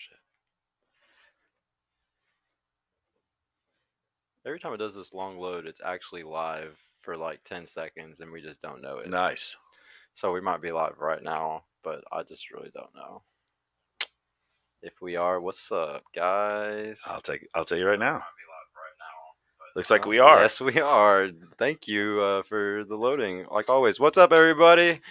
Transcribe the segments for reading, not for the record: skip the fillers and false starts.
shit. Every time it does this long load, it's actually live for like 10 seconds and we just don't know it. Nice. So we might be live right now, but I just really don't know. If we are, what's up, guys? I'll tell you right now. Might be live right now. Looks like we are. Yes, we are. Thank you for the loading. Like always. What's up, everybody?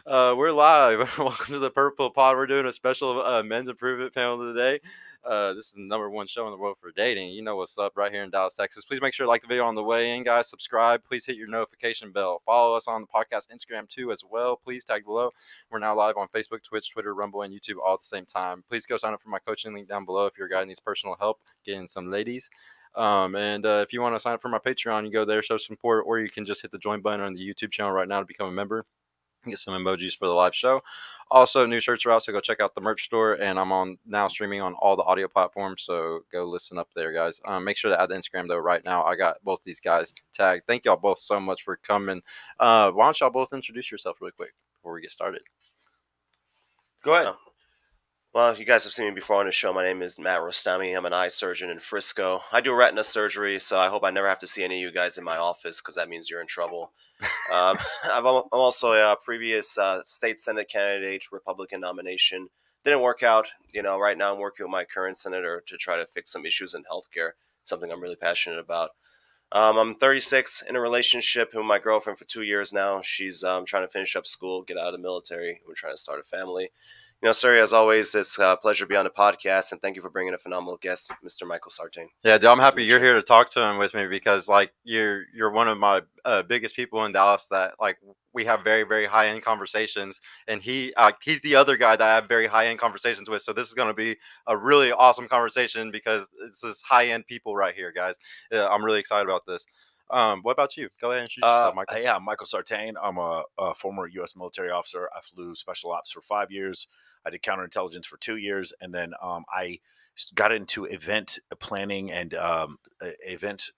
We're live. Welcome to the Purple Pod. We're doing a special men's improvement panel today. This is the #1 show in the world for dating. You know what's up right here in Dallas, Texas. Please make sure to like the video on the way in, guys. Subscribe. Please hit your notification bell. Follow us on the podcast Instagram too as well. Please tag below. We're now live on Facebook, Twitch, Twitter, Rumble, and YouTube all at the same time. Please go sign up for my coaching link down below if you're a guy who needs personal help getting some ladies. And if you want to sign up for my Patreon, you go there, show support, or you can just hit the join button on the YouTube channel right now to become a member. Get some emojis for the live show. Also, new shirts are out, so go check out the merch store. And I'm on now streaming on all the audio platforms, so go listen up there, guys. Make sure to add the Instagram though right now. I got both these guys tagged. Thank y'all both so much for coming. Why don't y'all both introduce yourself really quick before we get started? Go ahead. Well, you guys have seen me before on the show. My name is Matt Rostami. I'm an eye surgeon in Frisco. I do retina surgery, so I hope I never have to see any of you guys in my office because that means you're in trouble. I'm also a previous state Senate candidate, Republican nomination. Didn't work out. Right now I'm working with my current senator to try to fix some issues in healthcare, something I'm really passionate about. I'm 36, in a relationship with my girlfriend for 2 years now. She's trying to finish up school, get out of the military. We're trying to start a family. Sir, as always, it's a pleasure to be on the podcast, and thank you for bringing a phenomenal guest, Mr. Michael Sartain. Yeah, dude, I'm happy you're here to talk to him with me because, like, you're one of my biggest people in Dallas that, like, we have very, very high-end conversations, and he's the other guy that I have very high-end conversations with, so this is going to be a really awesome conversation because it's this high-end people right here, guys. I'm really excited about this. What about you? Go ahead and introduce yourself, Michael. Yeah, I'm Michael Sartain. I'm a former U.S. military officer. I flew special ops for 5 years. I did counterintelligence for 2 years, and then I got into event planning and event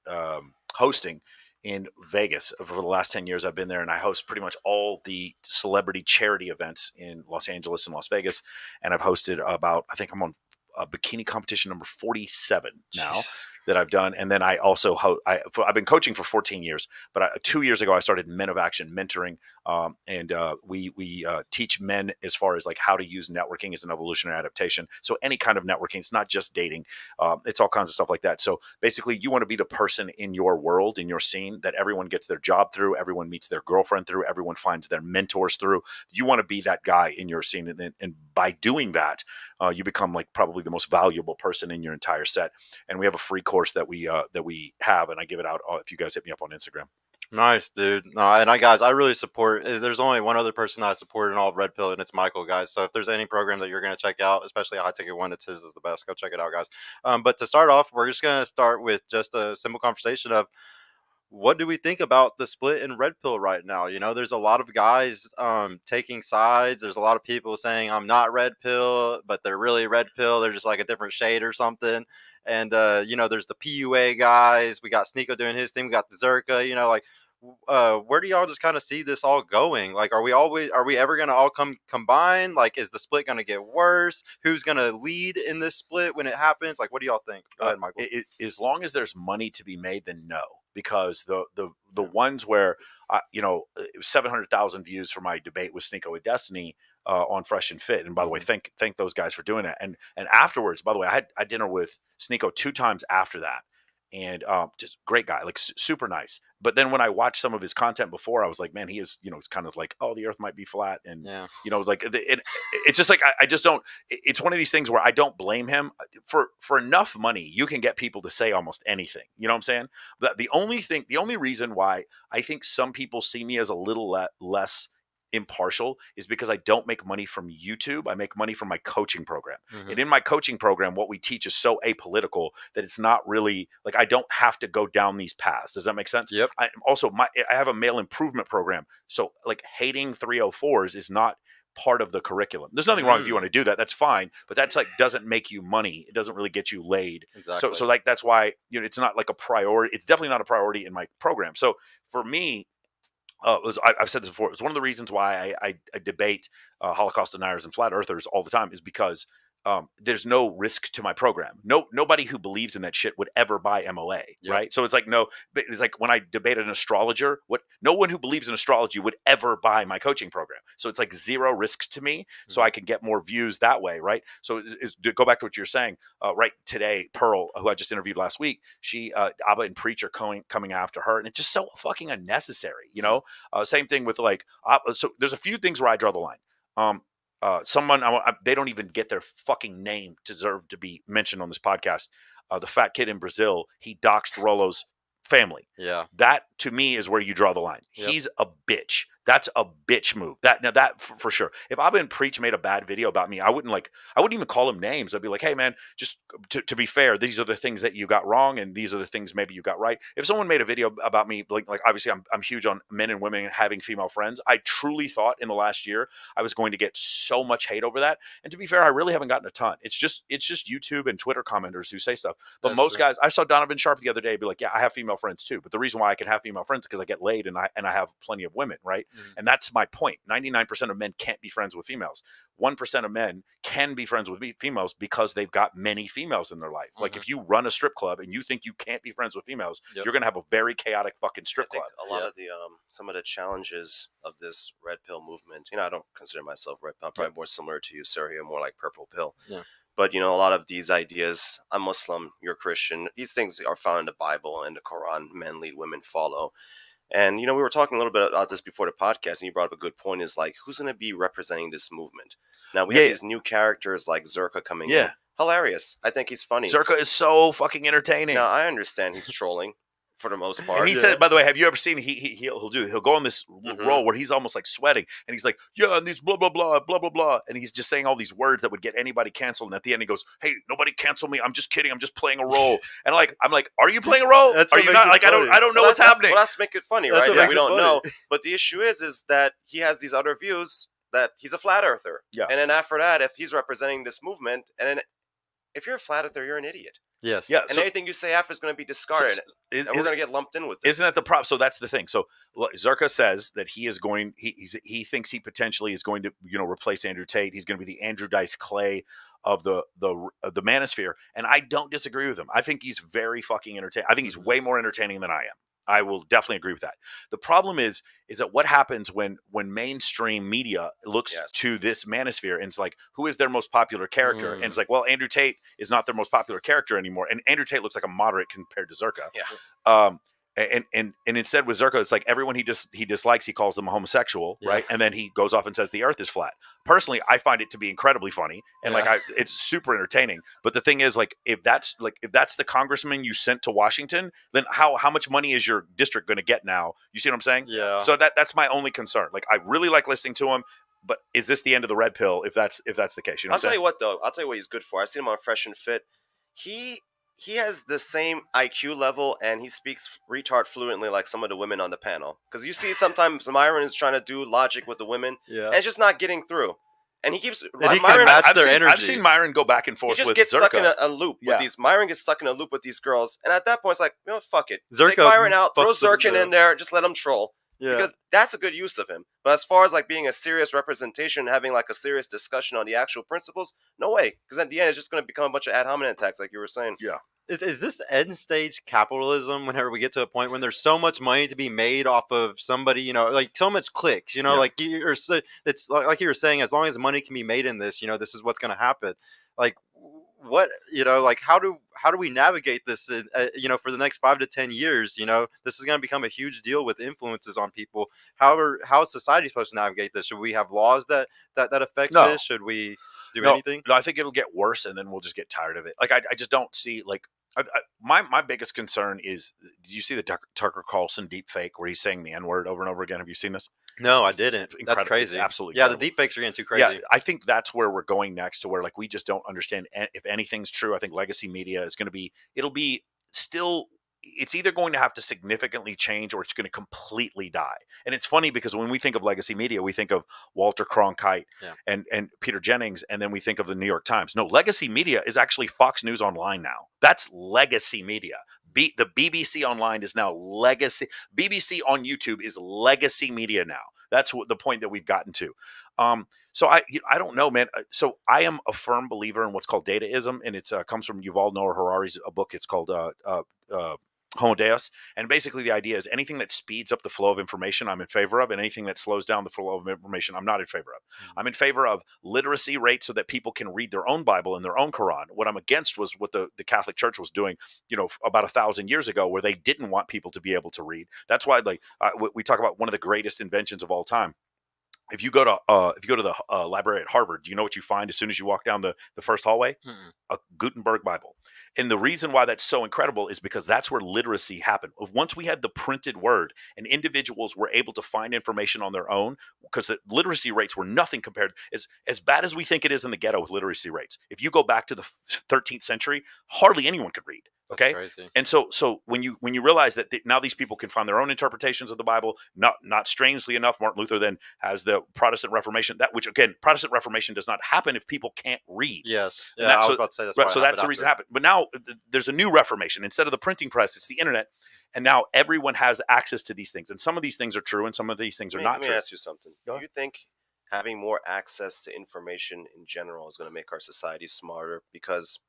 hosting in Vegas. For the last 10 years, I've been there, and I host pretty much all the celebrity charity events in Los Angeles and Las Vegas, and I've hosted I think I'm on bikini competition number 47 now that I've done. And then I also I've been coaching for 14 years, but 2 years ago I started Men of Action mentoring, and we teach men as far as like how to use networking as an evolutionary adaptation. So any kind of networking, it's not just dating, it's all kinds of stuff like that. So basically, you want to be the person in your world, in your scene, that everyone gets their job through, everyone meets their girlfriend through, everyone finds their mentors through. You want to be that guy in your scene, and by doing that, you become like probably the most valuable person in your entire set. And we have a free course that we have, and I give it out if you guys hit me up on Instagram. Nice, dude. No, and guys, I really support. There's only one other person I support in all of Red Pill, and it's Michael, guys. So if there's any program that you're going to check out, especially a high ticket one, it's his is the best. Go check it out, guys. But to start off, we're just going to start with just a simple conversation of what do we think about the split in Red Pill right now? There's a lot of guys taking sides. There's a lot of people saying I'm not Red Pill, but they're really Red Pill. They're just like a different shade or something. And there's the PUA guys. We got Sneeko doing his thing. We got the Zerka. Where do y'all just kind of see this all going? Like, are we ever going to all combine? Like, is the split going to get worse? Who's going to lead in this split when it happens? Like, what do y'all think? Go ahead, Michael. As long as there's money to be made, then no. Because the ones where, 700,000 views for my debate with Sneeko with Destiny on Fresh and Fit. And by the way, thank those guys for doing that. And afterwards, by the way, I had dinner with Sneeko 2 times after that. And just great guy, like super nice. But then when I watched some of his content before, I was like, man, he is, it's kind of like, oh, the earth might be flat. And, like it's just like, I just don't, it's one of these things where I don't blame him. For enough money, you can get people to say almost anything. You know what I'm saying? But the only reason why I think some people see me as a little less impartial is because I don't make money from YouTube. I make money from my coaching program. And in my coaching program, what we teach is so apolitical that it's not really like I don't have to go down these paths. Does that make sense? Yep. I have a male improvement program. So like hating 304s is not part of the curriculum. There's nothing wrong if you want to do that. That's fine. But that's like doesn't make you money. It doesn't really get you laid. Exactly. So like that's why it's not like a priority. It's definitely not a priority in my program. So for me, I've said this before. It's one of the reasons why I debate Holocaust deniers and flat earthers all the time is because there's no risk to my program. Nobody who believes in that shit would ever buy MLA, right? So it's like it's like when I debate an astrologer, no one who believes in astrology would ever buy my coaching program. So it's like zero risk to me, so I can get more views that way, right? So to go back to what you're saying, right today, Pearl, who I just interviewed last week, she Abba and Preach are coming after her, and it's just so fucking unnecessary, you know. Same thing with like, so there's a few things where I draw the line. Someone they don't even get their fucking name deserve to be mentioned on this podcast. The fat kid in Brazil, he doxed Rolo's family. Yeah, that to me is where you draw the line. He's a bitch. That's a bitch move. That for sure. If Abba and Preach made a bad video about me, I wouldn't even call him names. I'd be like, hey man, just to be fair, these are the things that you got wrong, and these are the things maybe you got right. If someone made a video about me, like obviously I'm huge on men and women having female friends. I truly thought in the last year I was going to get so much hate over that. And to be fair, I really haven't gotten a ton. It's just YouTube and Twitter commenters who say stuff. But that's most true. Guys, I saw Donovan Sharp the other day be like, yeah, I have female friends too. But the reason why I can have female friends is because I get laid and I have plenty of women, right? And that's my point. 99% of men can't be friends with females. 1% of men can be friends with females because they've got many females in their life. Like if you run a strip club and you think you can't be friends with females, you're going to have a very chaotic fucking strip club. A lot of the some of the challenges of this red pill movement, I don't consider myself red pill. I'm probably more similar to you, Sergio, more like purple pill. Yeah. But, a lot of these ideas, I'm Muslim, you're Christian, these things are found in the Bible and the Quran, men lead, women follow. And, we were talking a little bit about this before the podcast, and you brought up a good point, is like, who's going to be representing this movement? Now, we have these new characters like Zerka coming in. Hilarious. I think he's funny. Zerka is so fucking entertaining. Now, I understand he's trolling for the most part. And he said, by the way, have you ever seen, he'll go on this role where he's almost like sweating, and he's like, yeah, and these blah, blah, blah, blah, blah, blah. And he's just saying all these words that would get anybody canceled. And at the end he goes, hey, nobody cancel me. I'm just kidding. I'm just playing a role. And I'm like, are you playing a role? Are you not? Like, I don't know what's happening. Well, that's make it funny, right? Yeah, we don't know. But the issue is that he has these other views that he's a flat earther. Yeah. And then after that, if he's representing this movement, and then if you're a flat earther, you're an idiot. Yes. Yeah. And anything you say after is going to be discarded. And we're going to get lumped in with this. Isn't that the problem? So that's the thing. So Zerka says that he is going. He thinks he potentially is going to replace Andrew Tate. He's going to be the Andrew Dice Clay of the manosphere. And I don't disagree with him. I think he's very fucking entertaining. I think he's way more entertaining than I am. I will definitely agree with that. The problem is that what happens when mainstream media looks to this manosphere and it's like, who is their most popular character? And it's like, well, Andrew Tate is not their most popular character anymore. And Andrew Tate looks like a moderate compared to Zerka. Yeah. And instead with Zerka, it's like everyone he dislikes, he calls them a homosexual, right? And then he goes off and says the earth is flat. Personally, I find it to be incredibly funny and it's super entertaining. But the thing is, like, if that's the congressman you sent to Washington, then how much money is your district going to get now? You see what I'm saying? Yeah. So that's my only concern. Like, I really like listening to him, but is this the end of the red pill? If that's the case, I'll tell you what though. I'll tell you what he's good for. I see him on Fresh and Fit. He has the same IQ level, and he speaks retard fluently like some of the women on the panel. Because you see sometimes Myron is trying to do logic with the women, and it's just not getting through. And he keeps... And he can match their energy. I've seen Myron go back and forth with Zerka. He just gets stuck in a loop with these... Myron gets stuck in a loop with these girls, and at that point, it's like, fuck it. Zerka take Myron out, throw Zerkin in there, just let him troll. Yeah. Because that's a good use of him. But as far as like being a serious representation, having like a serious discussion on the actual principles, no way. Because at the end, it's just going to become a bunch of ad hominem attacks, like you were saying. Yeah. Is this end stage capitalism whenever we get to a point when there's so much money to be made off of somebody, like so much clicks, like it's like you were saying, as long as money can be made in this, this is what's going to happen. Like what, like how do we navigate this, for the next 5 to 10 years, this is going to become a huge deal with influences on people. However, how is society supposed to navigate this? Should we have laws that affect this? Should we do anything? No, I think it'll get worse and then we'll just get tired of it. Like, I just don't see like, my biggest concern is, did you see the Tucker Carlson deep fake where he's saying the N-word over and over again? Have you seen this? No, I didn't. That's crazy. Absolutely. Yeah, the deep fakes are getting too crazy. Yeah, I think that's where we're going next, to where like we just don't understand if anything's true. I think legacy media is going to be, it's either going to have to significantly change or it's going to completely die. And it's funny because when we think of legacy media, we think of Walter Cronkite and Peter Jennings, and then we think of the New York Times. No, legacy media is actually Fox News Online now. That's legacy media. The BBC Online is now legacy. BBC on YouTube is legacy media now. That's the point that we've gotten to. So I don't know, man. So I am a firm believer in what's called dataism, and it's comes from Yuval Noah Harari's a book. It's called Homo Deus. And basically the idea is anything that speeds up the flow of information, I'm in favor of, and anything that slows down the flow of information, I'm not in favor of. I'm in favor of literacy rates so that people can read their own Bible and their own Quran. What I'm against was what the Catholic Church was doing, about 1,000 years ago, where they didn't want people to be able to read. That's why, we talk about one of the greatest inventions of all time. If you go to the library at Harvard, do you know what you find as soon as you walk down the first hallway? A Gutenberg Bible. And the reason why that's so incredible is because that's where literacy happened. Once we had the printed word and individuals were able to find information on their own, because the literacy rates were nothing compared, as bad as we think it is in the ghetto with literacy rates. If you go back to the 13th century, hardly anyone could read. Okay. That's crazy. And so when you realize that now these people can find their own interpretations of the Bible, not strangely enough, Martin Luther then has the Protestant Reformation, which again, Protestant Reformation does not happen if people can't read. Yes. Yeah, I was about to say that's right. So that's the reason it happened. But now there's a new Reformation. Instead of the printing press, it's the internet. And now everyone has access to these things. And some of these things are true and some of these things are not true. Let me ask you something. Do you think having more access to information in general is going to make our society smarter? Because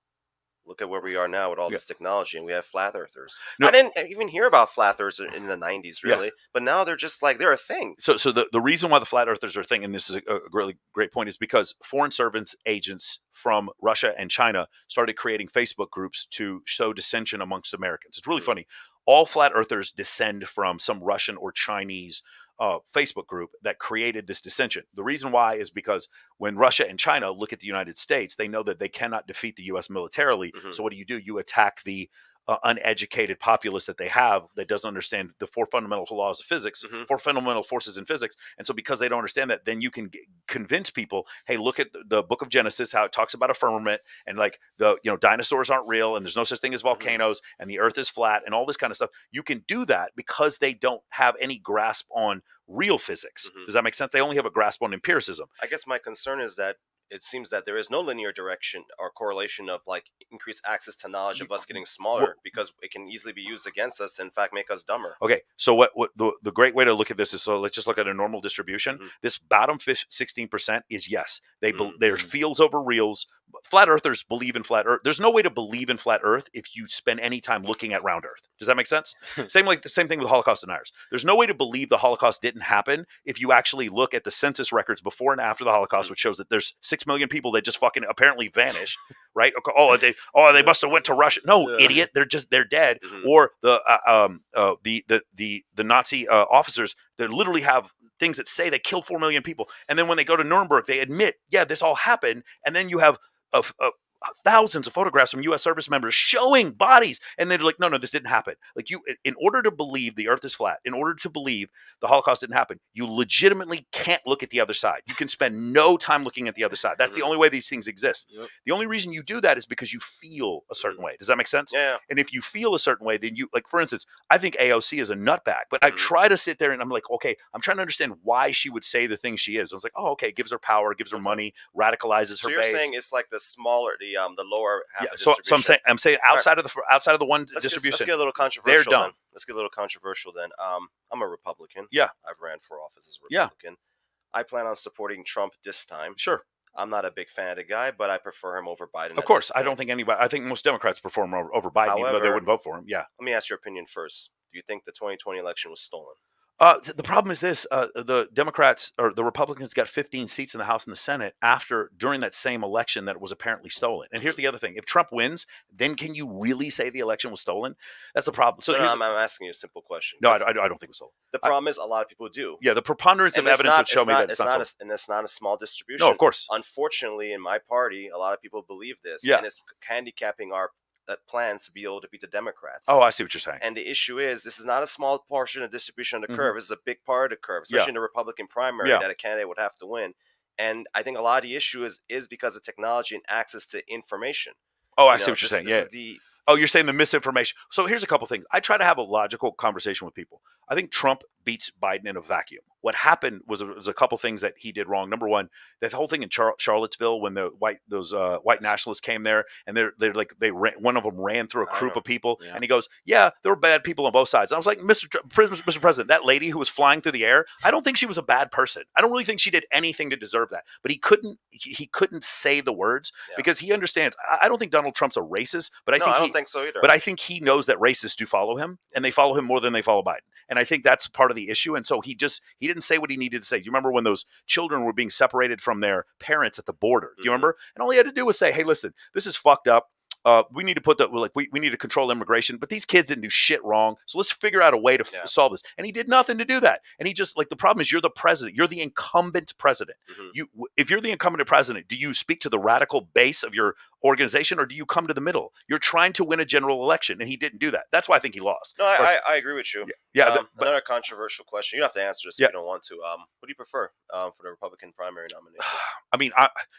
look at where we are now with all this technology, and we have flat earthers. No, I didn't even hear about flat earthers in the 90s, really. But now they're just like, they're a thing. So the reason why the flat earthers are a thing, and this is a really great point, is because foreign servants, agents from Russia and China started creating Facebook groups to sow dissension amongst Americans. It's really funny. All flat earthers descend from some Russian or Chinese Facebook group that created this dissension. The reason why is because when Russia and China look at the United States, they know that they cannot defeat the U.S. militarily. So what do? You attack the uneducated populace that they have that doesn't understand the four fundamental laws of physics, four fundamental forces in physics. And so because they don't understand that, then you can convince people, hey, look at the book of Genesis, how it talks about a firmament, and like dinosaurs aren't real, and there's no such thing as volcanoes, and the earth is flat, and all this kind of stuff. You can do that because they don't have any grasp on real physics. Does that make sense? They only have a grasp on empiricism. I guess my concern is that it seems that there is no linear direction or correlation of like increased access to knowledge of us getting smaller, because it can easily be used against us and in fact make us dumber. Okay, so what the great way to look at this is, so let's just look at a normal distribution. This bottom 16% is yes, they're feels over reals. Flat earthers believe in flat earth. There's no way to believe in flat earth if you spend any time looking at round earth. Does that make sense? Same thing with Holocaust deniers. There's no way to believe the Holocaust didn't happen if you actually look at the census records before and after the Holocaust, which shows that there's 6 million people that just fucking apparently vanished, right? They must have went to Russia. No, idiot, they're dead. Or the Nazi officers that literally have things that say they killed 4 million people, and then when they go to Nuremberg, they admit, yeah, this all happened, and then you have thousands of photographs from U.S. service members showing bodies, and they're like, no, this didn't happen. Like, in order to believe the earth is flat, in order to believe the Holocaust didn't happen, you legitimately can't look at the other side. You can spend no time looking at the other side. That's the only way these things exist. The only reason you do that is because you feel a certain way. Does that make sense? Yeah. And if you feel a certain way, then you, like, for instance, I think AOC is a nutbag, but I try to sit there and I'm like, okay, I'm trying to understand why she would say the things she is. I was like, oh, okay, gives her power, gives her money, radicalizes her base. So you're saying it's like the smaller, the lower half of so I'm saying outside of the one distribution. Let's get a little controversial. They're done. Let's get a little controversial then. I'm a Republican. Yeah. I've ran for office as a Republican. Yeah. I plan on supporting Trump this time. Sure. I'm not a big fan of the guy, but I prefer him over Biden. Of course. I don't think I think most Democrats prefer him over Biden, however, even though they wouldn't vote for him. Yeah. Let me ask your opinion first. Do you think the 2020 election was stolen? The problem is this: the Democrats or the Republicans got 15 seats in the House and the Senate during that same election that was apparently stolen. And here's the other thing: if Trump wins, then can you really say the election was stolen? That's the problem. So I'm asking you a simple question. No, I don't think it was stolen. The problem is a lot of people do. Yeah, the preponderance of evidence would show me that it's not stolen. And it's not a small distribution. No, of course. Unfortunately, in my party, a lot of people believe this. Yeah. And it's handicapping our plans to be able to beat the Democrats. Oh, I see what you're saying. And the issue is, this is not a small portion of distribution of the curve. This is a big part of the curve, especially in the Republican primary that a candidate would have to win. And I think a lot of the issue is because of technology and access to information. Oh, I see what you're saying. This is Oh, you're saying the misinformation. So here's a couple things. I try to have a logical conversation with people. I think Trump beats Biden in a vacuum. What happened was a couple things that he did wrong. Number one, that whole thing in Charlottesville when the white nationalists came there and one of them ran through a group of people and he goes, "Yeah, there were bad people on both sides." And I was like, Mr. President, that lady who was flying through the air, I don't think she was a bad person. I don't really think she did anything to deserve that. But he couldn't say the words because he understands. I don't think Donald Trump's a racist, but I don't think so either. But I think he knows that racists do follow him, and they follow him more than they follow Biden. And I think that's part of the issue. And so he didn't say what he needed to say. Do you remember when those children were being separated from their parents at the border? Do you remember? And all he had to do was say, "Hey, listen, this is fucked up. We need to put we need to control immigration, but these kids didn't do shit wrong. So let's figure out a way to solve this." And he did nothing to do that. And he just the problem is you're the president. You're the incumbent president. If you're the incumbent president, do you speak to the radical base of your organization or do you come to the middle? You're trying to win a general election, and he didn't do that. That's why I think he lost. No, I agree with you. Yeah. But another controversial question. You don't have to answer this if you don't want to. What do you prefer for the Republican primary nomination? I mean,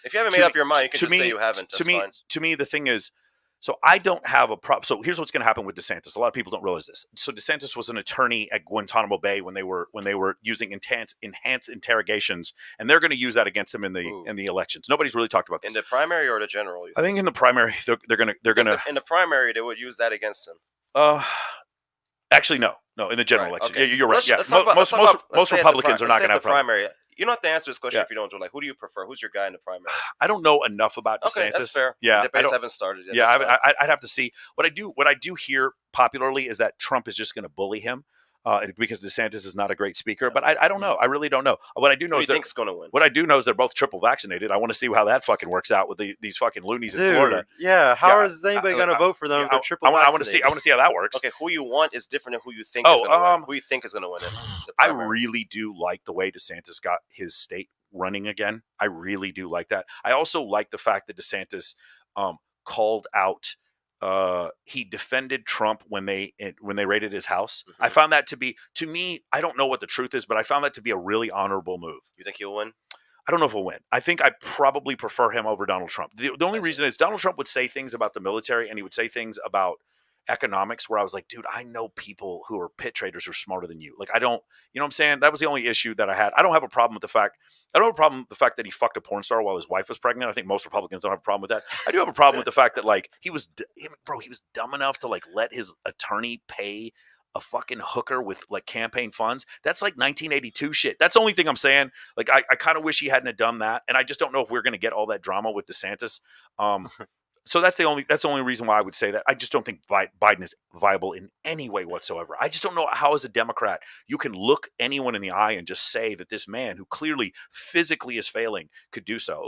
if you haven't made up your mind, you can just say you haven't. That's fine. To me, the thing is, so I don't have a problem. So here's what's going to happen with DeSantis. A lot of people don't realize this. So DeSantis was an attorney at Guantanamo Bay when they were using enhanced interrogations, and they're going to use that against him in the elections. Nobody's really talked about this in the primary or the general. I think in the primary they're going to in the primary they would use that against him. Actually no in the general election. Okay. Yeah, you're right. Most Republicans are not going to have primary. You don't have to answer this question if you don't do. Like, who do you prefer? Who's your guy in the primary? I don't know enough about DeSantis. Okay, that's fair. Yeah, debates haven't started yet. Yeah, I'd have to see. What I do hear popularly is that Trump is just going to bully him because DeSantis is not a great speaker. But I don't know. I really don't know. What I do know is think's going to win. What I do know is they're both triple vaccinated. I want to see how that fucking works out with these fucking loonies in Florida. Yeah, how is anybody going to vote for them if they're triple vaccinated? I want to see how that works. Okay, who you want is different than who you think is going to win. Who you think is going to win it? I really do like the way DeSantis got his state running again. I really do like that. I also like the fact that DeSantis called out. He defended Trump when they raided his house. I found that to me, I don't know what the truth is, but I found that to be a really honorable move. You think he'll win? I don't know if he'll win. I think I probably prefer him over Donald Trump. The only reason is Donald Trump would say things about the military and he would say things about economics where I was like, dude, I know people who are pit traders who are smarter than you. Like, I don't, you know what I'm saying? That was the only issue that I had. I don't have a problem with the fact that he fucked a porn star while his wife was pregnant. I think most Republicans don't have a problem with that. I do have a problem with the fact that he was dumb enough to let his attorney pay a fucking hooker with campaign funds. That's 1982 shit. That's the only thing I'm saying. I kind of wish he hadn't have done that. And I just don't know if we're going to get all that drama with DeSantis. So that's the only reason why I would say that. I just don't think Biden is viable in any way whatsoever. I just don't know how, as a Democrat, you can look anyone in the eye and just say that this man, who clearly physically is failing, could do so.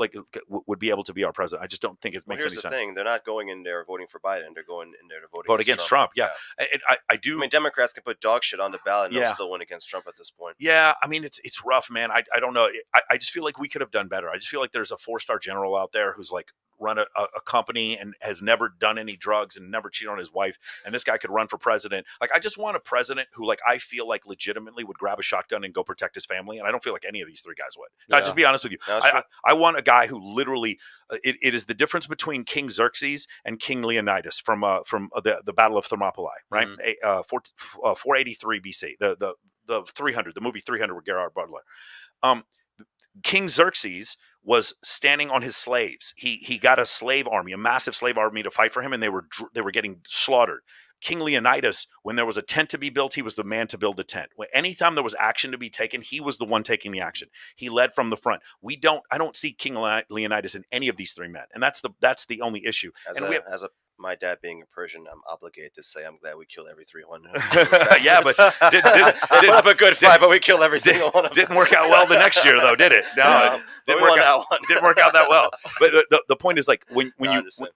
Would be able to be our president. I just don't think it makes any sense. Here's the thing: they're not going in there voting for Biden. They're going in there to vote against Trump. Yeah. And I do. I mean, Democrats can put dog shit on the ballot and they'll still win against Trump at this point. Yeah, I mean, it's rough, man. I don't know. I just feel like we could have done better. I just feel like there's a 4-star general out there who's run a company and has never done any drugs and never cheated on his wife, and this guy could run for president. I just want a president who I feel legitimately would grab a shotgun and go protect his family, and I don't feel like any of these three guys would. Yeah. Just be honest with you. I want a guy who literally it is the difference between King Xerxes and King Leonidas from the Battle of Thermopylae, right? 483 BC, the 300, the movie 300 with Gerard Butler. King Xerxes was standing on his slaves. He got a slave army, a massive slave army to fight for him, and they were getting slaughtered. King Leonidas, when there was a tent to be built, he was the man to build the tent. Anytime there was action to be taken, he was the one taking the action. He led from the front. I don't see King Leonidas in any of these three men, and that's the only issue. My dad being a Persian, I'm obligated to say I'm glad we kill every 300. Yeah, but didn't have a good fight, but we killed every single one of them. Didn't work out well the next year, though, did it? No, didn't work out that well. But the point is, when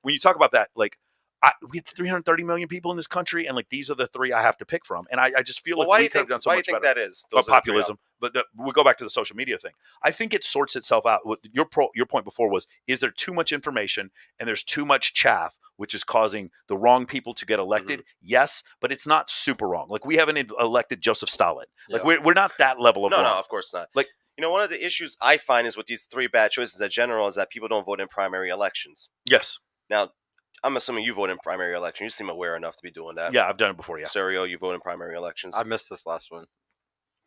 you talk about that, we have 330 million people in this country, and these are the three I have to pick from, and I just feel we could have done so much better. Why do you think that is? About populism. But we'll go back to the social media thing. I think it sorts itself out. Your point before was, is there too much information and there's too much chaff, which is causing the wrong people to get elected? Mm-hmm. Yes, but it's not super wrong. We haven't elected Joseph Stalin. We're not that level of wrong. No, of course not. One of the issues I find is with these three bad choices in general is that people don't vote in primary elections. Yes. Now, I'm assuming you vote in primary election. You seem aware enough to be doing that. Yeah, I've done it before. Yeah, Sergio, you vote in primary elections. I missed this last one.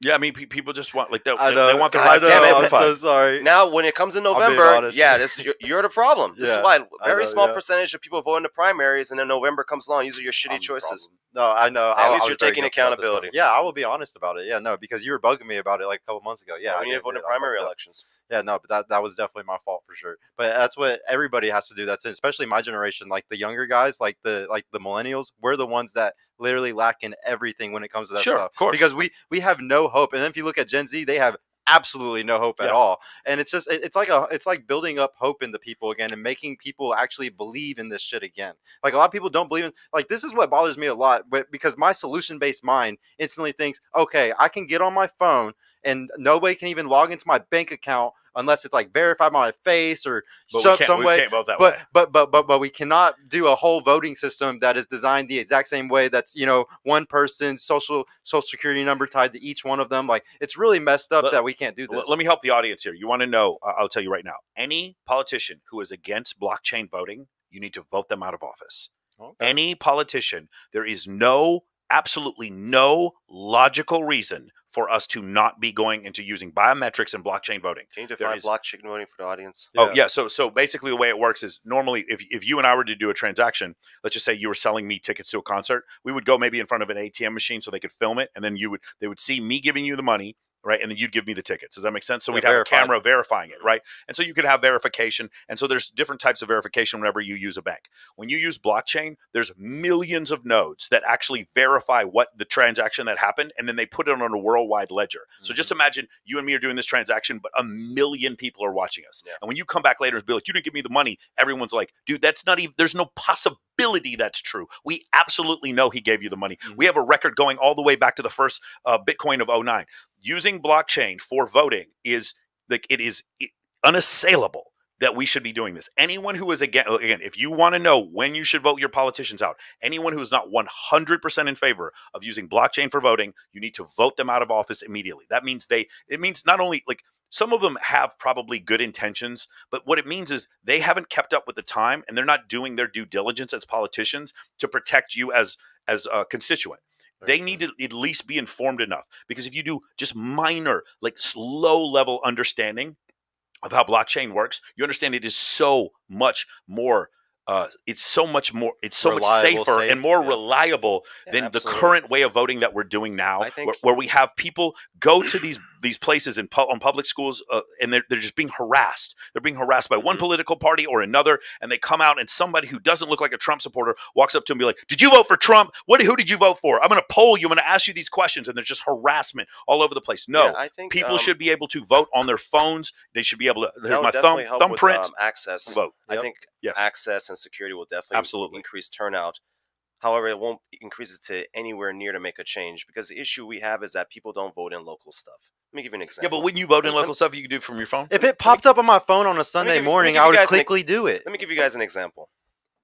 yeah. I mean, people just want like I they know. want their God life to be damn it, I'm simplified. so sorry. Now, when it comes in being November, honest. yeah, you're the problem. This is Yeah, why I very know, small yeah. percentage of people vote in the primaries, and then November comes along. These are your shitty I'm the choices. problem. No, I know. At I least was you're very taking guilty about this one. accountability. Yeah, I will be honest about it. Yeah, no, because you were bugging me about it like a couple months ago. Yeah, Yeah, I we need to did vote in it. I primary fucked up. elections. Yeah, no, but that was definitely my fault for sure. But that's what everybody has to do. That's it. Especially my generation, like the younger guys, like the millennials. We're the ones that literally lack in everything when it comes to that Sure, stuff. of course. Because we have no hope. And then if you look at Gen Z, they have absolutely no hope at Yeah. all. And it's just it's like building up hope in the people again and making people actually believe in this shit again. Like a lot of people don't believe in, like, this is what bothers me a lot, but because my solution based mind instantly thinks, okay, I can get on my phone and nobody can even log into my bank account unless it's like verified by my face or But some we way. can't vote that way. But we cannot do a whole voting system that is designed the exact same way. That's, you know, one person's social security number tied to each one of them. Like, it's really messed up that we can't do this. Let me help the audience here. You want to know? I'll tell you right now. Any politician who is against blockchain voting, you need to vote them out of office. Okay. Any politician, there is absolutely no logical reason for us to not be going into using biometrics and blockchain voting. Can you define blockchain voting for the audience? Oh, yeah. So basically the way it works is normally if you and I were to do a transaction, let's just say you were selling me tickets to a concert, we would go maybe in front of an ATM machine so they could film it, and then they would see me giving you the money, right? And then you'd give me the tickets. Does that make sense? So we'd have a camera verifying it, right? And so you could have verification. And so there's different types of verification whenever you use a bank. When you use blockchain, there's millions of nodes that actually verify what the transaction that happened, and then they put it on a worldwide ledger. Mm-hmm. So just imagine you and me are doing this transaction, but 1 million people are watching us. Yeah. And when you come back later and be like, you didn't give me the money, everyone's like, dude, that's not even, there's no possibility that's true. We absolutely know he gave you the money. Mm-hmm. We have a record going all the way back to the first Bitcoin of 2009. Using blockchain for voting is like, it is unassailable that we should be doing this. Anyone who is again, if you want to know when you should vote your politicians out, anyone who is not 100% in favor of using blockchain for voting, you need to vote them out of office immediately. That means it means not only like some of them have probably good intentions, but what it means is they haven't kept up with the time and they're not doing their due diligence as politicians to protect you as a constituent. They need to at least be informed enough, because if you do just minor, like low level understanding of how blockchain works, you understand it is so much more. It's so much safer and more reliable than the current way of voting that we're doing now, where we have people go to these places on public schools and they're just being harassed. They're being harassed by one political party or another, and they come out and somebody who doesn't look like a Trump supporter walks up to them and be like, "Did you vote for Trump? Who did you vote for? I'm going to poll you. I'm going to ask you these questions," and there's just harassment all over the place. No, I think people should be able to vote on their phones. They should be able to. Here's my thumbprint. Access. Vote. I think access and security will definitely increase turnout. However, it won't increase it to anywhere near to make a change, because the issue we have is that people don't vote in local stuff. Let me give you an example. Yeah, but when you vote in local stuff, you can do it from your phone. If it popped up on my phone on a Sunday morning, I would quickly do it. Let me give you guys an example.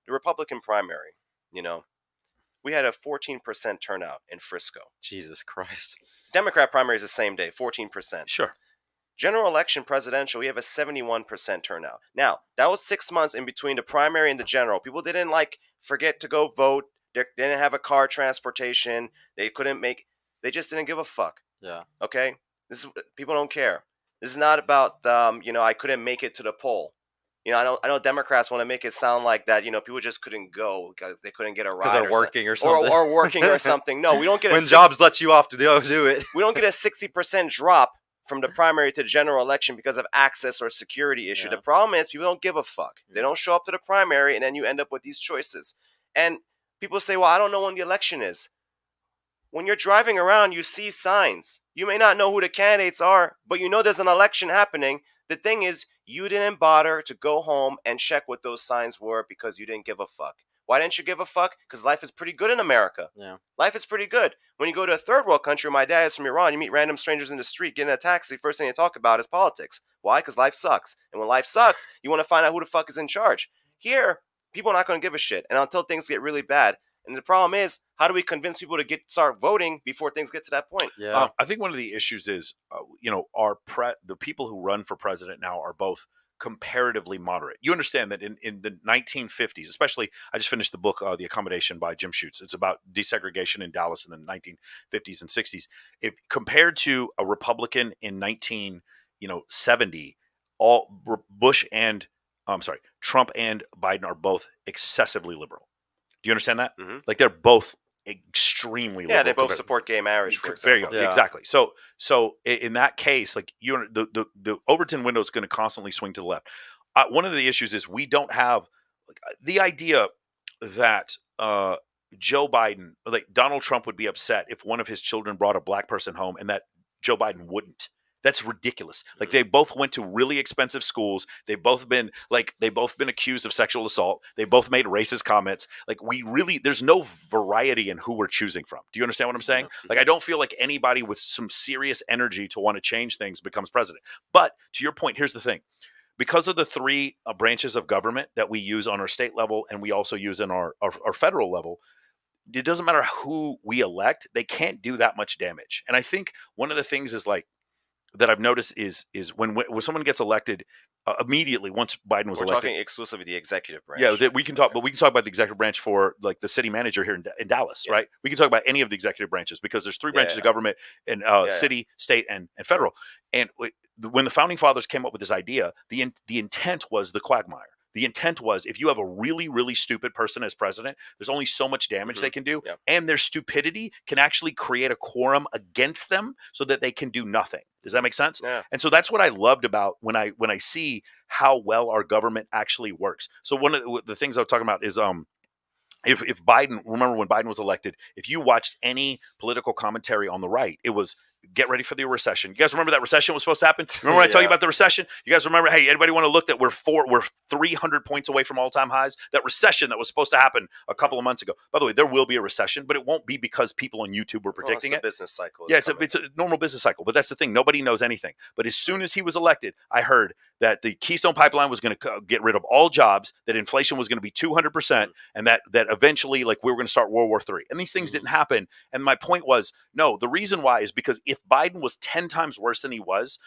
The Republican primary, we had a 14% turnout in Frisco. Jesus Christ. Democrat primary is the same day, 14%. Sure. General election presidential, we have a 71% turnout. Now, that was 6 months in between the primary and the general. People didn't forget to go vote. They didn't have a car transportation. They just didn't give a fuck. Yeah. Okay? People don't care. This is not about, I couldn't make it to the poll. I know Democrats want to make it sound like that, people just couldn't go because they couldn't get a ride. Because they're working or something. Or working or something. No, we don't get when jobs let you off to do it. We don't get a 60% drop from the primary to the general election because of access or security issue. Yeah. The problem is people don't give a fuck. They don't show up to the primary, and then you end up with these choices. And people say, well, I don't know when the election is. When you're driving around, you see signs. You may not know who the candidates are, but you know there's an election happening. The thing is, you didn't bother to go home and check what those signs were because you didn't give a fuck. Why didn't you give a fuck? Because life is pretty good in America. Yeah. Life is pretty good. When you go to a third world country, my dad is from Iran, you meet random strangers in the street, get in a taxi, first thing they talk about is politics. Why? Because life sucks. And when life sucks, you want to find out who the fuck is in charge. Here, people are not going to give a shit. And until things get really bad. And the problem is, how do we convince people to start voting before things get to that point? Yeah. I think one of the issues is, the people who run for president now are both comparatively moderate. You understand that in the 1950s, especially, I just finished the book, The Accommodation by Jim Schutz. It's about desegregation in Dallas in the 1950s and 60s. If compared to a Republican in 1970, Trump and Biden are both excessively liberal. Do you understand that? Mm-hmm. Like they're both extremely liberal. Yeah, they both support gay marriage, for There you example. go. Yeah. Exactly. So in that case, like the Overton window is going to constantly swing to the left. One of the issues is we don't have the idea that Joe Biden, like Donald Trump, would be upset if one of his children brought a black person home and that Joe Biden wouldn't. That's ridiculous. Like they both went to really expensive schools. They've both been accused of sexual assault. They both made racist comments. Like there's no variety in who we're choosing from. Do you understand what I'm saying? Like I don't feel like anybody with some serious energy to want to change things becomes president. But to your point, here's the thing. Because of the three branches of government that we use on our state level and we also use in our federal level, it doesn't matter who we elect, they can't do that much damage. And I think one of the things is like that I've noticed is when someone gets elected immediately once Biden was We're elected. talking exclusively the executive branch. Yeah, we can talk, but we can talk about the executive branch for like the city manager here in Dallas, right? We can talk about any of the executive branches because there's three branches of government in city, state, and federal. And when the founding fathers came up with this idea, the intent was the quagmire. The intent was if you have a really, really stupid person as president, there's only so much damage they can do. Yeah. And their stupidity can actually create a quorum against them so that they can do nothing. Does that make sense? Yeah. And so that's what I loved about when I see how well our government actually works. So one of the things I was talking about is if Biden, remember when Biden was elected, if you watched any political commentary on the right, it was get ready for the recession. You guys remember that recession was supposed to happen? Remember when I tell you about the recession? You guys remember, hey, anybody want to look that we're 300 points away from all-time highs? That recession that was supposed to happen a couple of months ago. By the way, there will be a recession, but it won't be because people on YouTube were predicting it's the business cycle. Yeah, it's a normal business cycle. But that's the thing. Nobody knows anything. But as soon as he was elected, I heard that the Keystone Pipeline was going to get rid of all jobs, that inflation was going to be 200%, and that eventually, like, we were going to start World War III. And these things didn't happen. And my point was, no, the reason why is because if Biden was 10 times worse than he was,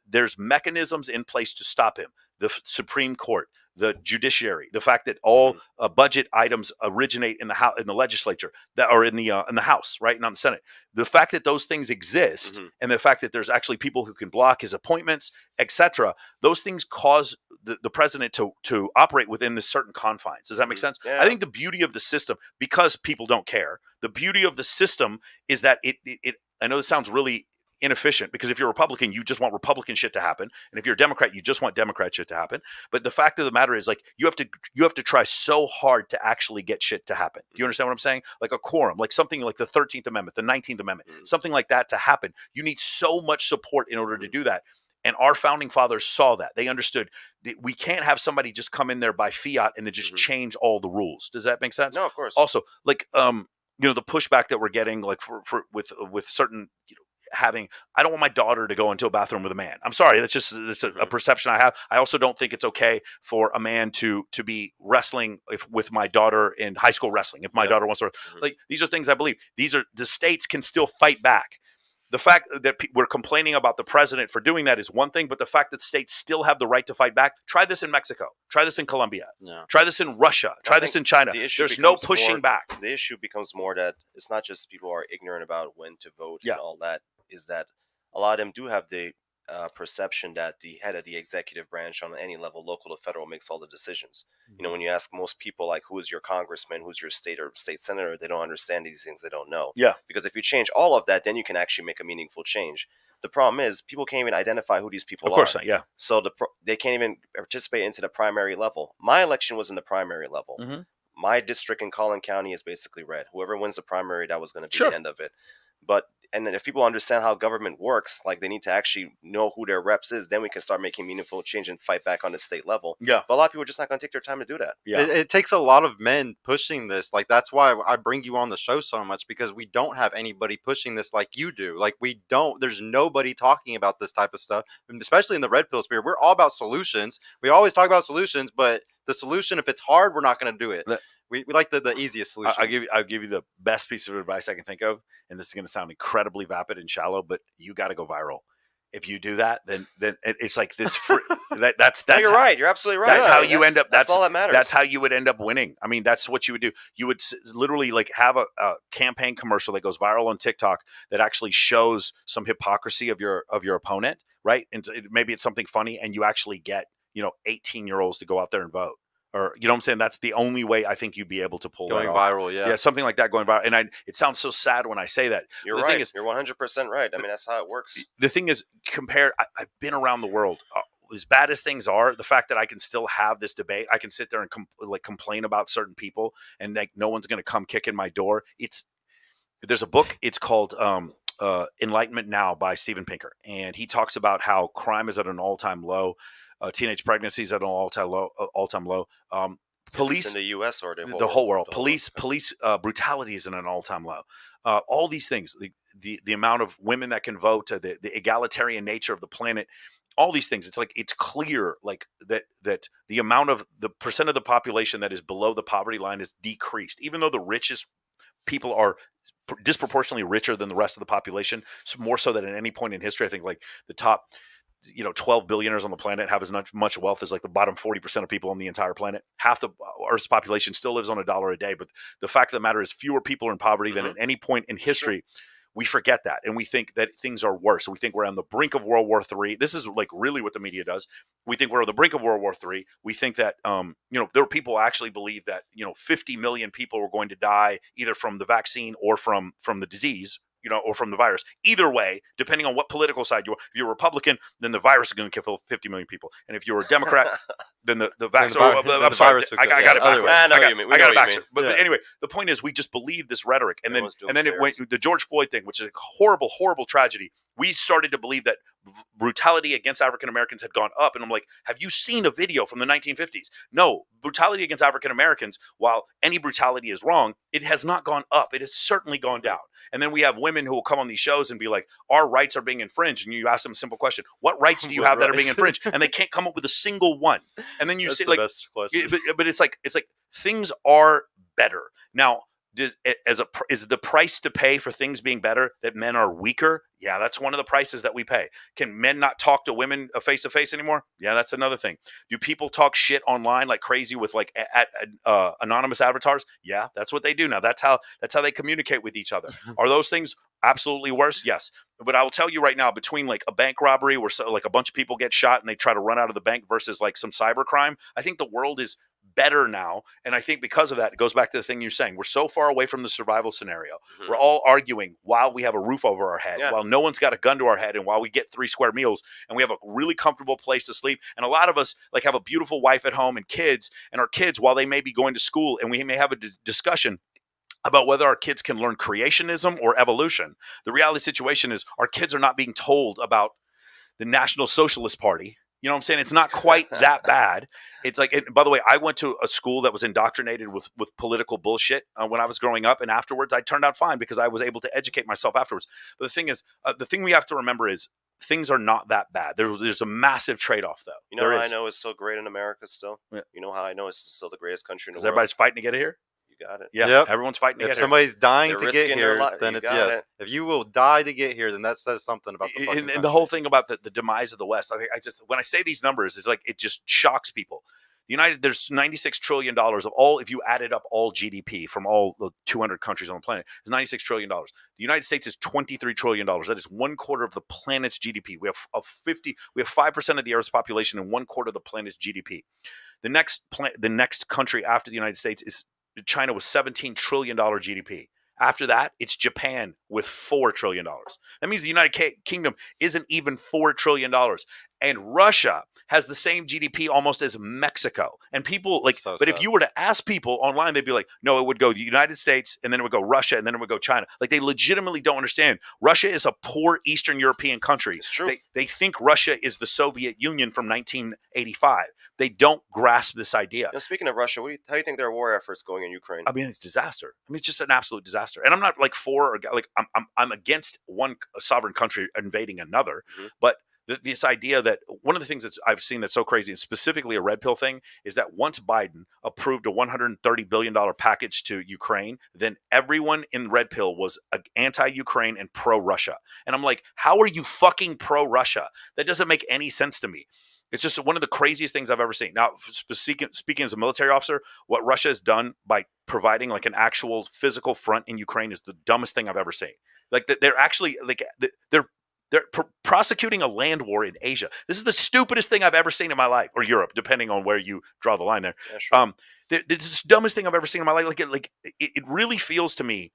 there's mechanisms in place to stop him. The Supreme Court, the judiciary, the fact that all budget items originate in the legislature that are in the House, right, not in the Senate. The fact that those things exist, and the fact that there's actually people who can block his appointments, etc., those things cause the president to operate within the certain confines. Does that make sense? Yeah. I think the beauty of the system, because people don't care, the beauty of the system is that it I know this sounds really inefficient because if you're a Republican, you just want Republican shit to happen, and if you're a Democrat, you just want Democrat shit to happen. But the fact of the matter is, like, you have to try so hard to actually get shit to happen. Do you understand what I'm saying? Like a quorum, like something like the 13th Amendment, the 19th Amendment, something like that to happen. You need so much support in order to do that. And our founding fathers saw that. They understood that we can't have somebody just come in there by fiat and then just change all the rules. Does that make sense? No, of course. Also, like, the pushback that we're getting, like with certain, having, I don't want my daughter to go into a bathroom with a man. I'm sorry, that's a perception I have. I also don't think it's okay for a man to be wrestling with my daughter in high school wrestling. If my daughter wants to, like, these are things I believe. The states can still fight back. The fact that we're complaining about the president for doing that is one thing, but the fact that states still have the right to fight back. Try this in Mexico. Try this in Colombia. Yeah. Try this in Russia. Try this in China. There's no pushing back. The issue becomes more that it's not just people are ignorant about when to vote and all that. Is that a lot of them do have the perception that the head of the executive branch on any level, local to federal, makes all the decisions. When you ask most people, like, who is your congressman, who's your state or state senator, they don't understand these things. They don't know. Yeah. Because if you change all of that, then you can actually make a meaningful change. The problem is people can't even identify who these people are. Of course not, yeah. So they can't even participate into the primary level. My election was in the primary level. My district in Collin County is basically red. Whoever wins the primary, that was going to be the end of it. And then if people understand how government works, like, they need to actually know who their reps is, then we can start making meaningful change and fight back on the state level. Yeah. But a lot of people are just not going to take their time to do that. Yeah. It takes a lot of men pushing this. Like, that's why I bring you on the show so much, because we don't have anybody pushing this like you do. Like, there's nobody talking about this type of stuff, and especially in the red pill sphere. We're all about solutions. We always talk about solutions, but the solution, if it's hard, we're not going to do it. We like the easiest solution. I'll give you the best piece of advice I can think of, and this is going to sound incredibly vapid and shallow, but you got to go viral. if you do that, then it's like this. That's no, you're right. You're absolutely right. That's how you end up. That's all that matters. That's how you would end up winning. I mean, that's what you would do. You would literally like have a campaign commercial that goes viral on TikTok that actually shows some hypocrisy of your opponent, right? And maybe it's something funny, and you actually get 18-year-olds to go out there and vote. Or, you know what I'm saying? That's the only way I think you'd be able to pull going that off. viral. Yeah. Yeah, something like that going viral. And it sounds so sad when I say that. You're right. You're 100% right. I mean, that's how it works. The thing is, I've been around the world. As bad as things are, the fact that I can still have this debate, I can sit there and complain about certain people, and like no one's going to come kick in my door. There's a book. It's called Enlightenment Now by Steven Pinker, and he talks about how crime is at an all-time low. Teenage pregnancies at an all-time low. Police in the U.S. or the whole world. Police brutality is at an all-time low. All these things, the amount of women that can vote, the egalitarian nature of the planet, all these things. It's like it's clear, like that the amount of the percent of the population that is below the poverty line is decreased, even though the richest people are disproportionately richer than the rest of the population. So more so than at any point in history. I think like the top 12 billionaires on the planet have as much wealth as like the bottom 40% of people on the entire planet. Half the Earth's population still lives on $1 a day. But the fact of the matter is fewer people are in poverty than at any point in history. Sure. We forget that. And we think that things are worse. We think we're on the brink of World War III. This is like really what the media does. We think we're on the brink of World War III. We think that, there are people who actually believe that, 50 million people were going to die either from the vaccine or from the disease, or from the virus. Either way, depending on what political side you're, if you're a Republican, then the virus is going to kill 50 million people. And if you're a Democrat, then the vaccine. I'm sorry, I got it backwards. I got it backwards. But anyway, the point is, we just believe this rhetoric, and then it went the George Floyd thing, which is a horrible, horrible tragedy. We started to believe that brutality against African Americans had gone up, and I'm like, have you seen a video from the 1950s? No, brutality against African Americans, while any brutality is wrong, it has not gone up. It has certainly gone down. And then we have women who will come on these shows and be like, our rights are being infringed. And you ask them a simple question: what rights do you have that are being infringed? And they can't come up with a single one. And then you say, like, but it's like things are better now. Is the price to pay for things being better that men are weaker? Yeah, that's one of the prices that we pay. Can men not talk to women face to face anymore? Yeah, that's another thing. Do people talk shit online like crazy with like anonymous avatars? Yeah, that's what they do now. That's how they communicate with each other. Are those things absolutely worse? Yes. But I will tell you right now, between like a bank robbery where like a bunch of people get shot and they try to run out of the bank versus like some cyber crime, I think the world is better now. And I think because of that, it goes back to the thing you're saying. We're so far away from the survival scenario. Mm-hmm. We're all arguing while we have a roof over our head, while no one's got a gun to our head, and while we get 3 square meals and we have a really comfortable place to sleep. And a lot of us like have a beautiful wife at home and kids, and our kids, while they may be going to school, and we may have a discussion about whether our kids can learn creationism or evolution. The reality situation is our kids are not being told about the National Socialist Party. You know what I'm saying? It's not quite that bad. It's like, by the way, I went to a school that was indoctrinated with political bullshit when I was growing up. And afterwards, I turned out fine because I was able to educate myself afterwards. But the thing is, the thing we have to remember is things are not that bad. There's a massive trade-off, though. You know how I know it's so great in America still? Yeah. You know how I know it's still the greatest country in the world? Everybody's fighting to get here? You got it. Yeah, yep. Everyone's fighting to get here. If somebody's dying to get here, then it's yes. If you will die to get here, then that says something about the fucking and the whole thing about the demise of the West. I just when I say these numbers, it's like it just shocks people. There's $96 trillion of all, if you added up all GDP from all the 200 countries on the planet, it's $96 trillion. The United States is $23 trillion. That is 1/4 of the planet's GDP. We have 5% of the Earth's population and 1/4 of the planet's GDP. The next country after the United States is China with $17 trillion GDP. After that, it's Japan with $4 trillion. That means the United Kingdom isn't even $4 trillion. And Russia has the same GDP almost as Mexico. And people but if you were to ask people online, they'd be like, no, it would go the United States, and then it would go Russia, and then it would go China. Like, they legitimately don't understand. Russia is a poor Eastern European country. It's true. They think Russia is the Soviet Union from 1985. They don't grasp this idea. Speaking of Russia, how do you think their war efforts going in Ukraine? I mean, it's disaster. I mean, it's just an absolute disaster. And I'm not like for or like I'm against one sovereign country invading another, but this idea that one of the things that I've seen that's so crazy, and specifically a red pill thing, is that once Biden approved a $130 billion package to Ukraine, then everyone in red pill was anti-Ukraine and pro-Russia. And I'm like, how are you fucking pro-Russia? That doesn't make any sense to me. It's just one of the craziest things I've ever seen. Now, speaking as a military officer, what Russia has done by providing like an actual physical front in Ukraine is the dumbest thing I've ever seen. Like they're actually like they're prosecuting a land war in Asia. This is the stupidest thing I've ever seen in my life, or Europe, depending on where you draw the line there. Yeah, sure. This is the dumbest thing I've ever seen in my life. It really feels to me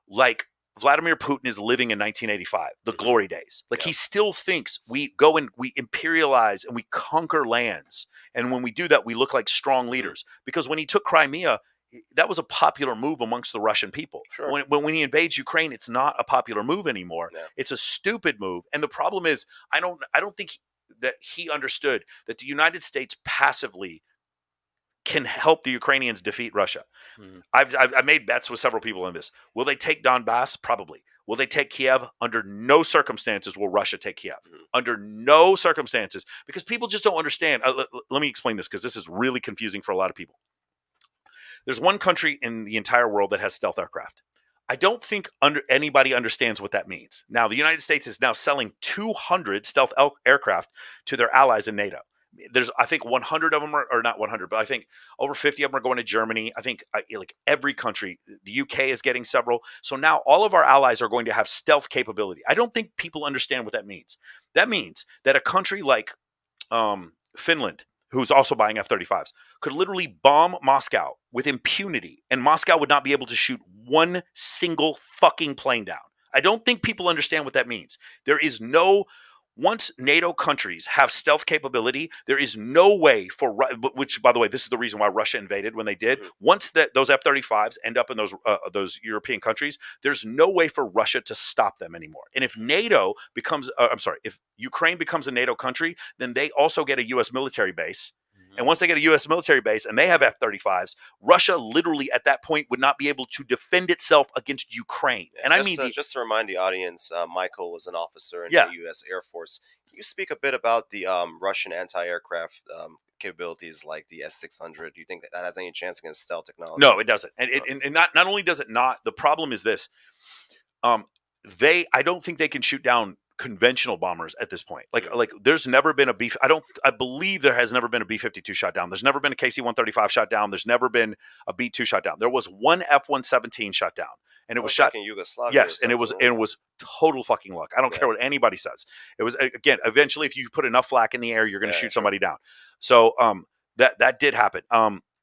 like Vladimir Putin is living in 1985, the glory days. Like he still thinks we go and we imperialize and we conquer lands. And when we do that, we look like strong leaders. Because when he took Crimea, that was a popular move amongst the Russian people. Sure. When he invades Ukraine, it's not a popular move anymore. Yeah. It's a stupid move. And the problem is, I don't think that he understood that the United States passively can help the Ukrainians defeat Russia. I've made bets with several people on this. Will they take Donbass? Probably. Will they take Kiev? Under no circumstances will Russia take Kiev. Under no circumstances. Because people just don't understand. Let me explain this, because this is really confusing for a lot of people. There's one country in the entire world that has stealth aircraft. I don't think anybody understands what that means. Now, the United States is now selling 200 stealth aircraft to their allies in NATO. There's, I think, 100 of them, or not 100, but I think over 50 of them are going to Germany. I think like every country, the UK is getting several. So now all of our allies are going to have stealth capability. I don't think people understand what that means. That means that a country like Finland, who's also buying F-35s, could literally bomb Moscow with impunity, and Moscow would not be able to shoot one single fucking plane down. I don't think people understand what that means. There is no... Once NATO countries have stealth capability, there is no way for, which, by the way, this is the reason why Russia invaded when they did. Once those F-35s end up in those European countries, there's no way for Russia to stop them anymore. And if if Ukraine becomes a NATO country, then they also get a U.S. military base. And once they get a U.S. military base and they have F-35s, Russia literally at that point would not be able to defend itself against Ukraine. And just to remind the audience, Michael was an officer in the U.S. Air Force. Can you speak a bit about the Russian anti-aircraft capabilities like the S-600? Do you think that has any chance against stealth technology? No, it doesn't. And not only does it not, the problem is this. I don't think they can shoot down conventional bombers at this point. Like there's never been I believe there has never been a B-52 shot down. There's never been a KC-135 shot down. There's never been a B-2 shot down. There was one F-117 shot down, and it was shot in Yugoslavia. Yes, and it was total fucking luck. I don't care what anybody says. It was, again, eventually if you put enough flak in the air, you're going to shoot somebody down. So that did happen.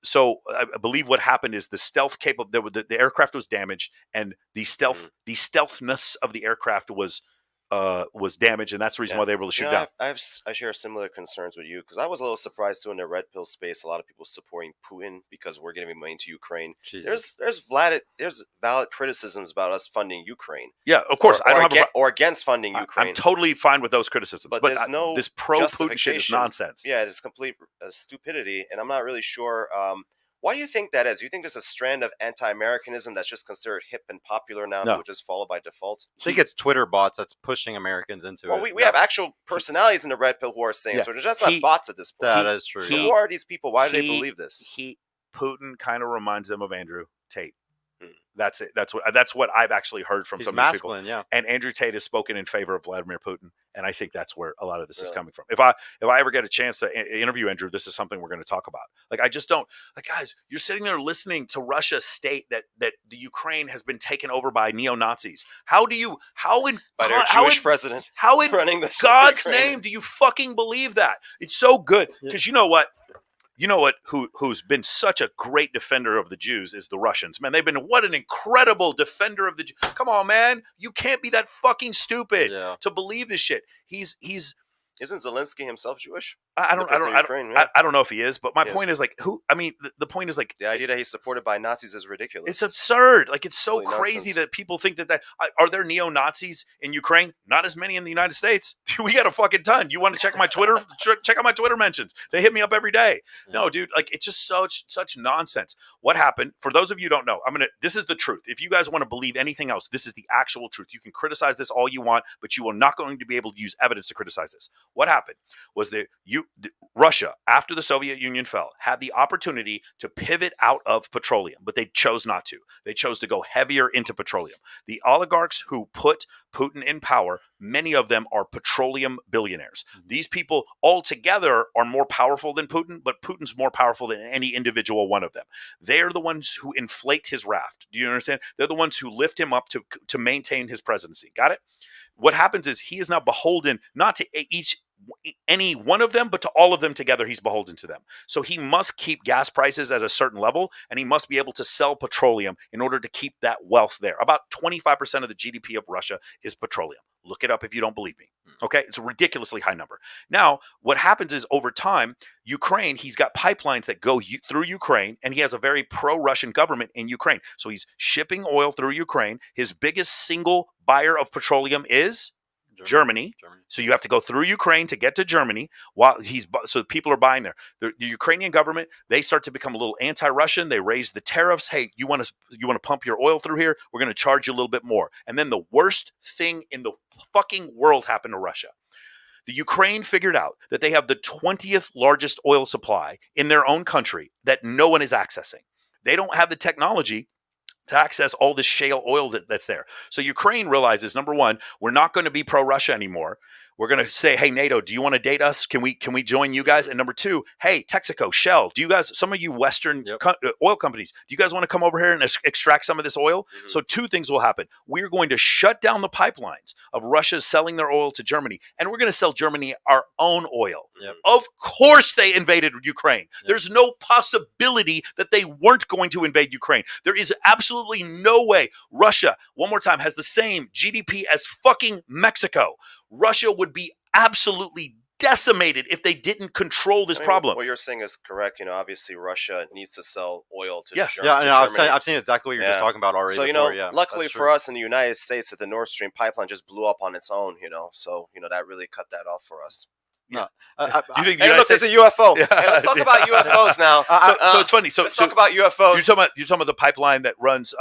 So I believe what happened is the stealth the aircraft was damaged, and the stealthness of the aircraft was damaged, and that's the reason why they were able to shoot down. I share similar concerns with you, because I was a little surprised too in the red pill space. A lot of people supporting Putin because we're giving money to Ukraine. Jesus. There's valid criticisms about us funding Ukraine. Yeah, of course. Or against funding Ukraine. I'm totally fine with those criticisms, but there's no this pro-Putin shit is nonsense. Yeah, it's complete stupidity, and I'm not really sure. Why do you think that is? Do you think there's a strand of anti-Americanism that's just considered hip and popular now that would just follow by default? I think it's Twitter bots that's pushing Americans into it. Well, we have actual personalities in the red pill who are saying so. They're just not bots at this point. That is true. So who are these people? Why do they believe this? Putin kind of reminds them of Andrew Tate. That's it. That's what I've actually heard from some masculine, of these people. Yeah. And Andrew Tate has spoken in favor of Vladimir Putin, and I think that's where a lot of this is coming from. If I ever get a chance to interview Andrew, this is something we're going to talk about. Like, I just don't guys. You're sitting there listening to Russia state that the Ukraine has been taken over by neo-Nazis. By their Jewish president? How in running this God's name do you fucking believe that? It's so good, because you know what? Who's been such a great defender of the Jews is the Russians. Man, they've been what an incredible defender of the Jews. Come on, man. You can't be that fucking stupid to believe this shit. He's Isn't Zelensky himself Jewish? I The president of Ukraine, yeah. don't know if he is, but my He point is like, the point is like, The idea that he's supported by Nazis is ridiculous. it's absurd. Like, it's so Complete crazy nonsense. that people think that are there neo-Nazis in Ukraine? Not as many in the United States. We got a fucking ton. You want to check my Twitter? Check out my Twitter mentions. They hit me up every day. Yeah. No, dude, like, it's just such nonsense. What happened? For those of you who don't know, this is the truth. If you guys want to believe anything else, this is the actual truth. You can criticize this all you want, but you are not going to be able to use evidence to criticize this. What happened was Russia, after the Soviet Union fell, had the opportunity to pivot out of petroleum, but they chose not to. They chose to go heavier into petroleum. The oligarchs who put Putin in power, many of them are petroleum billionaires. These people altogether are more powerful than Putin, but Putin's more powerful than any individual one of them. They're the ones who inflate his raft. Do you understand? They're the ones who lift him up to maintain his presidency. Got it? What happens is he is now beholden not to any one of them, but to all of them together. He's beholden to them. So he must keep gas prices at a certain level, and he must be able to sell petroleum in order to keep that wealth there. About 25% of the GDP of Russia is petroleum. Look it up if you don't believe me. Okay, it's a ridiculously high number. Now, what happens is over time, Ukraine, he's got pipelines that go through Ukraine, and he has a very pro-Russian government in Ukraine. So he's shipping oil through Ukraine. His biggest single buyer of petroleum is Germany. So you have to go through Ukraine to get to Germany. So people are buying there. The Ukrainian government, they start to become a little anti-Russian. They raise the tariffs. Hey, you want to pump your oil through here? We're going to charge you a little bit more. And then the worst thing in the fucking world happened to Russia. The Ukraine figured out that they have the 20th largest oil supply in their own country that no one is accessing. They don't have the technology to access all this shale oil that's there. So Ukraine realizes, number one, we're not going to be pro-Russia anymore. We're going to say, hey, NATO, do you want to date us? Can we join you guys? And number two, hey, Texaco, Shell, do you guys, some of you Western oil companies, do you guys want to come over here and extract some of this oil? Mm-hmm. So two things will happen. We're going to shut down the pipelines of Russia selling their oil to Germany, and we're going to sell Germany our own oil. Yep. Of course they invaded Ukraine. Yep. There's no possibility that they weren't going to invade Ukraine. There is absolutely no way. Russia, one more time, has the same GDP as fucking Mexico. Russia would be absolutely decimated if they didn't control this problem. What you're saying is correct. Obviously Russia needs to sell oil to Germany. Yeah, I've seen exactly what you're just talking about already. So, luckily for us in the United States that the Nord Stream pipeline just blew up on its own, so, that really cut that off for us. Yeah. You think look, there's a UFO. Yeah. Hey, let's talk about UFOs now. So it's funny. Let's talk about UFOs. You're talking about the pipeline that runs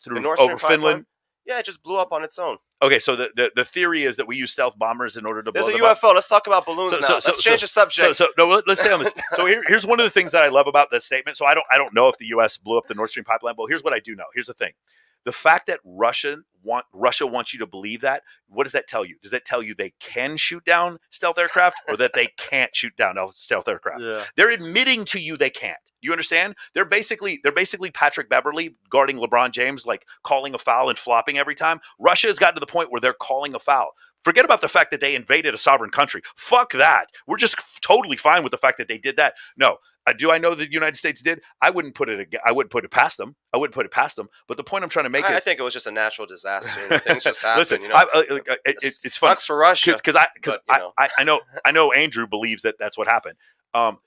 through over Finland? Yeah, it just blew up on its own. Okay, so the theory is that we use stealth bombers in order to blow them up. There's a UFO. Let's talk about balloons now. Let's change the subject. Let's stay on this. So here's one of the things that I love about this statement. So I don't know if the U.S. blew up the Nord Stream pipeline, but here's what I do know. Here's the thing. The fact that Russia wants you to believe that, what does that tell you? Does that tell you they can shoot down stealth aircraft or that they can't shoot down stealth aircraft? Yeah. They're admitting to you they can't. You understand? They're basically Patrick Beverley guarding LeBron James, like calling a foul and flopping every time. Russia has gotten to the point where they're calling a foul. Forget about the fact that they invaded a sovereign country. Fuck that. We're just totally fine with the fact that they did that. No. Do I know that the United States did? I wouldn't put it past them. But the point I'm trying to make is, I think it was just a natural disaster. Things just happen. Listen, it sucks for Russia because I know Andrew believes that that's what happened.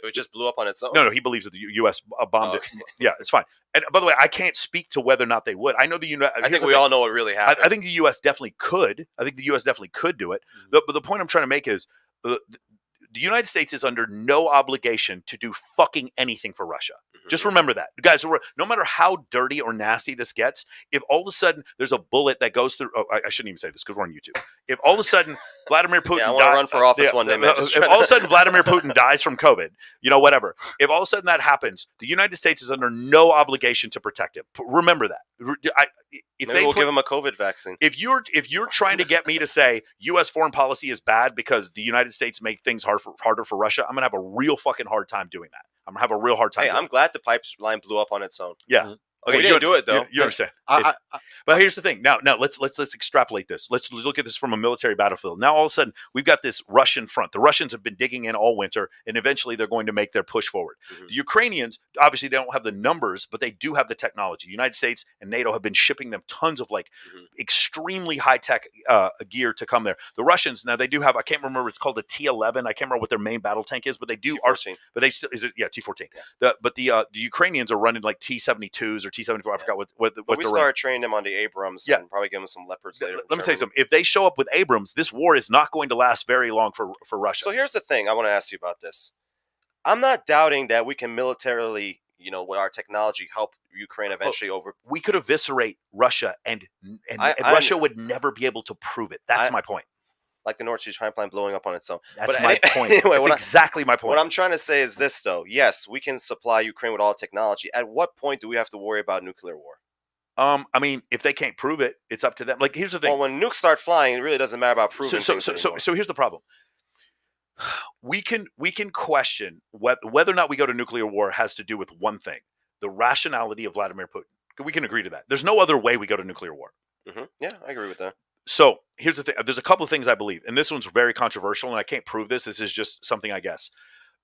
It just blew up on its own. No, he believes that the U.S. bombed it. Yeah, it's fine. And by the way, I can't speak to whether or not they would. I know I think we all know what really happened. I think the U.S. definitely could. I think the U.S. definitely could do it. Mm-hmm. But the point I'm trying to make is the United States is under no obligation to do fucking anything for Russia. Mm-hmm. Just remember that. Guys, no matter how dirty or nasty this gets, if all of a sudden there's a bullet that goes through... Oh, I shouldn't even say this because we're on YouTube. If all of a sudden Vladimir Putin... I want to run for office one day, man. If all of a sudden Vladimir Putin dies from COVID, whatever. If all of a sudden that happens, the United States is under no obligation to protect him. Remember that. Maybe we'll give him a COVID vaccine. If you're trying to get me to say U.S. foreign policy is bad because the United States make things harder for Russia, I'm going to have a real fucking hard time doing that. I'm going to have a real hard time. Hey, I'm glad the pipeline blew up on its own. Yeah. Mm-hmm. Okay, we didn't do it, though. You understand. But here's the thing. Now let's extrapolate this. Let's look at this from a military battlefield. Now all of a sudden we've got this Russian front. The Russians have been digging in all winter, and eventually they're going to make their push forward. Mhm. The Ukrainians, obviously, they don't have the numbers, but they do have the technology. The United States and NATO have been shipping them tons of like Mhm. extremely high tech gear to come there. The Russians, now they do have. I can't remember. It's called the T-11. I can't remember what their main battle tank is, but they do. T-14. But they still T-14. Yeah. The Ukrainians are running like T-72s or T-74. I forgot what But we they're running. started training them on the Abrams, Yeah. and probably give them some Leopards later. Let me tell you something. If they show up with Abrams, this war is not going to last very long for Russia. So here's the thing. I want to ask you about this. I'm not doubting that we can militarily, with our technology, help Ukraine eventually over. We could eviscerate Russia, and Russia would never be able to prove it. That's my point. Like the Nord Stream pipeline blowing up on its own. That's my point. Anyway, That's exactly my point. What I'm trying to say is this, though. Yes, we can supply Ukraine with all technology. At what point do we have to worry about nuclear war? I mean, if they can't prove it, it's up to them. Like, here's the thing. Well, when nukes start flying, it really doesn't matter about proving things anymore. So here's the problem. We can question whether or not we go to nuclear war has to do with one thing: the rationality of Vladimir Putin. We can agree to that. There's no other way we go to nuclear war. Mm-hmm. Yeah, I agree with that. So here's the thing. There's a couple of things I believe, and this one's very controversial, and I can't prove this. This is just something I guess.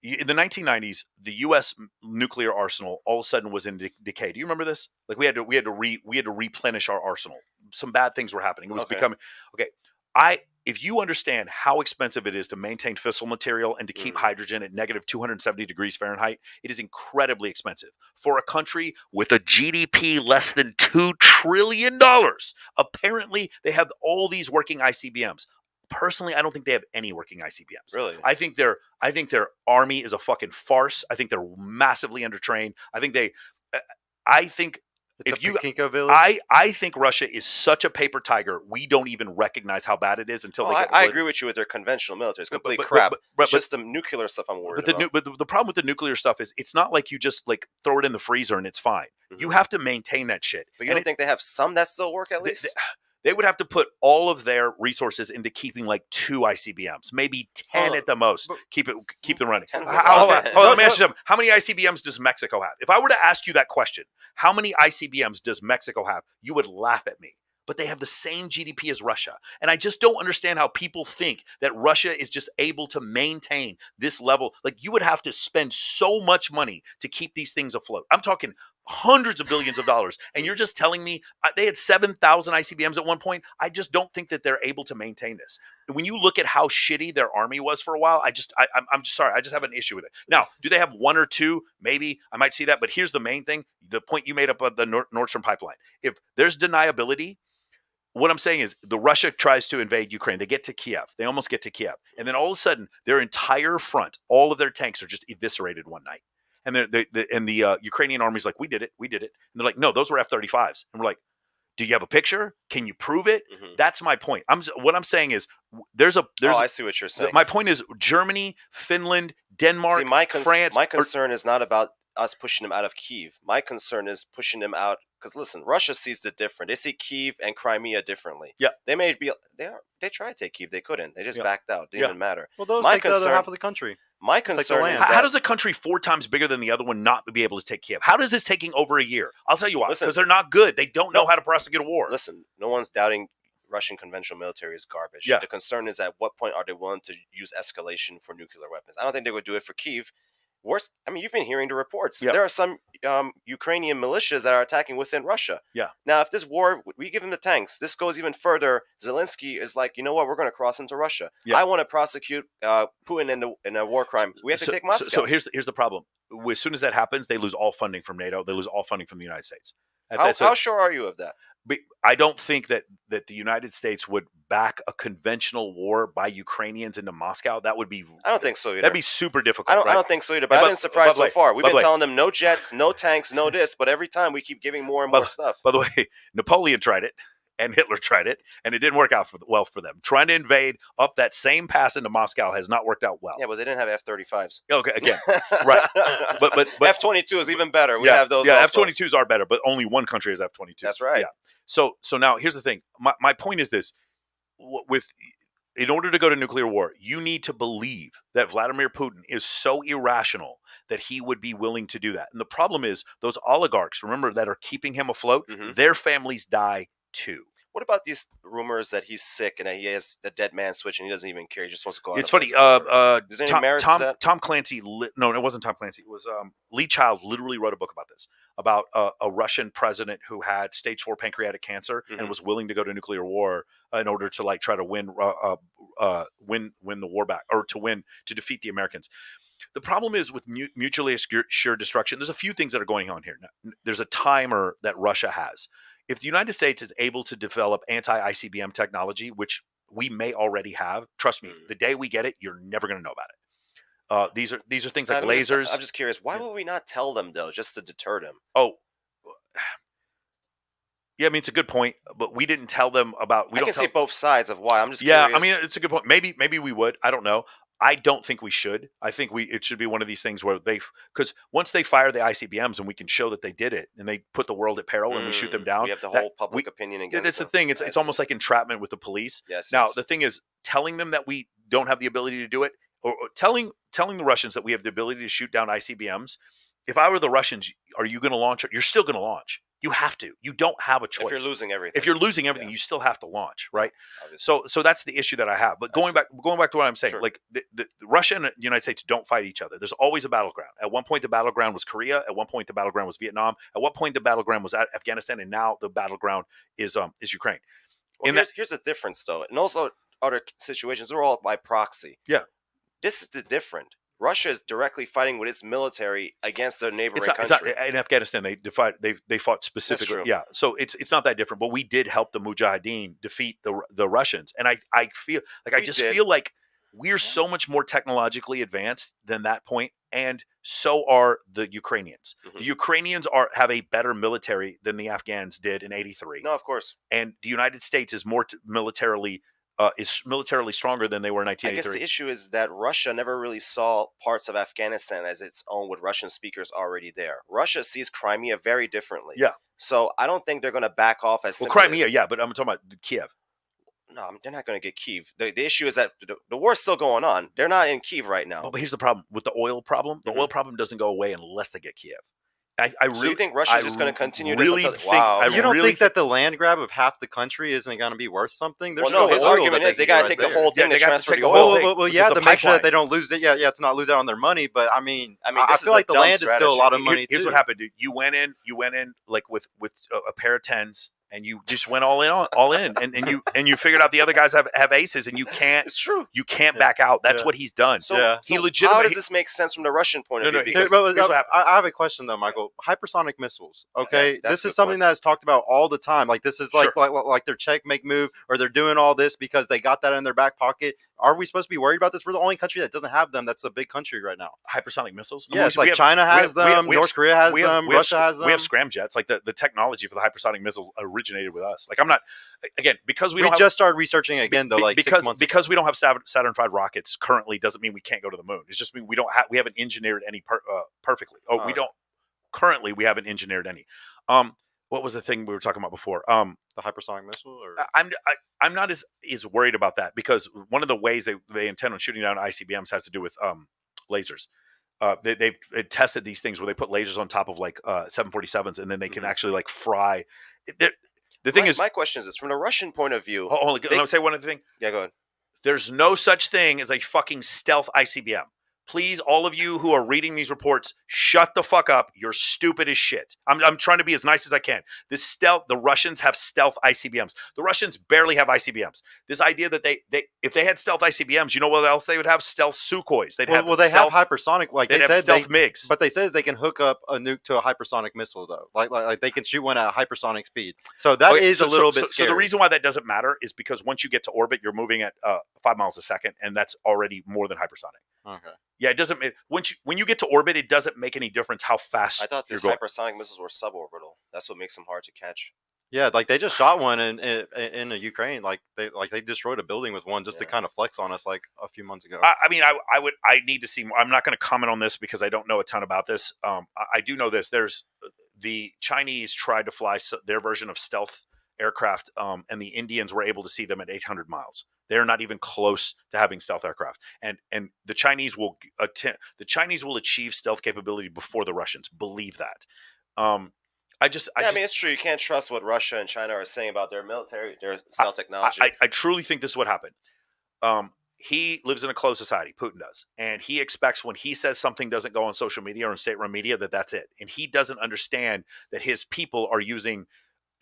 In the 1990s, the U.S. nuclear arsenal all of a sudden was in decay. Do you remember this? Like we had to replenish our arsenal. Some bad things were happening. It was becoming okay. If you understand how expensive it is to maintain fissile material and to keep hydrogen at negative 270 degrees Fahrenheit, it is incredibly expensive. For a country with a GDP less than $2 trillion, apparently they have all these working ICBMs. Personally, I don't think they have any working ICBMs. Really? I think their army is a fucking farce. I think they're massively undertrained. I think I think Russia is such a paper tiger. We don't even recognize how bad it is until they get. I agree with you with their conventional military. It's complete crap. But just the nuclear stuff I'm worried about. But the problem with the nuclear stuff is it's not like you just like throw it in the freezer and it's fine. Mhm. You have to maintain that shit. But you don't think they have some that still work at least? They would have to put all of their resources into keeping like 2 ICBMs, maybe 10 at the most. Keep them running. Hold on, let me ask you something. How many ICBMs does Mexico have? If I were to ask you that question, how many ICBMs does Mexico have? You would laugh at me. But they have the same GDP as Russia. And I just don't understand how people think that Russia is just able to maintain this level. Like, you would have to spend so much money to keep these things afloat. I'm talking hundreds of billions of dollars. And you're just telling me they had 7,000 ICBMs at one point. I just don't think that they're able to maintain this. When you look at how shitty their army was for a while, I'm just sorry. I just have an issue with it. Now, do they have 1 or 2? Maybe I might see that. But here's the main thing. The point you made up of the Nord Stream pipeline. If there's deniability, what I'm saying is the Russia tries to invade Ukraine. They get to Kiev. They almost get to Kiev. And then all of a sudden, their entire front, all of their tanks are just eviscerated one night. And the Ukrainian army's like, we did it. And they're like, no, those were F-35s. And we're like, do you have a picture? Can you prove it? Mm-hmm. That's my point. What I'm saying is I see what you're saying. My point is Germany, Finland, Denmark, France. My concern is not about us pushing them out of Kiev. My concern is pushing them out. Because listen, Russia sees it different. They see Kiev and Crimea differently. Yeah, they tried to take Kiev. They couldn't. They just backed out. Didn't even matter. Well, those take the other half of the country. My concern is how does a country 4 times bigger than the other one not be able to take Kiev? How does this taking over a year? I'll tell you why. Because they're not good. They don't know how to prosecute a war. Listen, no one's doubting Russian conventional military is garbage. Yeah. The concern is at what point are they willing to use escalation for nuclear weapons? I don't think they would do it for Kiev. Worse, I mean, you've been hearing the reports. Yeah. There are some Ukrainian militias that are attacking within Russia. Yeah. Now, if this war, we give them the tanks, this goes even further. Zelensky is like, you know what? We're going to cross into Russia. Yeah. I want to prosecute Putin in a war crime. We have to take Moscow. So here's the problem. As soon as that happens, they lose all funding from NATO. They lose all funding from the United States. How sure are you of that? I don't think that the United States would back a conventional war by Ukrainians into Moscow. That would be. I don't think so either. That'd be super difficult. I don't think so either. But I've been surprised so far. We've been telling them no jets, no tanks, no this. But every time we keep giving more and more stuff. By the way, Napoleon tried it. And Hitler tried it, and it didn't work out well for them. Trying to invade up that same pass into Moscow has not worked out well. Yeah, but they didn't have F-35s. Okay, again, right. But F-22 is even better. We have those. Yeah, also. F-22s are better, but only one country has F-22s. That's right. Yeah. So now here's the thing. My point is this: in order to go to nuclear war, you need to believe that Vladimir Putin is so irrational that he would be willing to do that. And the problem is those oligarchs, remember, that are keeping him afloat, their families die too. What about these rumors that he's sick and that he has the dead man switch and he doesn't even care? He just wants to go out. It's funny. Tom Clancy. No, it wasn't Tom Clancy. It was Lee Child. Literally wrote a book about this, about a Russian president who had stage 4 pancreatic cancer and was willing to go to nuclear war in order to like try to win the war back, or to defeat the Americans. The problem is with mutually assured destruction. There's a few things that are going on here. Now, there's a timer that Russia has. If the United States is able to develop anti-ICBM technology, which we may already have, trust me, the day we get it, you're never going to know about it. These are things like lasers. I'm just curious. Why would we not tell them though, just to deter them? Oh, yeah. I mean, it's a good point, but we didn't tell them about. I can see both sides of why. I'm just curious. I mean, it's a good point. Maybe we would. I don't know. I don't think we should. I think it should be one of these things where because once they fire the ICBMs and we can show that they did it and they put the world at peril and we shoot them down. We have the whole public opinion against them. That's the thing. It's almost like entrapment with the police. Yes. Now, the thing is, telling them that we don't have the ability to do it, or telling the Russians that we have the ability to shoot down ICBMs. If I were the Russians, are you going to launch it? You're still going to launch. You have to. You don't have a choice. If you're losing everything. You still have to launch, right? Obviously. So that's the issue that I have. But going back to what I'm saying, like the Russia and the United States don't fight each other. There's always a battleground. At one point, the battleground was Korea. At one point, the battleground was Vietnam. At one point, the battleground was Afghanistan, and now the battleground is Ukraine. Well, here's the difference, though, and also other situations are all by proxy. Yeah, this is the different. Russia is directly fighting with its military against their neighboring country. In Afghanistan, they fought specifically. Yeah, so it's not that different. But we did help the Mujahideen defeat the Russians, and I feel like feel like we're so much more technologically advanced than that point, and so are the Ukrainians. The Ukrainians have a better military than the Afghans did in '83. No, of course. And the United States is more militarily stronger than they were in 1983. I guess the issue is that Russia never really saw parts of Afghanistan as its own with Russian speakers already there. Russia sees Crimea very differently. Yeah. So I don't think they're going to back off as Crimea, yeah, but I'm talking about Kiev. No, they're not going to get Kyiv. The issue is that the war's still going on. They're not in Kyiv right now. But here's the problem. With the oil problem, the oil problem doesn't go away unless they get Kiev. I so you think Russia's just going to continue really this? You don't think that the land grab of half the country isn't going to be worth something? Well, no, his argument is they got to take the whole thing to transfer the oil. Well, yeah, to make sure that they don't lose it. Yeah, to not lose out on their money. But I mean, I feel like the land is still a lot of money. Here's what happened, dude. You went in like with a pair of tens. And you just went all in, and you figured out the other guys have aces, and you can't. It's true. You can't back out. That's what he's done. So he legitimately. How does this make sense from the Russian point of view? Here's what happened. I have a question though, Michael. Hypersonic missiles. Okay, this is something that is talked about all the time. Like this is like their checkmate move, or they're doing all this because they got that in their back pocket. Are we supposed to be worried about this? We're the only country that doesn't have them. That's a big country right now. Hypersonic missiles? Yeah, it's like China has them, North Korea has them, Russia has them. We have scramjets. Like the technology for the hypersonic missile originated with us. Like I'm not, again, because we just started researching again though, like 6 months because we don't have Saturn V rockets currently doesn't mean we can't go to the moon. It's just mean we haven't engineered any perfectly. We don't currently. We haven't engineered any. What was the thing we were talking about before? The hypersonic missile? Or? I'm not as worried about that because one of the ways they intend on shooting down ICBMs has to do with lasers. They've tested these things where they put lasers on top of like 747s and then they can actually like fry. The thing is, my question is this: from the Russian point of view. Let me say one other thing. Yeah, go ahead. There's no such thing as a fucking stealth ICBM. Please, all of you who are reading these reports, shut the fuck up. You're stupid as shit. I'm trying to be as nice as I can. The Russians have stealth ICBMs. The Russians barely have ICBMs. This idea that if they had stealth ICBMs, you know what else they would have? Stealth Sukhois. They have hypersonic. Like they said, stealth MiGs. But they said they can hook up a nuke to a hypersonic missile though. Like they can shoot one at a hypersonic speed. So that is a little bit scary. So the reason why that doesn't matter is because once you get to orbit, you're moving at 5 miles a second, and that's already more than hypersonic. Okay. Yeah, it doesn't. When you get to orbit, it doesn't make any difference how fast. I thought these hypersonic missiles were suborbital. That's what makes them hard to catch. Yeah, like they just shot one in Ukraine. Like they destroyed a building with one just to kind of flex on us like a few months ago. I need to see more. I'm not going to comment on this because I don't know a ton about this. I do know this. There's the Chinese tried to fly their version of stealth aircraft, and the Indians were able to see them at 800 miles. They're not even close to having stealth aircraft, and the Chinese will achieve stealth capability before the Russians. Believe that. I mean, it's true. You can't trust what Russia and China are saying about their military, their stealth technology. I truly think this is what happened. He lives in a closed society, Putin does, and he expects when he says something doesn't go on social media or in state-run media that's it. And he doesn't understand that his people are using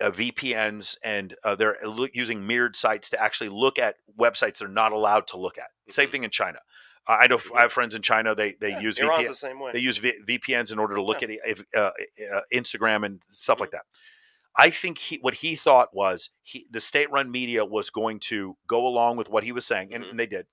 VPNs and they're using mirrored sites to actually look at websites they're not allowed to look at. Same thing in China. I know I have friends in China. They use Iran's the same way. They use VPNs in order to look at Instagram and stuff like that. I think what he thought was the state-run media was going to go along with what he was saying, and they did.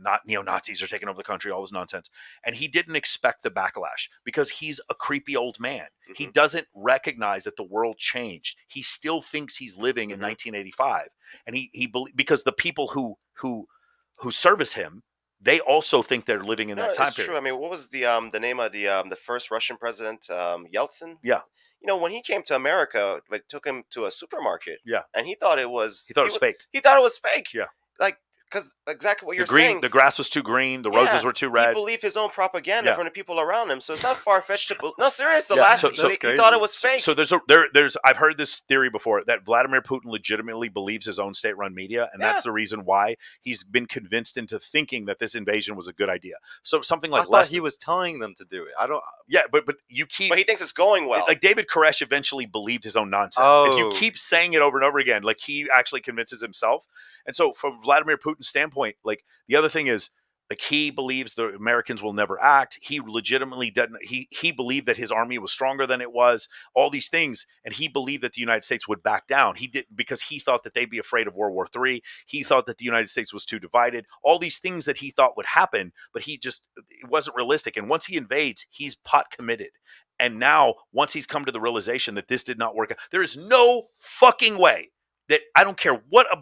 Not neo-Nazis are taking over the country, all this nonsense. And he didn't expect the backlash because he's a creepy old man. He doesn't recognize that the world changed. He still thinks he's living in 1985, and he because the people who service him, they also think they're living in that time it's period. True. I mean, what was the name of the first Russian president, Yeltsin? Yeah. When he came to America, they took him to a supermarket. Yeah. And he thought it was fake. He thought it was fake. Yeah. Like, because exactly what you're saying. The grass was too green. The roses were too red. He believed his own propaganda from the people around him. So it's not far-fetched to believe. No, serious. He thought it was fake. So there's I've heard this theory before that Vladimir Putin legitimately believes his own state-run media, and that's the reason why he's been convinced into thinking that this invasion was a good idea. So something like he was telling them to do it. I don't. Yeah, but you keep. But he thinks it's going well. Like David Koresh eventually believed his own nonsense. If you keep saying it over and over again, like he actually convinces himself. And so from Vladimir Putin's standpoint, like the other thing is, like he believes the Americans will never act. He legitimately didn't. He believed that his army was stronger than it was. All these things, and he believed that the United States would back down. He did because he thought that they'd be afraid of World War III. He thought that the United States was too divided. All these things that he thought would happen, but it wasn't realistic. And once he invades, he's pot committed. And now, once he's come to the realization that this did not work, there is no fucking way that I don't care what a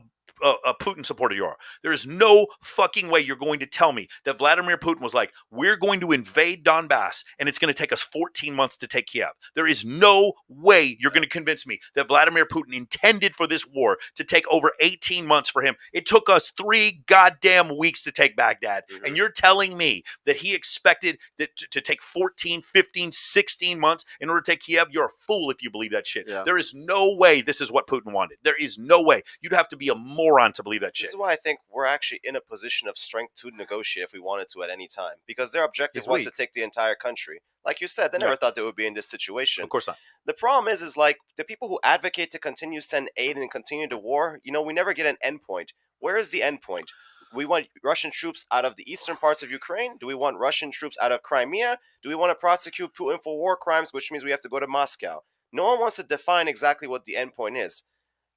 Putin supporter you are. There is no fucking way you're going to tell me that Vladimir Putin was like, we're going to invade Donbass and it's going to take us 14 months to take Kiev. There is no way you're going to convince me that Vladimir Putin intended for this war to take over 18 months for him. It took us 3 goddamn weeks to take Baghdad. And you're telling me that he expected that to take 14, 15, 16 months in order to take Kiev? You're a fool if you believe that shit. Yeah. There is no way this is what Putin wanted. There is no way. You'd have to be a moron to believe that shit. This is why I think we're actually in a position of strength to negotiate if we wanted to at any time. Because their objective was to take the entire country. Like you said, they never thought they would be in this situation. Of course not. The problem is like the people who advocate to continue send aid and continue the war, we never get an end point. Where is the end point? We want Russian troops out of the eastern parts of Ukraine? Do we want Russian troops out of Crimea? Do we want to prosecute Putin for war crimes, which means we have to go to Moscow? No one wants to define exactly what the end point is.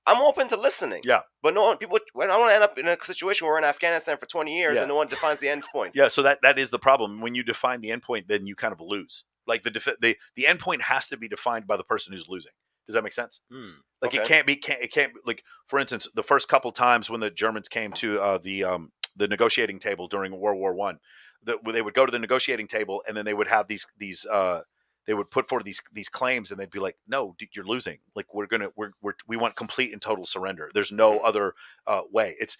I'm open to listening. Yeah. But I don't want to end up in a situation where we're in Afghanistan for 20 years and no one defines the end point. Yeah, so that is the problem. When you define the end point, then you kind of lose. Like the end point has to be defined by the person who's losing. Does that make sense? Like it can't be like, for instance, the first couple times when the Germans came to the negotiating table during World War I, they would go to the negotiating table and then they would have these they would put forward these claims and they'd be like, no, dude, you're losing. Like we want complete and total surrender. There's no other way. It's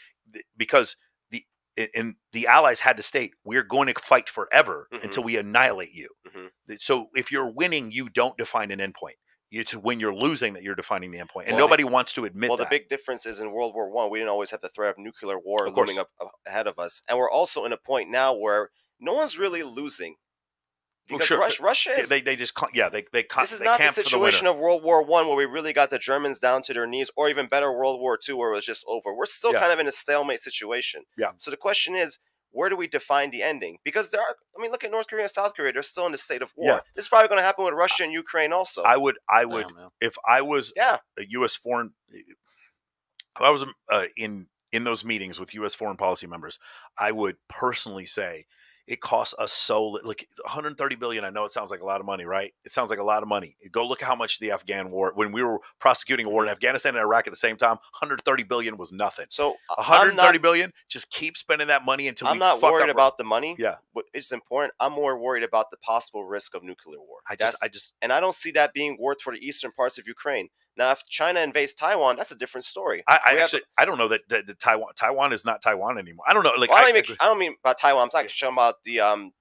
because the Allies had to state, we're going to fight forever until we annihilate you. So if you're winning, you don't define an endpoint. It's when you're losing that you're defining the endpoint, and nobody wants to admit that. Well, the big difference is in World War I, we didn't always have the threat of nuclear war looming up ahead of us, and we're also in a point now where no one's really losing. Because Russia is... They just... Yeah, they This is not the situation of World War I where we really got the Germans down to their knees, or even better, World War II where it was just over. We're still kind of in a stalemate situation. Yeah. So the question is, where do we define the ending? Because look at North Korea and South Korea. They're still in a state of war. Yeah. This is probably going to happen with Russia and Ukraine also. I would, if I was a U.S. foreign... If I was in those meetings with U.S. foreign policy members, I would personally say, it costs us like $130 billion. I know it sounds like a lot of money, right? It sounds like a lot of money. Go look at how much the Afghan war, when we were prosecuting a war in Afghanistan and Iraq at the same time, $130 billion was nothing. So $130 billion, just keep spending that money until I'm not worried about the money. Yeah, it's important. I'm more worried about the possible risk of nuclear war. And I don't see that being worth for the eastern parts of Ukraine. Now, if China invades Taiwan, that's a different story. I don't know that the Taiwan is not Taiwan anymore. I don't know. Like, well, I don't mean about Taiwan. I'm talking about the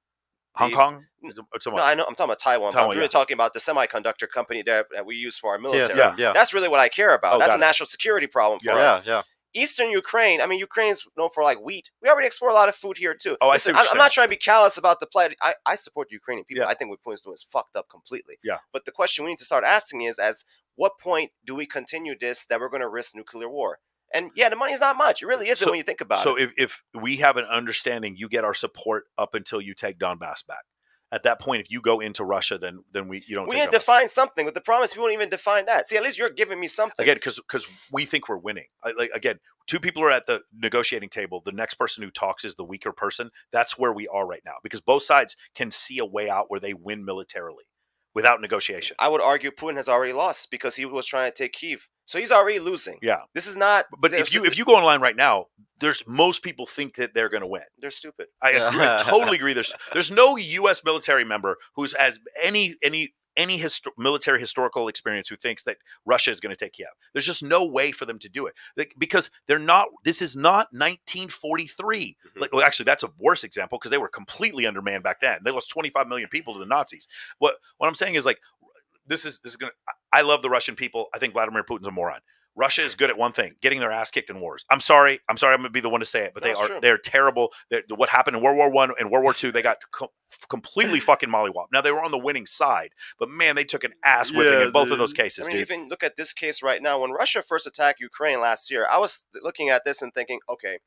Hong Kong. No, I know. I'm talking about Taiwan. But I'm really talking about the semiconductor company that we use for our military. Yeah. That's really what I care about. That's a national security problem for us. Yeah. Eastern Ukraine. I mean, Ukraine's known for like wheat. We already export a lot of food here too. Oh, Listen, I'm not trying to be callous about the plight. I support the Ukrainian people. Yeah. I think what Putin's doing is fucked up completely. Yeah. But the question we need to start asking is, as what point do we continue this that we're going to risk nuclear war? And yeah, the money's not much. It really isn't when you think about it. So if we have an understanding, you get our support up until you take Donbass back. At that point, if you go into Russia, then you don't. We need to define something. But the problem is we won't even define that. See, at least you're giving me something. Again, because we think we're winning. Again, two people are at the negotiating table. The next person who talks is the weaker person. That's where we are right now, because both sides can see a way out where they win militarily without negotiation. I would argue Putin has already lost because he was trying to take Kyiv. So he's already losing. Yeah. This is not. But if you go online right now, most people think that they're going to win. They're stupid. I totally agree. There's no U.S. military member who's has any military historical experience who thinks that Russia is going to take Kiev. There's just no way for them to do it, because they're not. This is not 1943. Well, actually, that's a worse example because they were completely undermanned back then. They lost 25 million people to the Nazis. What I'm saying is, like, this is going to. I love the Russian people. I think Vladimir Putin's a moron. Russia is good at one thing: getting their ass kicked in wars. I'm sorry. I'm going to be the one to say it, but they're terrible. What happened in World War I and World War II, they got completely fucking mollywopped. Now, they were on the winning side, but man, they took an ass whipping in both of those cases. I mean, even look at this case right now. When Russia first attacked Ukraine last year, I was looking at this and thinking, okay,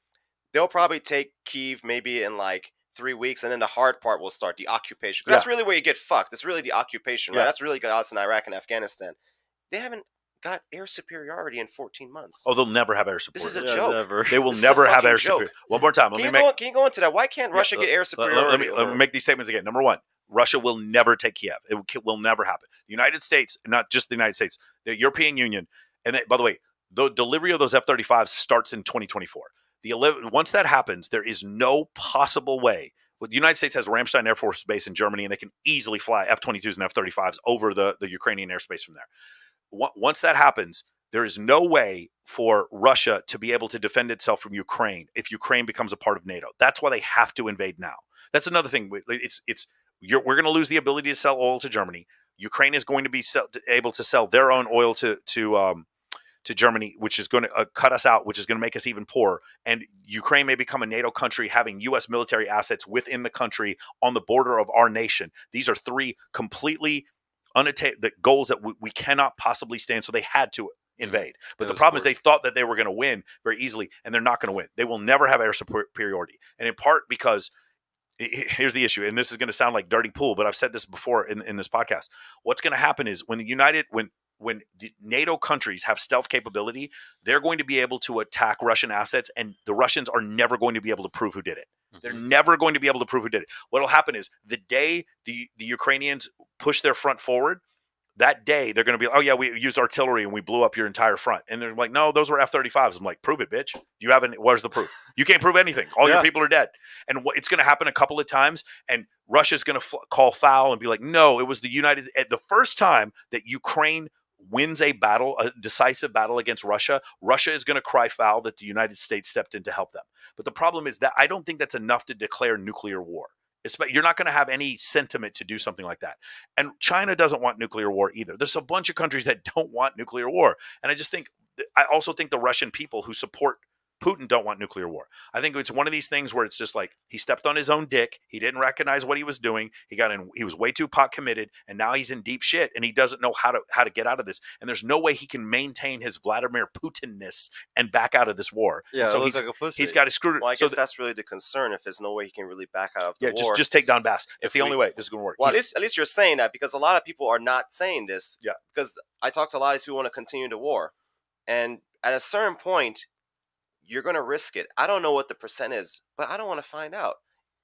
they'll probably take Kyiv maybe in like 3 weeks, and then the hard part will start, the occupation. That's really where you get fucked. It's really the occupation, right? That's really got us in Iraq and Afghanistan. They haven't got air superiority in 14 months. Oh, they'll never have air superiority. This is a joke. Never. They will never have air superiority. One more time. Can you go into that? Why can't Russia get air superiority? Let me make these statements again. Number one, Russia will never take Kiev. It will never happen. The United States, not just the United States, the European Union, and by the way, the delivery of those F-35s starts in 2024. Once that happens, there is no possible way. Well, the United States has Ramstein Air Force Base in Germany, and they can easily fly F-22s and F-35s over the Ukrainian airspace from there. Once that happens, there is no way for Russia to be able to defend itself from Ukraine if Ukraine becomes a part of NATO. That's why they have to invade now. That's another thing. We're going to lose the ability to sell oil to Germany. Ukraine is going to be able to sell their own oil to Germany, which is going to cut us out, which is going to make us even poorer. And Ukraine may become a NATO country having U.S. military assets within the country on the border of our nation. These are three completely the goals that we cannot possibly stand. So they had to invade. But the problem is they thought that they were going to win very easily, and they're not going to win. They will never have air superiority. And in part because here's the issue, and this is going to sound like dirty pool, but I've said this before in this podcast. What's going to happen is when the NATO countries have stealth capability, they're going to be able to attack Russian assets, and the Russians are never going to be able to prove who did it. They're never going to be able to prove who did it. What will happen is the day the Ukrainians push their front forward, that day they're going to be like, oh yeah, we used artillery and we blew up your entire front. And they're like, no, those were F-35s. I'm like, prove it, bitch. You haven't. Where's the proof? You can't prove anything. All your people are dead. And it's going to happen a couple of times, and Russia's going to call foul and be like, no, it was the first time that Ukraine wins a decisive battle against Russia, Russia is going to cry foul that the United States stepped in to help them. But the problem is that I don't think that's enough to declare nuclear war. You're not going to have any sentiment to do something like that. And China doesn't want nuclear war either. There's a bunch of countries that don't want nuclear war. And I also think the Russian people who support Putin don't want nuclear war. I think it's one of these things where it's just like he stepped on his own dick. He didn't recognize what he was doing. He was way too pot committed, and now he's in deep shit, and he doesn't know how to get out of this. And there's no way he can maintain his Vladimir Putin-ness and back out of this war. Yeah, so he's like a pussy. He's got to screw it. Well, I guess that's really the concern. If there's no way he can really back out of the war, just take Donbass. It's the only way this is going to work. Well, at least you're saying that, because a lot of people are not saying this. Yeah. Because I talk to a lot of these people who want to continue the war, and at a certain point, you're going to risk it. I don't know what the percent is, but I don't want to find out.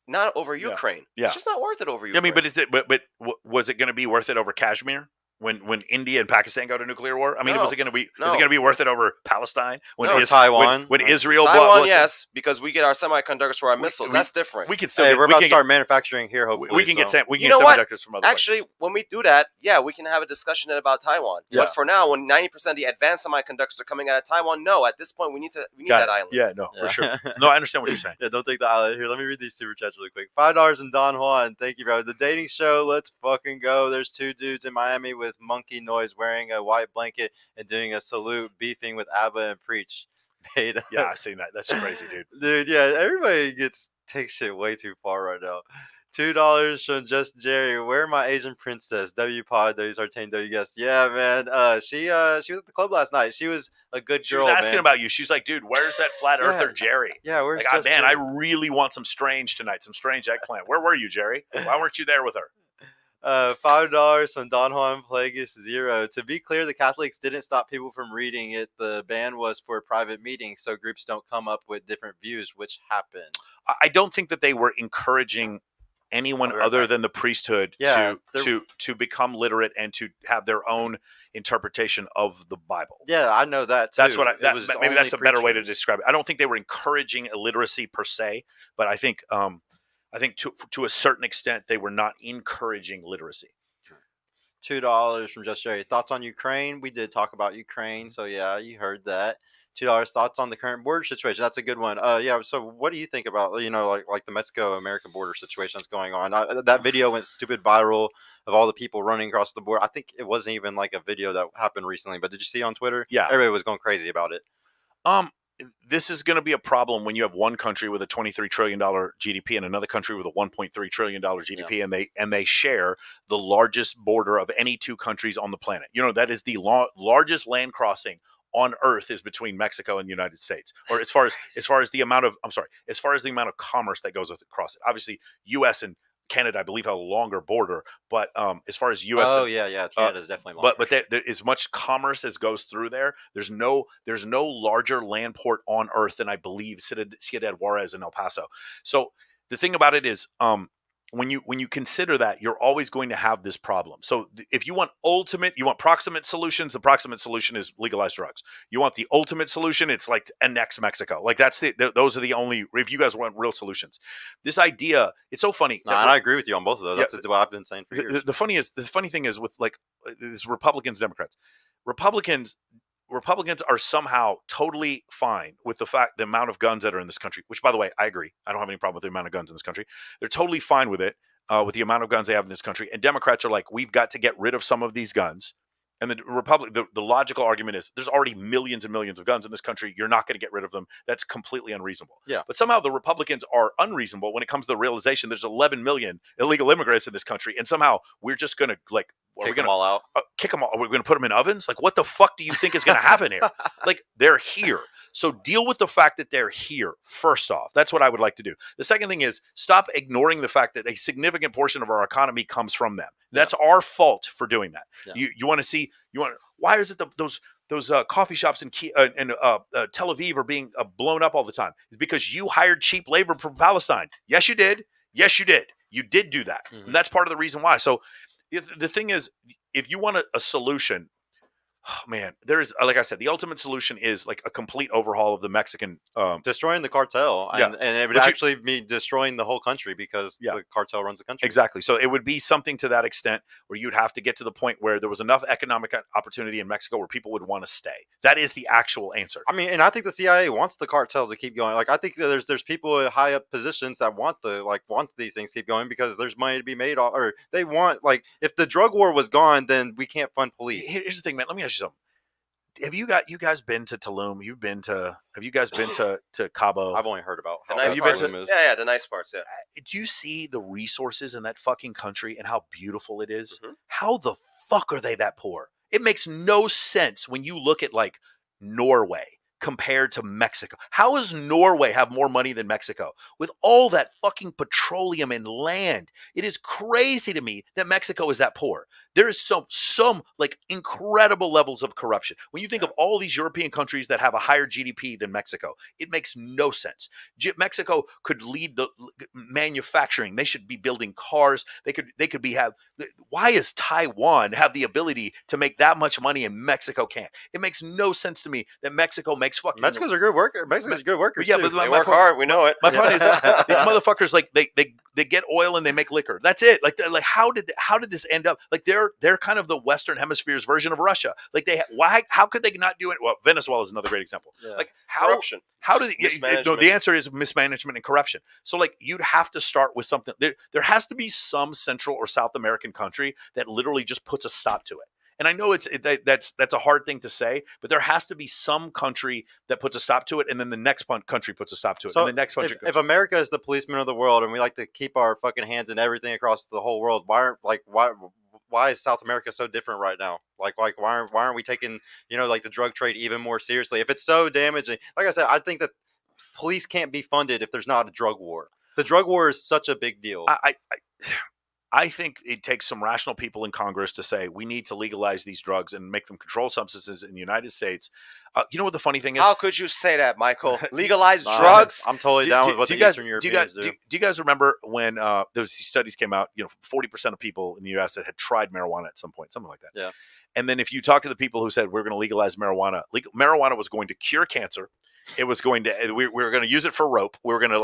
Not over Ukraine. Yeah. It's just not worth it over Ukraine. I mean, but was it going to be worth it over Kashmir? when India and Pakistan go to nuclear war? I mean, No. was it going to be? No. Is it going to be worth it over Palestine? When No. Taiwan. When Israel, Taiwan, yes, because we get our semiconductors for our missiles. That's different. We can still. Hey, get, we're we about can to start manufacturing here. Hopefully, we can get so. we can You get know what? semiconductors from other Actually, places. when we do that, yeah, we can have a discussion about Taiwan. Yeah. But for now, when 90% of the advanced semiconductors are coming out of Taiwan, no, at this point we need that island. Yeah, no, for sure. No, I understand what you're saying. Yeah, don't take the island. Here, let me read these super chats really quick. $5 and Don Juan. Thank you, bro. The dating show, let's fucking go. There's two dudes in Miami with monkey noise wearing a white blanket and doing a salute, beefing with ABBA and Preach. Beta. Yeah, I've seen that. That's crazy, dude. Dude, yeah, everybody takes shit way too far right now. $2 from Just Jerry. Where my Asian princess? W Pod, W Sartain, W Guest. Yeah, man. She was at the club last night. She was a good girl. She was asking man. about you. She's like, dude, where's that flat earther Jerry? Yeah, where's like, Just man, Jerry? I really want some strange tonight, some strange eggplant. Where were you, Jerry? Why weren't you there with her? $5 from Don Juan Plagueis 0. To be clear, the Catholics didn't stop people from reading it. The ban was for private meetings, so groups don't come up with different views, which happened. I don't think that they were encouraging anyone other than the priesthood to become literate and to have their own interpretation of the Bible. Yeah, I know that too. That's what maybe that's a better way to describe it. I don't think they were encouraging illiteracy per se, but I think to a certain extent they were not encouraging literacy. $2 from Just Jerry. Thoughts on Ukraine? We did talk about Ukraine, so yeah, you heard that. $2 thoughts on the current border situation. That's a good one. Yeah. So, what do you think about like the Mexico-American border situation that's going on? That video went stupid viral of all the people running across the border. I think it wasn't even like a video that happened recently, but did you see on Twitter? Yeah, everybody was going crazy about it. This is going to be a problem when you have one country with a $23 trillion GDP and another country with a $1.3 trillion GDP, and they share the largest border of any two countries on the planet. That is the largest land crossing on Earth is between Mexico and the United States, or as far as the amount of commerce that goes across it. Obviously, U.S. and Canada, I believe, have a longer border, but as far as U.S. Canada's definitely longer. But there as much commerce as goes through there. There's no larger land port on Earth than I believe Ciudad Juarez in El Paso. So the thing about it is, when you consider that, you're always going to have this problem. So if you want proximate solutions, the proximate solution is legalize drugs. You want the ultimate solution, it's like annex Mexico. Like those are the only, if you guys want real solutions. This idea, it's so funny. And I agree with you on both of those. That's what I've been saying for years. The funny thing is with this Republicans, Democrats. Republicans are somehow totally fine with the amount of guns that are in this country, which, by the way, I agree. I don't have any problem with the amount of guns in this country. They're totally fine with it, with the amount of guns they have in this country. And Democrats are like, we've got to get rid of some of these guns. And the logical argument is there's already millions and millions of guns in this country. You're not going to get rid of them. That's completely unreasonable. Yeah. But somehow the Republicans are unreasonable when it comes to the realization there's 11 million illegal immigrants in this country. And somehow we're just going to kick them all out. Kick them all. Are we going to put them in ovens? Like, what the fuck do you think is going to happen here? Like, they're here. So deal with the fact that they're here, first off. That's what I would like to do. The second thing is stop ignoring the fact that a significant portion of our economy comes from them. That's our fault for doing that. Yeah. You want to see, why is it those coffee shops in Tel Aviv are being blown up all the time? It's because you hired cheap labor from Palestine. Yes, you did. Yes, you did. You did do that. Mm-hmm. And that's part of the reason why. So the thing is, if you want a solution, oh man, there's, like I said, the ultimate solution is like a complete overhaul of the Mexican destroying the cartel, and it would actually be destroying the whole country because the cartel runs the country. Exactly. So it would be something to that extent where you'd have to get to the point where there was enough economic opportunity in Mexico where people would want to stay. That is the actual answer. I mean, and I think the CIA wants the cartel to keep going. Like, I think that there's people in high up positions that want these things to keep going because there's money to be made, or they want, like, if the drug war was gone, then we can't fund police. Here's the thing, man. Let me ask you something. Have you guys been to Tulum? Have you guys been to Cabo? I've only heard about the nice parts. Yeah, the nice parts. Yeah. Do you see the resources in that fucking country and how beautiful it is? Mm-hmm. How the fuck are they that poor? It makes no sense when you look at like Norway compared to Mexico. How does Norway have more money than Mexico with all that fucking petroleum and land? It is crazy to me that Mexico is that poor. There is some like incredible levels of corruption. When you think of all these European countries that have a higher GDP than Mexico, it makes no sense. Mexico could lead the manufacturing. They should be building cars. They could be have. Why is Taiwan have the ability to make that much money and Mexico can't? It makes no sense to me that Mexico makes fucking. Mexico's a good worker. Mexico's good workers. Yeah, too. but they work hard. We know it. My point is that these motherfuckers, like they get oil and they make liquor. That's it. Like how did this end up? Like they're kind of the Western Hemisphere's version of Russia. Like how could they not do it? Well, Venezuela is another great example. Yeah. Like Corruption. How did the answer is mismanagement and corruption. So like you'd have to start with something. There has to be some Central or South American country that literally just puts a stop to it. And I know that's a hard thing to say, but there has to be some country that puts a stop to it, and then the next country puts a stop to it, So and the next country. if America is the policeman of the world, and we like to keep our fucking hands in everything across the whole world, why is South America so different right now? Like why aren't we taking like the drug trade even more seriously? If it's so damaging, like I said, I think that police can't be funded if there's not a drug war. The drug war is such a big deal. I think it takes some rational people in Congress to say we need to legalize these drugs and make them controlled substances in the United States. You know what the funny thing is? How could you say that, Michael? Legalize drugs? I'm totally down with what the Eastern Europeans do. Do you guys remember when those studies came out? 40% of people in the U.S. that had tried marijuana at some point, something like that. Yeah. And then if you talk to the people who said we're going to legalize marijuana, marijuana was going to cure cancer. It was going to. We were going to use it for rope. We were going to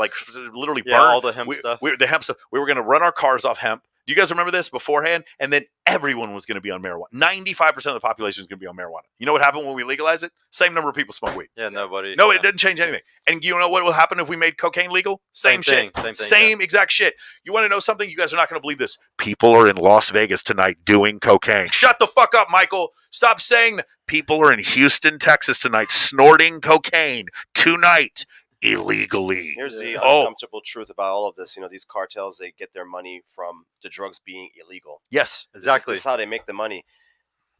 literally burn all the hemp stuff. The hemp stuff. We were going to run our cars off hemp. Do you guys remember this beforehand? And then everyone was going to be on marijuana. 95% of the population was going to be on marijuana. You know what happened when we legalized it? Same number of people smoke weed. Yeah, nobody. No, it didn't change anything. And you know what will happen if we made cocaine legal? Same shit. Same exact shit. You want to know something? You guys are not going to believe this. People are in Las Vegas tonight doing cocaine. Shut the fuck up, Michael. Stop saying that. People are in Houston, Texas tonight snorting cocaine tonight. Illegally. Here's the uncomfortable truth about all of this. These cartels, they get their money from the drugs being illegal. Yes, exactly. This is how they make the money.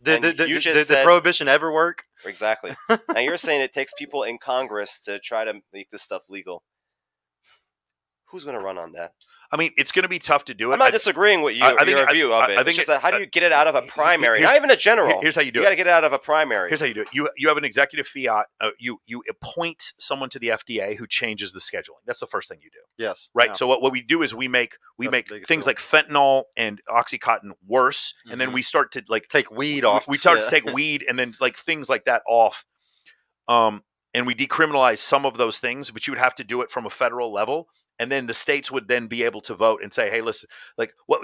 Did the prohibition ever work? Exactly. And you're saying it takes people in Congress to try to make this stuff legal. Who's going to run on that? I mean, it's going to be tough to do it. I'm not disagreeing with your view of it. It's just how do you get it out of a primary? Not even a general. Here's how you do it. You got to get it out of a primary. Here's how you do it. You have an executive fiat. You appoint someone to the FDA who changes the scheduling. That's the first thing you do. Yes. Right. Yeah. So what we do is we make things like fentanyl and OxyContin worse, and then we start to take weed off. We start to take weed and then things like that off. And we decriminalize some of those things, but you would have to do it from a federal level. And then the states would then be able to vote and say, "Hey, listen,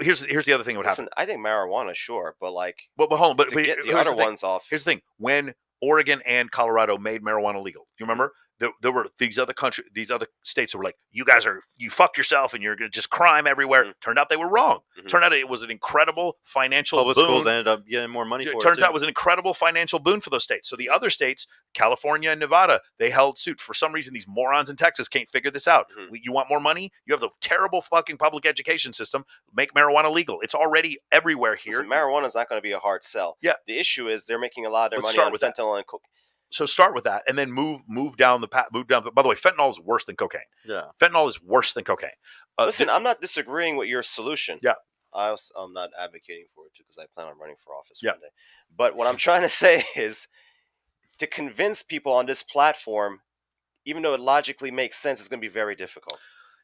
here's the other thing that would happen." I think marijuana, sure, but hold on, but get the other ones off. Here's the thing: when Oregon and Colorado made marijuana legal, do you remember? There were these other states that were like, "You guys you fucked yourself, and you're gonna just crime everywhere." Turned out they were wrong. Turned out it was an incredible financial public boon. schools ended up getting more money for it. Turns out it was an incredible financial boon for those states. So the other states, California and Nevada, they held suit. For some reason, these morons in Texas can't figure this out. You want more money? You have the terrible fucking public education system. Make marijuana legal. It's already everywhere here. Listen, marijuana is not going to be a hard sell. Yeah. The issue is they're making a lot of their money on fentanyl and cocaine. So start with that, and then move down the path. By the way, fentanyl is worse than cocaine. Yeah, fentanyl is worse than cocaine. Listen, I'm not disagreeing with your solution. Yeah, I'm not advocating for it too because I plan on running for office one day. But what I'm trying to say is to convince people on this platform, even though it logically makes sense, it's going to be very difficult.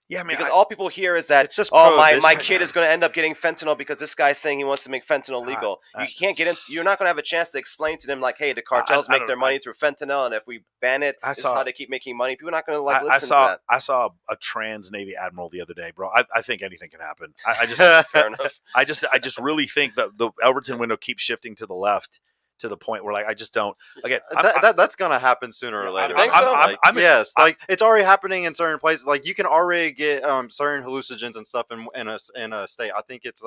Yeah, man. Because all people hear is that, my kid is going to end up getting fentanyl because this guy's saying he wants to make fentanyl legal. You can't get in. You're not going to have a chance to explain to them hey, the cartels make their money through fentanyl, and if we ban it, this is how they keep making money. People are not going to listen to that. I saw a trans Navy admiral the other day, bro. I think anything can happen. I just fair enough. I just really think that the Elberton window keeps shifting to the left. To the point where I just don't again. That's gonna happen sooner or later. I think so. It's already happening in certain places. You can already get certain hallucinogens and stuff in a state. I think it's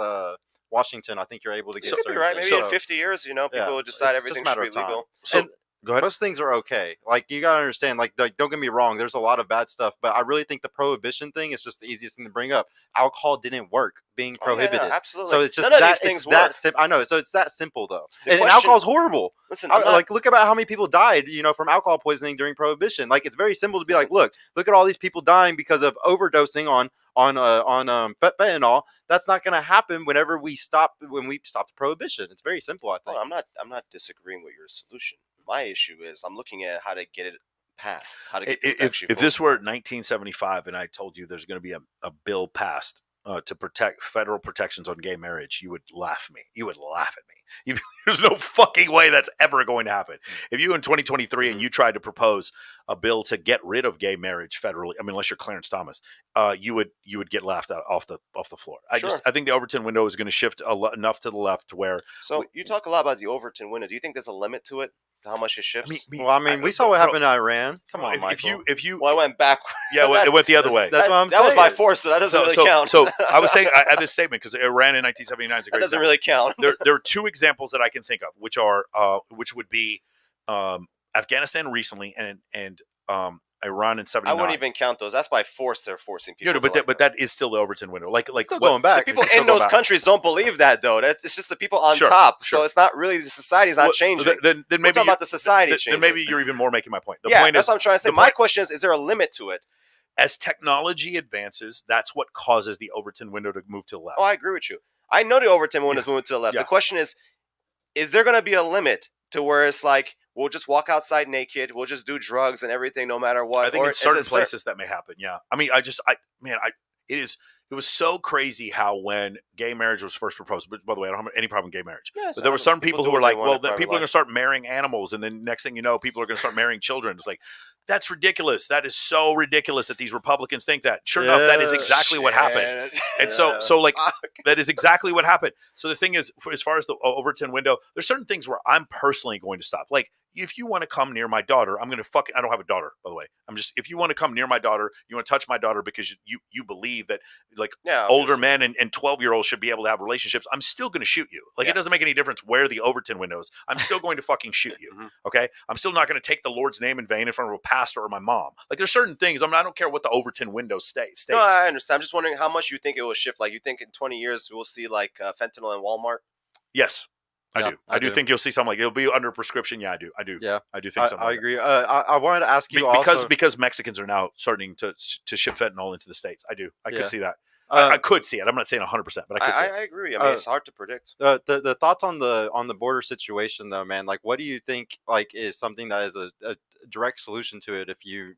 Washington. I think you're able to get. Could be right. Maybe in 50 years, people will decide everything should be legal. So, go ahead. Most things are okay. You gotta understand. Don't get me wrong. There's a lot of bad stuff, but I really think the prohibition thing is just the easiest thing to bring up. Alcohol didn't work being prohibited. Yeah, no, absolutely. So it's just none of these things work. I know. So it's that simple though. And alcohol's horrible. Listen, look about how many people died, from alcohol poisoning during prohibition. It's very simple to be look at all these people dying because of overdosing on on fentanyl. That's not going to happen when we stop the prohibition. It's very simple, I think. Well, I'm not disagreeing with your solution. My issue is I'm looking at how to get it passed, how to get if this were 1975 and I told you there's going to be a bill passed to protect federal protections on gay marriage, you would laugh at me. You would laugh at me. There's no fucking way that's ever going to happen. If you in 2023 and you tried to propose a bill to get rid of gay marriage federally, I mean, unless you're Clarence Thomas, you would get laughed out off the floor. I think the Overton window is going to shift enough to the left to where. So you talk a lot about the Overton window. Do you think there's a limit to it? How much it shifts? We saw what happened in Iran. Come on, Michael. If you, I went back. Yeah, it went the other way. That's what I'm saying. That was by force, so that doesn't really count. So I was saying I had this statement because Iran in 1979 is a great. That doesn't really count. There are two examples that I can think of, which would be Afghanistan recently and Iran in 79. I wouldn't even count those. That's by force. They're forcing people. But that is still the Overton window. Like still going back. The people in those countries don't believe that though. It's just the people on top. Sure. So it's not really the society's not changing. Then maybe we're talking about the society changing. Then maybe you're even more making my point. That's what I'm trying to say. My question is there a limit to it? As technology advances, that's what causes the Overton window to move to the left. Oh, I agree with you. I know the Overton window is moving to the left. The question is there going to be a limit to where it's like, we'll just walk outside naked. We'll just do drugs and everything, no matter what. I think in certain places that may happen. Yeah, I mean, it was so crazy how when gay marriage was first proposed. But by the way, I don't have any problem with gay marriage. Yeah, but there were some people who were like, "Well, then people are going to start marrying animals, and then next thing you know, people are going to start marrying children." It's like, that's ridiculous. That is so ridiculous that these Republicans think that. Sure enough, that is exactly what happened. And so like that is exactly what happened. So the thing is, as far as the Overton window, there's certain things where I'm personally going to stop. Like, if you want to come near my daughter, I'm going to I don't have a daughter, by the way. If you want to come near my daughter, you want to touch my daughter because you believe that like older men and 12-year-olds should be able to have relationships, I'm still going to shoot you. Like, it doesn't make any difference where the Overton window is. I'm still going to fucking shoot you. Okay. I'm still not going to take the Lord's name in vain in front of a pastor or my mom. Like, there's certain things. I don't care what the Overton window states. No, I understand. I'm just wondering how much you think it will shift. Like, you think in 20 years we'll see like fentanyl in Walmart? Yes. I do think you'll see something like it'll be under prescription. Yeah, I do. Yeah, I do think something. I agree. I wanted to ask you because Mexicans are now starting to ship fentanyl into the States. I could see that. I could see it. I'm not saying 100%, but I could see it. I agree. I mean, it's hard to predict. The thoughts on the border situation, though, man. Like, what do you think? Like, is something that is a direct solution to it? If you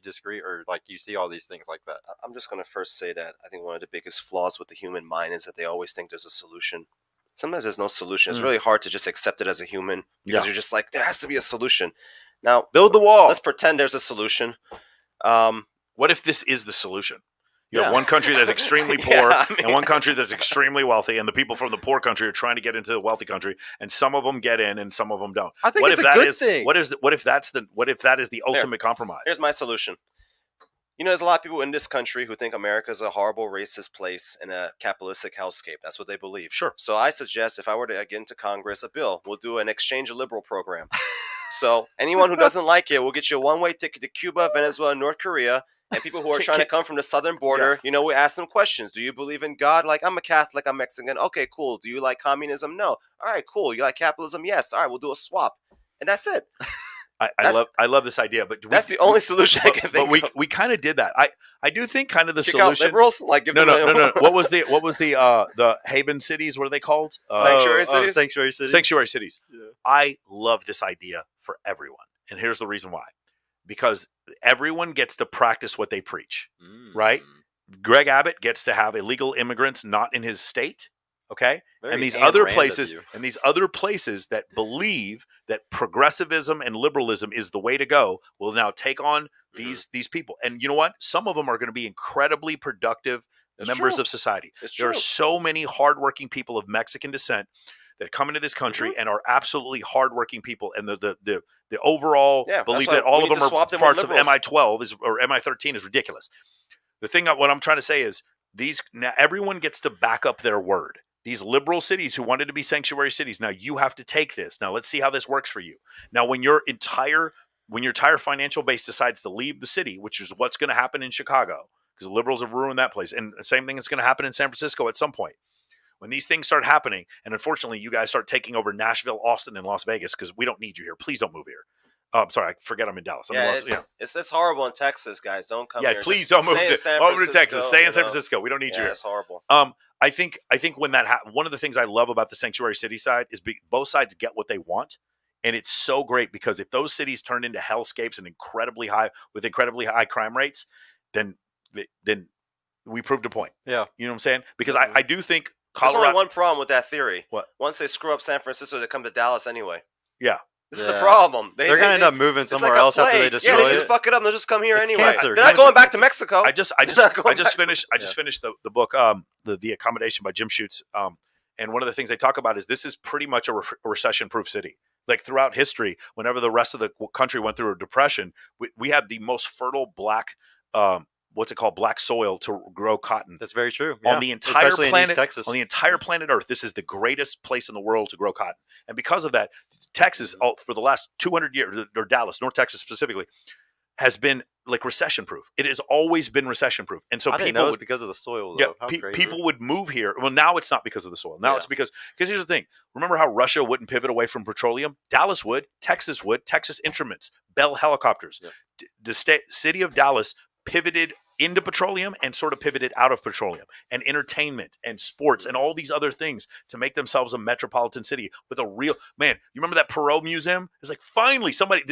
disagree or like you see all these things like that. I'm just gonna first say that I think one of the biggest flaws with the human mind is that they always think there's a solution. Sometimes there's no solution. It's really hard to just accept it as a human because you're just like, there has to be a solution. Now, build the wall. Let's pretend there's a solution. What if this is the solution? You have one country that's extremely poor and one country that's extremely wealthy, and the people from the poor country are trying to get into the wealthy country, and some of them get in and some of them don't. I think it's a good thing. What if that is the ultimate compromise? Here's my solution. You know, there's a lot of people in this country who think America is a horrible, racist place and a capitalistic hellscape. That's what they believe. Sure. So I suggest if I were to get into Congress, a bill, we'll do an exchange a liberal program. So anyone who doesn't like it, we'll get you a one-way ticket to Cuba, Venezuela, and North Korea. And people who are trying to come from the southern border, we ask them questions. Do you believe in God? Like, I'm a Catholic, I'm Mexican. Okay, cool. Do you like communism? No. All right, cool. You like capitalism? Yes. All right, we'll do a swap. And that's it. I love this idea, but that's the only solution I can think of. But we kind of did that. I do think kind of the Kick solution. Out liberals? Like, give no. What was the Haven cities? What are they called? Sanctuary cities. Sanctuary cities. Sanctuary cities. Yeah. I love this idea for everyone, and here's the reason why: because everyone gets to practice what they preach. Right? Greg Abbott gets to have illegal immigrants not in his state. Okay. Very and these other places that believe that progressivism and liberalism is the way to go will now take on these people. And you know what? Some of them are going to be incredibly productive members of society. There are so many hardworking people of Mexican descent that come into this country and are absolutely hardworking people. And the overall belief that all of them are parts of MI12 or MI13 is ridiculous. The thing, what I'm trying to say is now everyone gets to back up their word. These liberal cities who wanted to be sanctuary cities, now you have to take this. Now let's see how this works for you. Now when your entire financial base decides to leave the city, which is what's going to happen in Chicago, because the liberals have ruined that place, and the same thing is going to happen in San Francisco at some point. When these things start happening, and unfortunately you guys start taking over Nashville, Austin, and Las Vegas, because we don't need you here. Please don't move here. I'm sorry, I forget I'm in Dallas. I'm in Yeah, Los, it's horrible in Texas, guys. Don't come yeah, here. please Just don't move stay in San over to Francisco. Texas. Stay in San know. Francisco. We don't need you Yeah, here. it's horrible. I think when that one of the things I love about the sanctuary city side is both sides get what they want, and it's so great because if those cities turn into hellscapes and incredibly high crime rates, then we proved a point. Yeah. You know what I'm saying? Because I do think There's Colorado. only one problem with that theory. What? Once they screw up San Francisco, they come to Dallas anyway. Yeah. This is the problem. They're gonna end up moving somewhere else after they destroy they just fuck it up. They'll just come here It's anyway. cancer. They're not going back to Mexico. I just finished the book, the Accommodation by Jim Schutz. And one of the things they talk about is this is pretty much a recession-proof city. Like throughout history, whenever the rest of the country went through a depression, we had the most fertile black, black soil to grow cotton. That's very true. On the entire Especially planet, in East Texas. on the entire planet Earth, this is the greatest place in the world to grow cotton. And because of that, Texas, for the last 200 years, or Dallas, North Texas specifically, has been like recession-proof. It has always been recession-proof. And so I didn't know it was because of the soil, though. People would move here. Well, now it's not because of the soil. Now it's because here's the thing. Remember how Russia wouldn't pivot away from petroleum? Dallas would. Texas would. Texas Instruments, Bell Helicopters. Yeah. The city of Dallas pivoted into petroleum and sort of pivoted out of petroleum and entertainment and sports and all these other things to make themselves a metropolitan city with a real man. You remember that Perot Museum? It's like finally somebody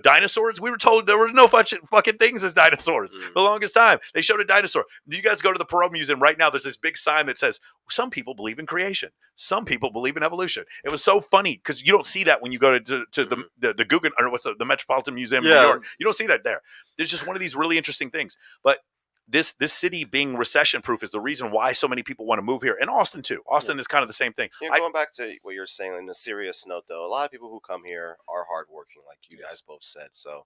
dinosaurs. We were told there were no fucking things as dinosaurs for the longest time. They showed a dinosaur. You guys go to the Perot Museum right now. There's this big sign that says some people believe in creation, some people believe in evolution. It was so funny because you don't see that when you go to the Guggen or what's the Metropolitan Museum in New York. You don't see that there. There's just one of these really interesting things. But this city being recession proof is the reason why so many people want to move here. And Austin too. Austin is kind of the same thing. Going back to what you're saying on a serious note, though, a lot of people who come here are hardworking, like you guys both said. So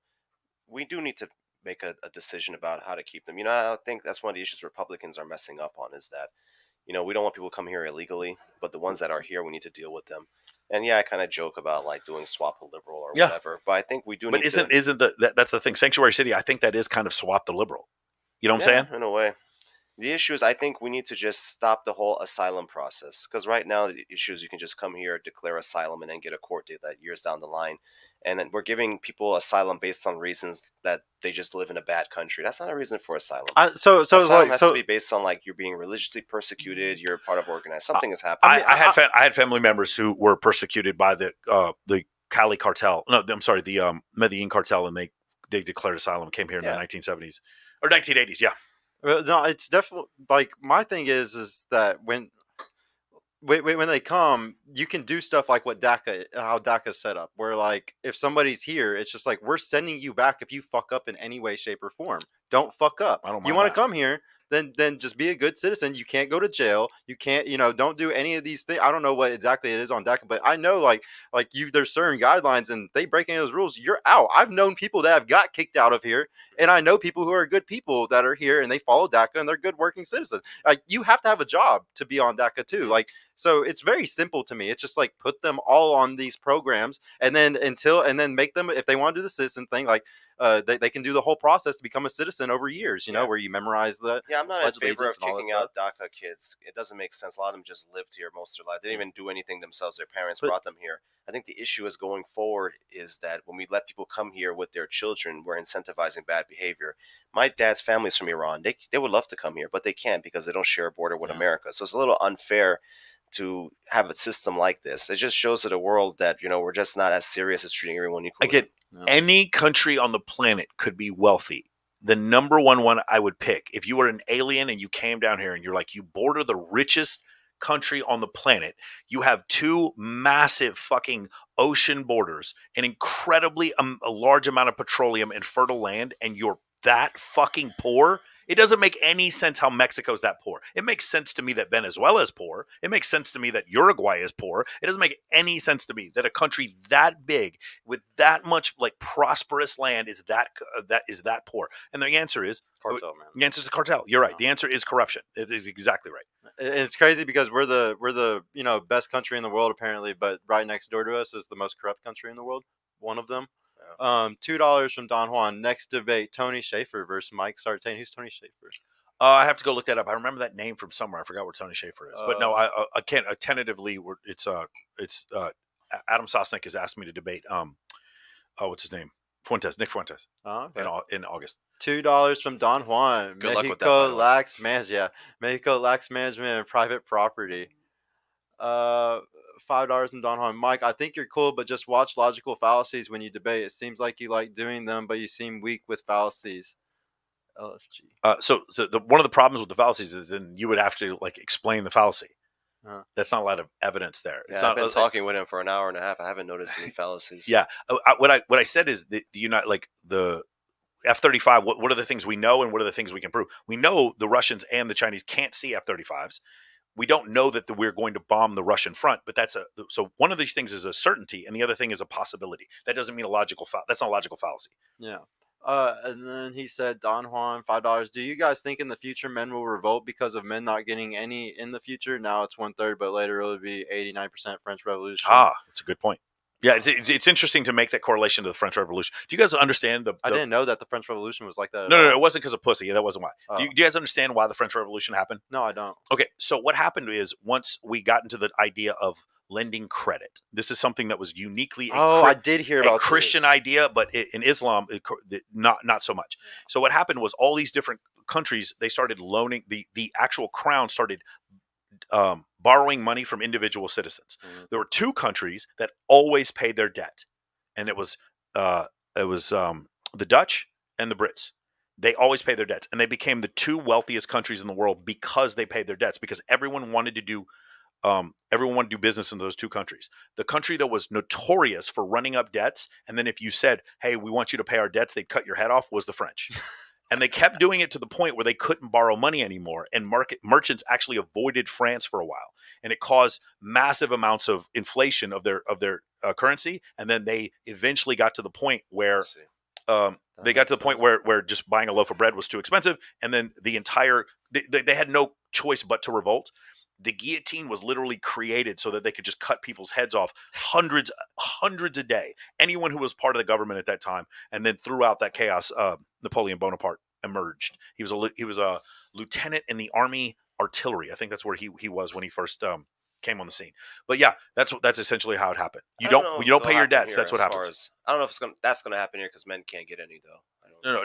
we do need to make a decision about how to keep them. I think that's one of the issues Republicans are messing up on is that, we don't want people to come here illegally, but the ones that are here, we need to deal with them. And I kind of joke about like doing swap the liberal or whatever, but I think we do. But that's the thing? Sanctuary City, I think that is kind of swap the liberal. You know what I'm saying? In a way. The issue is I think we need to just stop the whole asylum process. Because right now the issue is you can just come here, declare asylum, and then get a court date that years down the line. And then we're giving people asylum based on reasons that they just live in a bad country. That's not a reason for asylum. Asylum has to be based on like you're being religiously persecuted, you're part of organized. Something has happened. I had family members who were persecuted by the Cali cartel. No, I'm sorry, the Medellin cartel, and they declared asylum, came here in the 1970s. Or 1980s, yeah. No, it's definitely like my thing is that when they come, you can do stuff like how DACA's set up, where like if somebody's here, it's just like we're sending you back if you fuck up in any way, shape, or form. Don't fuck up. You want to come here, then just be a good citizen. You can't go to jail. You can't, don't do any of these things. I don't know what exactly it is on DACA, but I know like there's certain guidelines, and they break any of those rules, you're out. I've known people that have got kicked out of here, and I know people who are good people that are here and they follow DACA and they're good working citizens. Like you have to have a job to be on DACA too. Like, so it's very simple to me. It's just like put them all on these programs, and then make them, if they want to do the citizen thing, like they can do the whole process to become a citizen over years, where you memorize the. I'm not in favor of kicking out DACA kids. It doesn't make sense. A lot of them just lived here most of their life. They didn't even do anything themselves. Their parents brought them here. I think the issue is going forward is that when we let people come here with their children, we're incentivizing bad behavior. My dad's family's from Iran. They would love to come here, but they can't because they don't share a border with America. So it's a little unfair to have a system like this. It just shows to the world that, we're just not as serious as treating everyone equally. Again, any country on the planet could be wealthy. The number one I would pick, if you were an alien and you came down here and you're like, you border the richest country on the planet, you have two massive fucking ocean borders, an incredibly a large amount of petroleum and fertile land, and you're that fucking poor. It doesn't make any sense how Mexico's that poor. It makes sense to me that Venezuela is poor. It makes sense to me that Uruguay is poor. It doesn't make any sense to me that a country that big with that much like prosperous land is that poor. And the answer is cartel, man. The answer is a cartel. You're right. The answer is corruption. It is exactly right. It's crazy because we're the best country in the world apparently, but right next door to us is the most corrupt country in the world. One of them. $2 from Don Juan. Next debate: Tony Schaefer versus Mike Sartain. Who's Tony Schaefer? I have to go look that up. I remember that name from somewhere. I forgot where Tony Schaefer is, but no, I can't. Tentatively, it's Adam Sosnick has asked me to debate. What's his name? Nick Fuentes, Oh, okay. in August. $2 from Don Juan. Good luck with that, by the way. Mexico lacks management and private property. $5 from Don Juan. Mike, I think you're cool, but just watch logical fallacies when you debate. It seems like you like doing them, but you seem weak with fallacies. LFG. So one of the problems with the fallacies is then you would have to like explain the fallacy. That's not a lot of evidence there. Yeah, I've been talking with him for an hour and a half. I haven't noticed any fallacies. Yeah, what I said is the F-35. What are the things we know and what are the things we can prove? We know the Russians and the Chinese can't see F-35s. We don't know that we're going to bomb the Russian front, but so one of these things is a certainty, and the other thing is a possibility. That doesn't mean that's not a logical fallacy. Yeah. And then he said, Don Juan, $5. Do you guys think in the future men will revolt because of men not getting any in the future? Now it's 1/3, but later it'll be 89% French Revolution. That's a good point. Yeah, it's interesting to make that correlation to the French Revolution. Do you guys understand I didn't know that the French Revolution was like that. No, it wasn't because of pussy. Yeah, that wasn't why. Oh. Do you guys understand why the French Revolution happened? No, I don't. Okay, so what happened is once we got into the idea of lending credit, this is something that was uniquely I did hear about Christian idea, but in Islam, not so much. So what happened was all these different countries, they started loaning, the actual crown started borrowing money from individual citizens. Mm-hmm. There were two countries that always paid their debt, and it was the Dutch and the Brits. They always paid their debts, and they became the two wealthiest countries in the world because they paid their debts. Because everyone wanted to do business in those two countries. The country that was notorious for running up debts, and then if you said, "Hey, we want you to pay our debts," they'd cut your head off, was the French. And they kept doing it to the point where they couldn't borrow money anymore, and merchants actually avoided France for a while, and it caused massive amounts of inflation of their currency. And then they eventually got to the point where where just buying a loaf of bread was too expensive, and then they had no choice but to revolt. The guillotine was literally created so that they could just cut people's heads off, hundreds a day. Anyone who was part of the government at that time, and then throughout that chaos, Napoleon Bonaparte emerged. He was a lieutenant in the Army Artillery. I think that's where he was when he first came on the scene. But yeah, that's essentially how it happened. You don't pay your debts. That's what happens. I don't know if that's going to happen here because men can't get any though.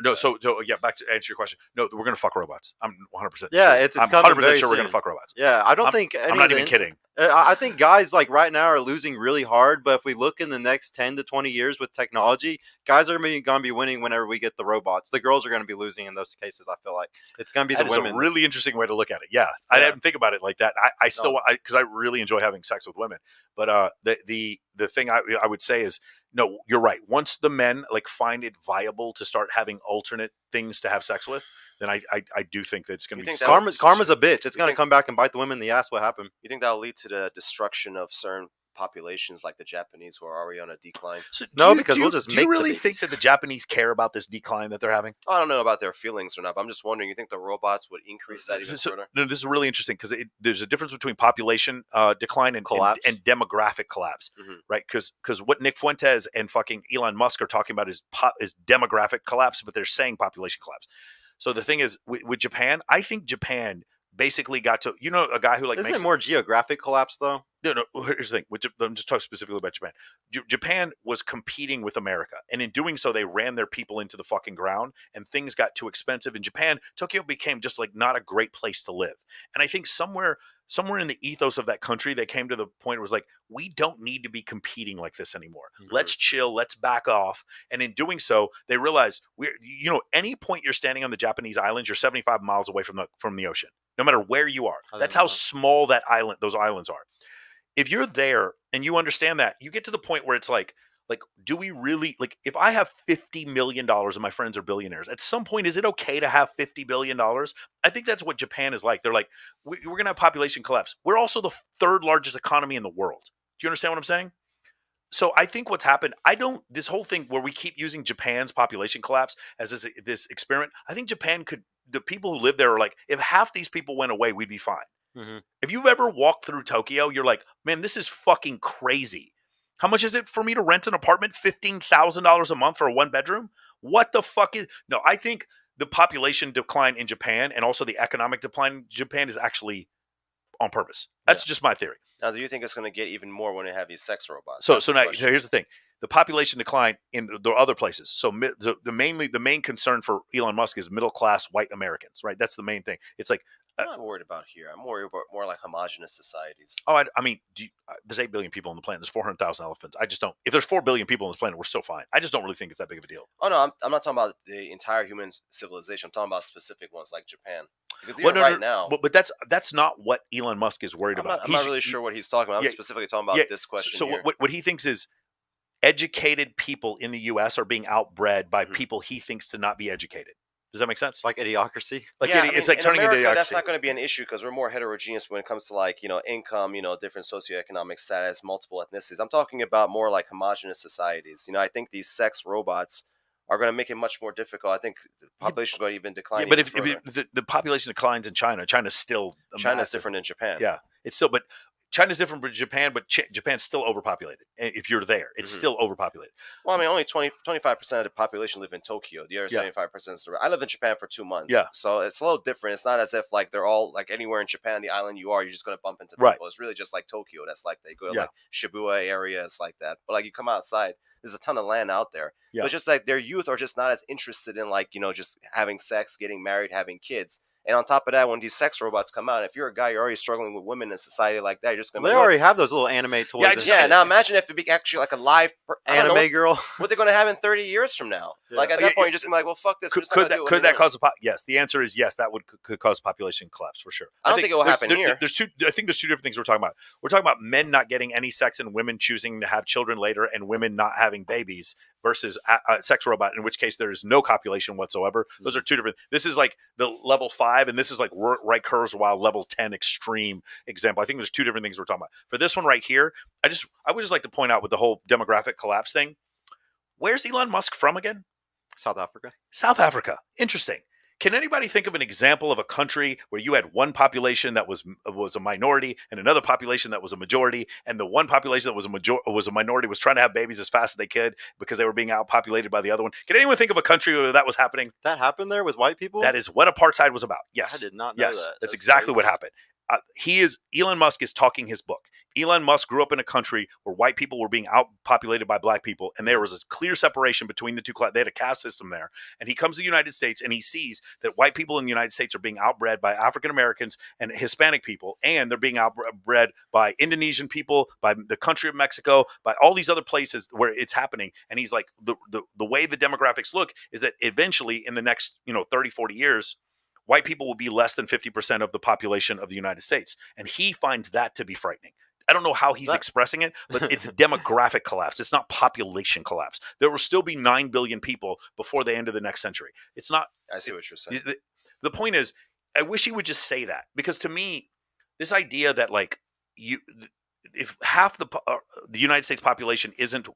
No. So yeah, back to answer your question. No, we're gonna fuck robots. I'm 100%. Yeah, sure. it's I'm 100% sure we're gonna fuck robots. Yeah, I don't think I'm not even kidding. I think guys like right now are losing really hard, but if we look in the next 10 to 20 years with technology, guys are going to be winning whenever we get the robots. The girls are going to be losing in those cases. I feel like it's going to be the women. That's a really interesting way to look at it. Yeah, I didn't think about it like that. I still because I really enjoy having sex with women, but the thing I would say is. No, you're right. Once the men find it viable to start having alternate things to have sex with, then I do think that it's going to be karma's a bitch. It's going to come back and bite the women in the ass. What happened? You think that'll lead to the destruction of certain populations like the Japanese who are already on a decline? So do you really think that the Japanese care about this decline that they're having? I don't know about their feelings or not, but I'm just wondering, you think the robots would increase that even further? No, this is really interesting because there's a difference between population decline and demographic collapse, right? Because what Nick Fuentes and fucking Elon Musk are talking about is demographic collapse, but they're saying population collapse. So the thing is, with Japan, I think Japan basically got to, a guy who isn't it more geographic collapse though? No, here's the thing. I'm just talking specifically about Japan. Japan was competing with America, and in doing so, they ran their people into the fucking ground, and things got too expensive. In Japan, Tokyo became just not a great place to live. And I think somewhere in the ethos of that country, they came to the point where it was like, we don't need to be competing like this anymore. Mm-hmm. Let's chill. Let's back off. And in doing so, they realized any point you're standing on the Japanese islands, you're 75 miles away from the ocean, no matter where you are. That's how small those islands are. If you're there and you understand that, you get to the point where it's like, do we really, if I have $50 million and my friends are billionaires, at some point, is it okay to have $50 billion? I think that's what Japan is like. They're like, we're going to have population collapse. We're also the third largest economy in the world. Do you understand what I'm saying? So I think what's happened, this whole thing where we keep using Japan's population collapse as this experiment, I think the people who live there are like, if half these people went away, we'd be fine. Mm-hmm. If you've ever walked through Tokyo, you're like, man, this is fucking crazy. How much is it for me to rent an apartment? $15,000 a month for a one bedroom? What the fuck is? No, I think the population decline in Japan and also the economic decline in Japan is actually on purpose. That's just my theory. Now, do you think it's going to get even more when they have these sex robots? So That's the now question. here's the thing: the population decline in the other places. So the main concern for Elon Musk is middle class white Americans, right? That's the main thing. It's like I'm not worried about here. I'm worried about more like homogenous societies. oh, I mean, there's 8 billion people on the planet. There's 400,000 elephants. I just don't. If there's 4 billion people on this planet, we're still fine. I just don't really think it's that big of a deal. Oh no, I'm not talking about the entire human civilization. I'm talking about specific ones like Japan. Because Well, even no, right now, but that's not what Elon Musk is worried about. I'm not really sure what he's talking about. I'm yeah, specifically talking about this question So here. what he thinks is educated people in the U.S. are being outbred by people he thinks to not be educated. Does that make sense? Like idiocracy. Like yeah, it's like in turning America, into idiocracy. that's not going to be an issue because we're more heterogeneous when it comes to like income, different socioeconomic status, multiple ethnicities. I'm talking about more like homogenous societies. I think these sex robots are going to make it much more difficult. I think the population is going to even decline. Yeah, but if further. the population declines in China, China's still China's different than Japan. Yeah, it's still, but China's different from Japan, but Japan's still overpopulated. If you're there, it's still overpopulated. Well, I mean, only 25% of the population live in Tokyo. The other 75% is the rest. I live in Japan for 2 months. Yeah. So it's a little different. It's not as if like they're all like anywhere in Japan, the island you're just going to bump into people. Right. It's really just like Tokyo. That's like they go to like Shibuya area. It's like that. But like you come outside, there's a ton of land out there. Yeah. But just like their youth are just not as interested in like, just having sex, getting married, having kids. And on top of that, when these sex robots come out, if you're a guy, you're already struggling with women in society like that. You're just gonna. They already have those little anime toys. Yeah. Now imagine if it be actually like a live anime girl. What they're gonna have in 30 years from now? Yeah. Like at that point, you're just gonna be like, well, fuck this. Could that cause yes? The answer is yes. That could cause population collapse for sure. I don't think it will happen here. I think there's two different things we're talking about. We're talking about men not getting any sex and women choosing to have children later, and women not having babies versus a sex robot, in which case there is no copulation whatsoever. Those are two different. This is like the level 5, and this is like right curves while level 10 extreme example. I think there's two different things we're talking about. For this one right here, I would just like to point out with the whole demographic collapse thing. Where's Elon Musk from again? South Africa. South Africa. Interesting. Can anybody think of an example of a country where you had one population that was a minority and another population that was a majority, and the one population that was a minority was trying to have babies as fast as they could because they were being outpopulated by the other one? Can anyone think of a country where that was happening? That happened there with white people? That is what apartheid was about. Yes. I did not know that. That's exactly what happened. Elon Musk is talking his book. Elon Musk grew up in a country where white people were being outpopulated by black people, and there was a clear separation between the two classes. They had a caste system there. And he comes to the United States, and he sees that white people in the United States are being outbred by African Americans and Hispanic people, and they're being outbred by Indonesian people, by the country of Mexico, by all these other places where it's happening. And he's like, the way the demographics look is that eventually in the next 30, 40 years, white people will be less than 50% of the population of the United States. And he finds that to be frightening. I don't know how he's expressing it, but it's a demographic collapse. It's not population collapse. There will still be 9 billion people before the end of the next century. It's not. I see what you're saying. The point is, I wish he would just say that, because to me, this idea that like if half the United States population isn't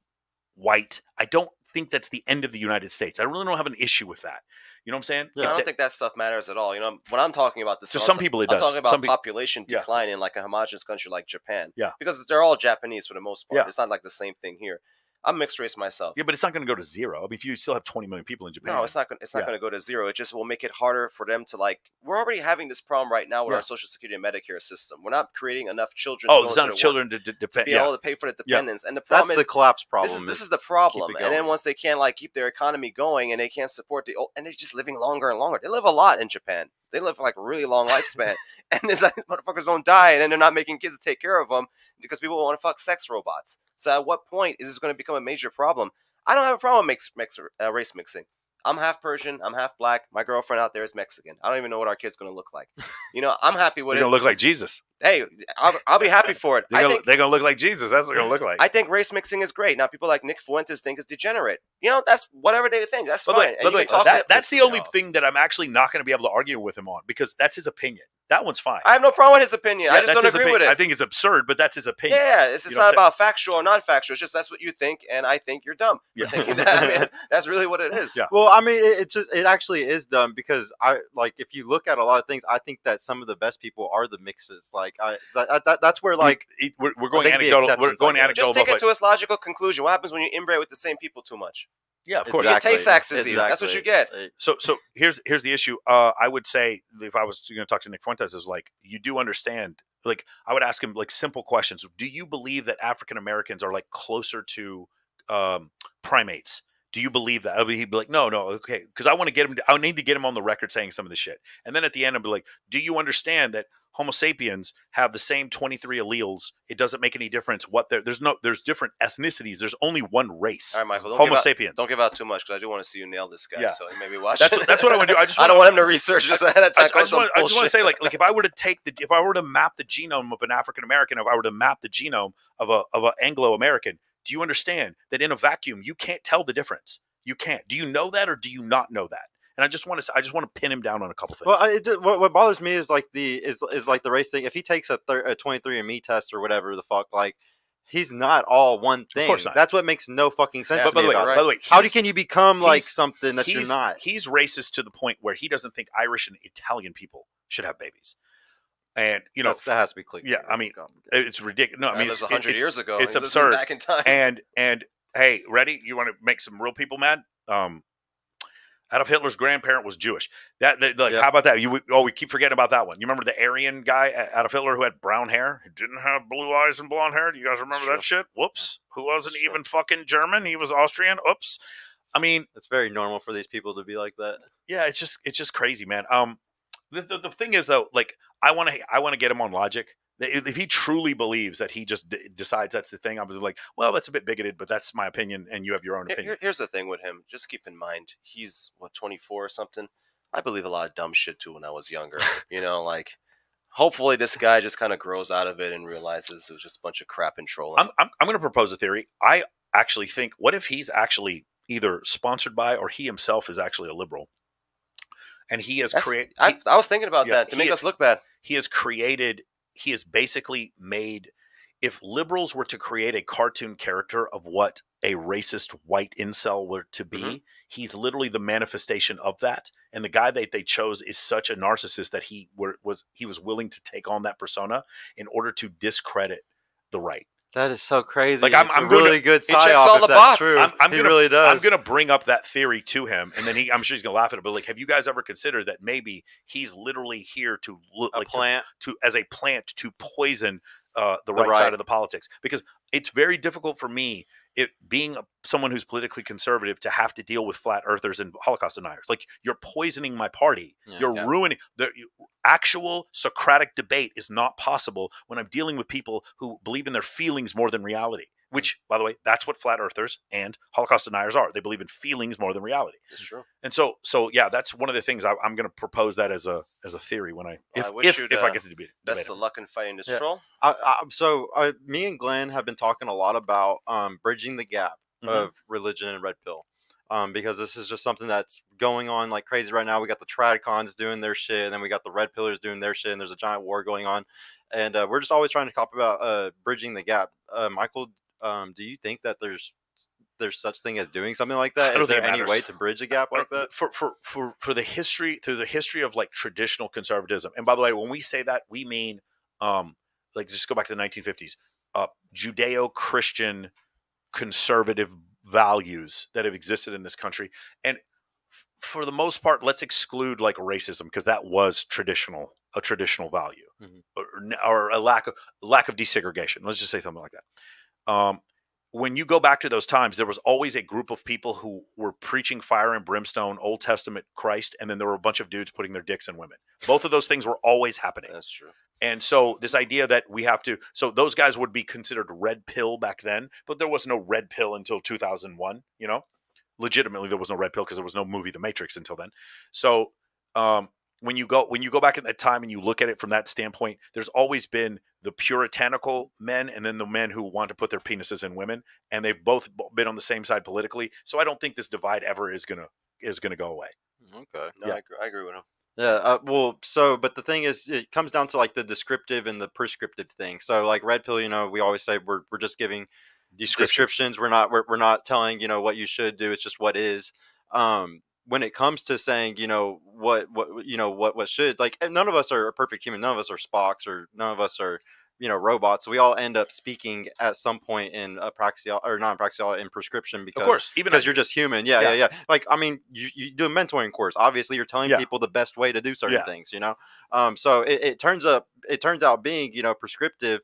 white, I don't think that's the end of the United States. I really don't have an issue with that. You know what I'm saying? Yeah, I don't think that stuff matters at all. When I'm talking about this, to some people it does. I'm talking about population decline in like a homogenous country like Japan. Yeah. Because they're all Japanese for the most part. Yeah. It's not like the same thing here. I'm mixed race myself. Yeah, but it's not going to go to zero. I mean, if you still have 20 million people in Japan. No, it's not going to go to zero. It just will make it harder for them to like. We're already having this problem right now with our Social Security and Medicare system. We're not creating enough children. Oh, there's not enough children to be able to pay for the dependents. And the problem that's the collapse problem. This is the problem. And then once they can't like keep their economy going and they can't support and they're just living longer and longer. They live a lot in Japan. They live like a really long lifespan. And these motherfuckers don't die, and then they're not making kids to take care of them because people want to fuck sex robots. So at what point is this going to become a major problem? I don't have a problem with race mixing. I'm half Persian. I'm half black. My girlfriend out there is Mexican. I don't even know what our kid's going to look like. I'm happy with it. They're going to look like Jesus. Hey, I'll be happy for it. They're going to look like Jesus. That's what they're going to look like. I think race mixing is great. Now, people like Nick Fuentes think it's degenerate. That's whatever they think. That's fine. That's the only thing that I'm actually not going to be able to argue with him on, because that's his opinion. That one's fine. I have no problem with his opinion. I just don't agree with it. I think it's absurd, but that's his opinion. Yeah, it's not about factual or non-factual. It's just that's what you think, and I think you're dumb for thinking that. I mean, that's really what it is. Yeah. Well, I mean, it actually is dumb, because if you look at a lot of things, I think that some of the best people are the mixes. Like that's where like we're going anecdotal. We're going anecdotal. Just take it to its logical conclusion. What happens when you inbreed with the same people too much? Yeah, of course. You get Tay-Sachs disease. That's what you get. So here's the issue. I would say, if I was going to talk to Nick Fuentes, is like, you do understand Like I would ask him like simple questions. Do you believe that African Americans are like closer to primates? Do you believe that? He'd be like, no, okay, because I want to get him. I need to get him on the record saying some of this shit. And then at the end, I'd be like, do you understand that Homo sapiens have the same 23 alleles? It doesn't make any difference what there's different ethnicities. There's only one race. All right, Michael. Homo sapiens. Don't give out too much because I do want to see you nail this guy. Yeah. So maybe watch. That's what I want to do. I don't want him to research this ahead of time. I just want to say, like if I were to map the genome of an African American, if I were to map the genome of an Anglo American, do you understand that in a vacuum you can't tell the difference? You can't. Do you know that, or do you not know that? And I just want to pin him down on a couple things. Well, what bothers me is like the race thing. If he takes a 23andMe test or whatever the fuck, like he's not all one thing. Of course not. That's what makes no fucking sense. By the way, how can you become like something that you're not? He's racist to the point where he doesn't think Irish and Italian people should have babies. And you know that has to be clear. Yeah, I mean it's ridiculous. No, I mean it was 100 years ago. It's absurd. Back in time. And hey, ready? You want to make some real people mad? Adolf Hitler's grandparent was Jewish. How about that? We keep forgetting about that one. You remember the Aryan guy, Adolf Hitler, who had brown hair? He didn't have blue eyes and blonde hair. Do you guys remember that shit? Whoops. Who wasn't even fucking German? He was Austrian. Oops. I mean, it's very normal for these people to be like that. Yeah, it's just crazy, man. The thing is though, like I want to get him on logic. If he truly believes that he just decides that's the thing, I was like, well, that's a bit bigoted, but that's my opinion, and you have your own opinion. Here's the thing with him. Just keep in mind, he's, 24 or something? I believe a lot of dumb shit, too, when I was younger. Like, hopefully this guy just kind of grows out of it and realizes it was just a bunch of crap and trolling. I'm going to propose a theory. I actually think, what if he's actually either sponsored by or he himself is actually a liberal? And he has created... I was thinking about that, to make us look bad. He has basically made, if liberals were to create a cartoon character of what a racist white incel were to be, he's literally the manifestation of that. And the guy that they chose is such a narcissist that he was willing to take on that persona in order to discredit the right. That is so crazy. Like I'm really good psyop if that's true. He really does. I'm gonna bring up that theory to him, and then I'm sure he's gonna laugh at it. But like, have you guys ever considered that maybe he's literally here to look like as a plant to poison the right side of the politics? Because it's very difficult for me, being someone who's politically conservative, to have to deal with flat earthers and Holocaust deniers. Like, you're poisoning my party. You're ruining the actual Socratic debate is not possible when I'm dealing with people who believe in their feelings more than reality. Which, by the way, that's what flat earthers and Holocaust deniers are. They believe in feelings more than reality. It's true. And so yeah, that's one of the things I'm going to propose that as a theory when if I get to debate. Best of luck in fighting this troll. Me and Glenn have been talking a lot about bridging the gap of religion and red pill. Because this is just something that's going on like crazy right now. We got the Tradcons doing their shit, and then we got the red pillars doing their shit, and there's a giant war going on. And we're just always trying to talk about bridging the gap. Michael, do you think that there's such thing as doing something like that? Is there any way to bridge a gap like that? For the history, through the history of like traditional conservatism. And by the way, when we say that, we mean like just go back to the 1950s, Judeo-Christian conservative values that have existed in this country. And for the most part, let's exclude like racism, because that was a traditional value, or a lack of desegregation. Let's just say something like that. When you go back to those times, there was always a group of people who were preaching fire and brimstone, Old Testament Christ, and then there were a bunch of dudes putting their dicks in women. Both of those things were always happening. That's true. And so this idea that so those guys would be considered red pill back then, but there was no red pill until 2001, legitimately there was no red pill because there was no movie The Matrix until then. So when you go back in that time and you look at it from that standpoint, there's always been the puritanical men and then the men who want to put their penises in women, and they've both been on the same side politically. So I don't think this divide ever is gonna go away. Okay, no, yeah. I agree with him. Yeah, but the thing is, it comes down to like the descriptive and the prescriptive thing. So like red pill, we always say we're just giving descriptions. We're not telling what you should do. It's just what is. When it comes to saying what should, like, none of us are a perfect human. None of us are Spocks, or none of us are robots. We all end up speaking at some point in a praxeol or not in praxeol in prescription Of course, even because you're just human. Yeah. Like, I mean, you do a mentoring course. Obviously, you're telling people the best way to do certain things. So it turns out being prescriptive.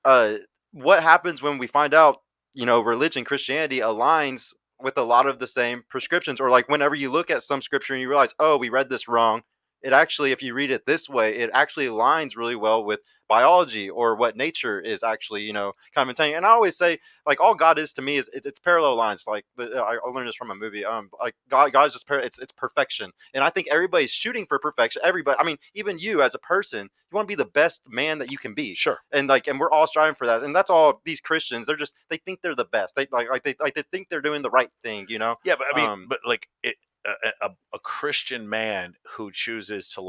What happens when we find out religion, Christianity aligns with a lot of the same prescriptions, or like whenever you look at some scripture and you realize, oh, we read this wrong. It actually, if you read it this way, it actually aligns really well with biology or what nature is actually, kind of intending. And I always say, like, all God is to me is it's parallel lines. Like I learned this from a movie. Like God's just it's perfection, and I think everybody's shooting for perfection. Everybody, I mean, even you as a person, you want to be the best man that you can be. Sure. And we're all striving for that, and that's all these Christians. They think they're the best. They they think they're doing the right thing. Yeah, but I mean, but like a Christian man who chooses to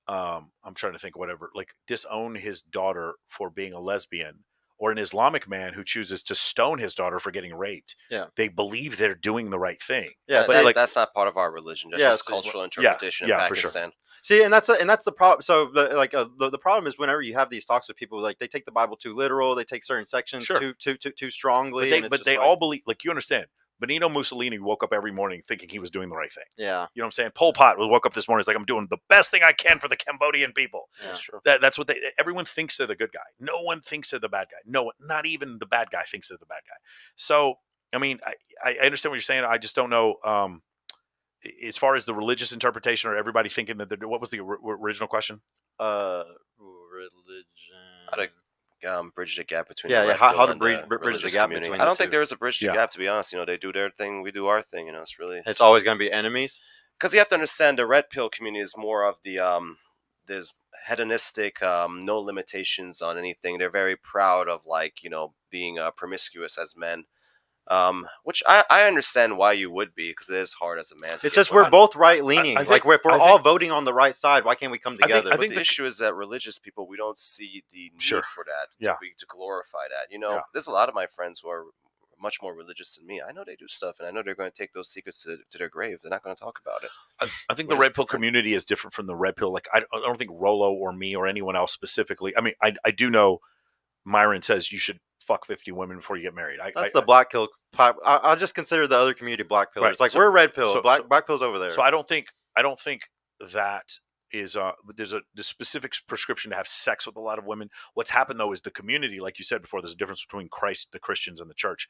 I'm trying to think whatever, like disown his daughter for being a lesbian, or an Islamic man who chooses to stone his daughter for getting raped. Yeah. They believe they're doing the right thing. Yeah, but that's not part of our religion. That's just cultural interpretation in Pakistan. For sure. See, and that's the problem. So, the problem is whenever you have these talks with people, like they take the Bible too literal, they take certain sections too strongly. But they all believe, like, you understand. Benito Mussolini woke up every morning thinking he was doing the right thing. Yeah. You know what I'm saying? Pol Pot woke up this morning. He's like, I'm doing the best thing I can for the Cambodian people. Yeah. That's true. That's what everyone thinks they're the good guy. No one thinks they're the bad guy. No one, not even the bad guy thinks they're the bad guy. So, I mean, I understand what you're saying. I just don't know, as far as the religious interpretation, or everybody thinking that what was the original question? Religion. How to bridge the gap between how to bridge the gap community. between I don't think there is a bridge the gap, to be honest. They do their thing, we do our thing. It's always going to be enemies, because you have to understand the red pill community is more of the there's hedonistic, no limitations on anything. They're very proud of being promiscuous as men. Which I understand why you would be, because it is hard as a man. It's just we're both right leaning. Like if we're all voting on the right side, why can't we come together? I think the issue is that religious people, we don't see the need for that. To glorify that. There's a lot of my friends who are much more religious than me. I know they do stuff, and I know they're going to take those secrets to their grave. They're not going to talk about it. I think the red pill community is different from the red pill. Like I don't think Rollo or me or anyone else specifically. I mean, I do know Myron says you should fuck 50 women before you get married. That's the black pill. I'll just consider the other community black pill. Right. It's like we're red pill. Black pill's over there. So I don't think that is there's a specific prescription to have sex with a lot of women. What's happened though is the community, like you said before, there's a difference between Christ, the Christians, and the church.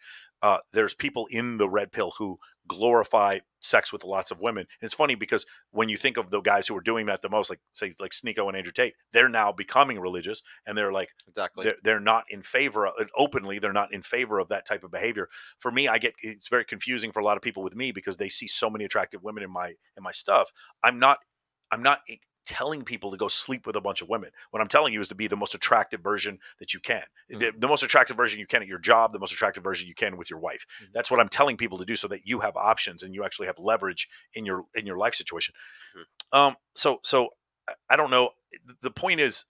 There's people in the red pill who glorify sex with lots of women. And it's funny because when you think of the guys who are doing that the most, like say like Sneeko and Andrew Tate, they're now becoming religious, and they're like they're not in favor of openly. They're not in favor of that type of behavior. For me, it's very confusing for a lot of people with me because they see so many attractive women in my stuff. I'm not telling people to go sleep with a bunch of women. What I'm telling you is to be the most attractive version that you can. Mm-hmm. The most attractive version you can at your job, the most attractive version you can with your wife. Mm-hmm. That's what I'm telling people to do, so that you have options and you actually have leverage in your life situation. Mm-hmm. So I don't know. The point is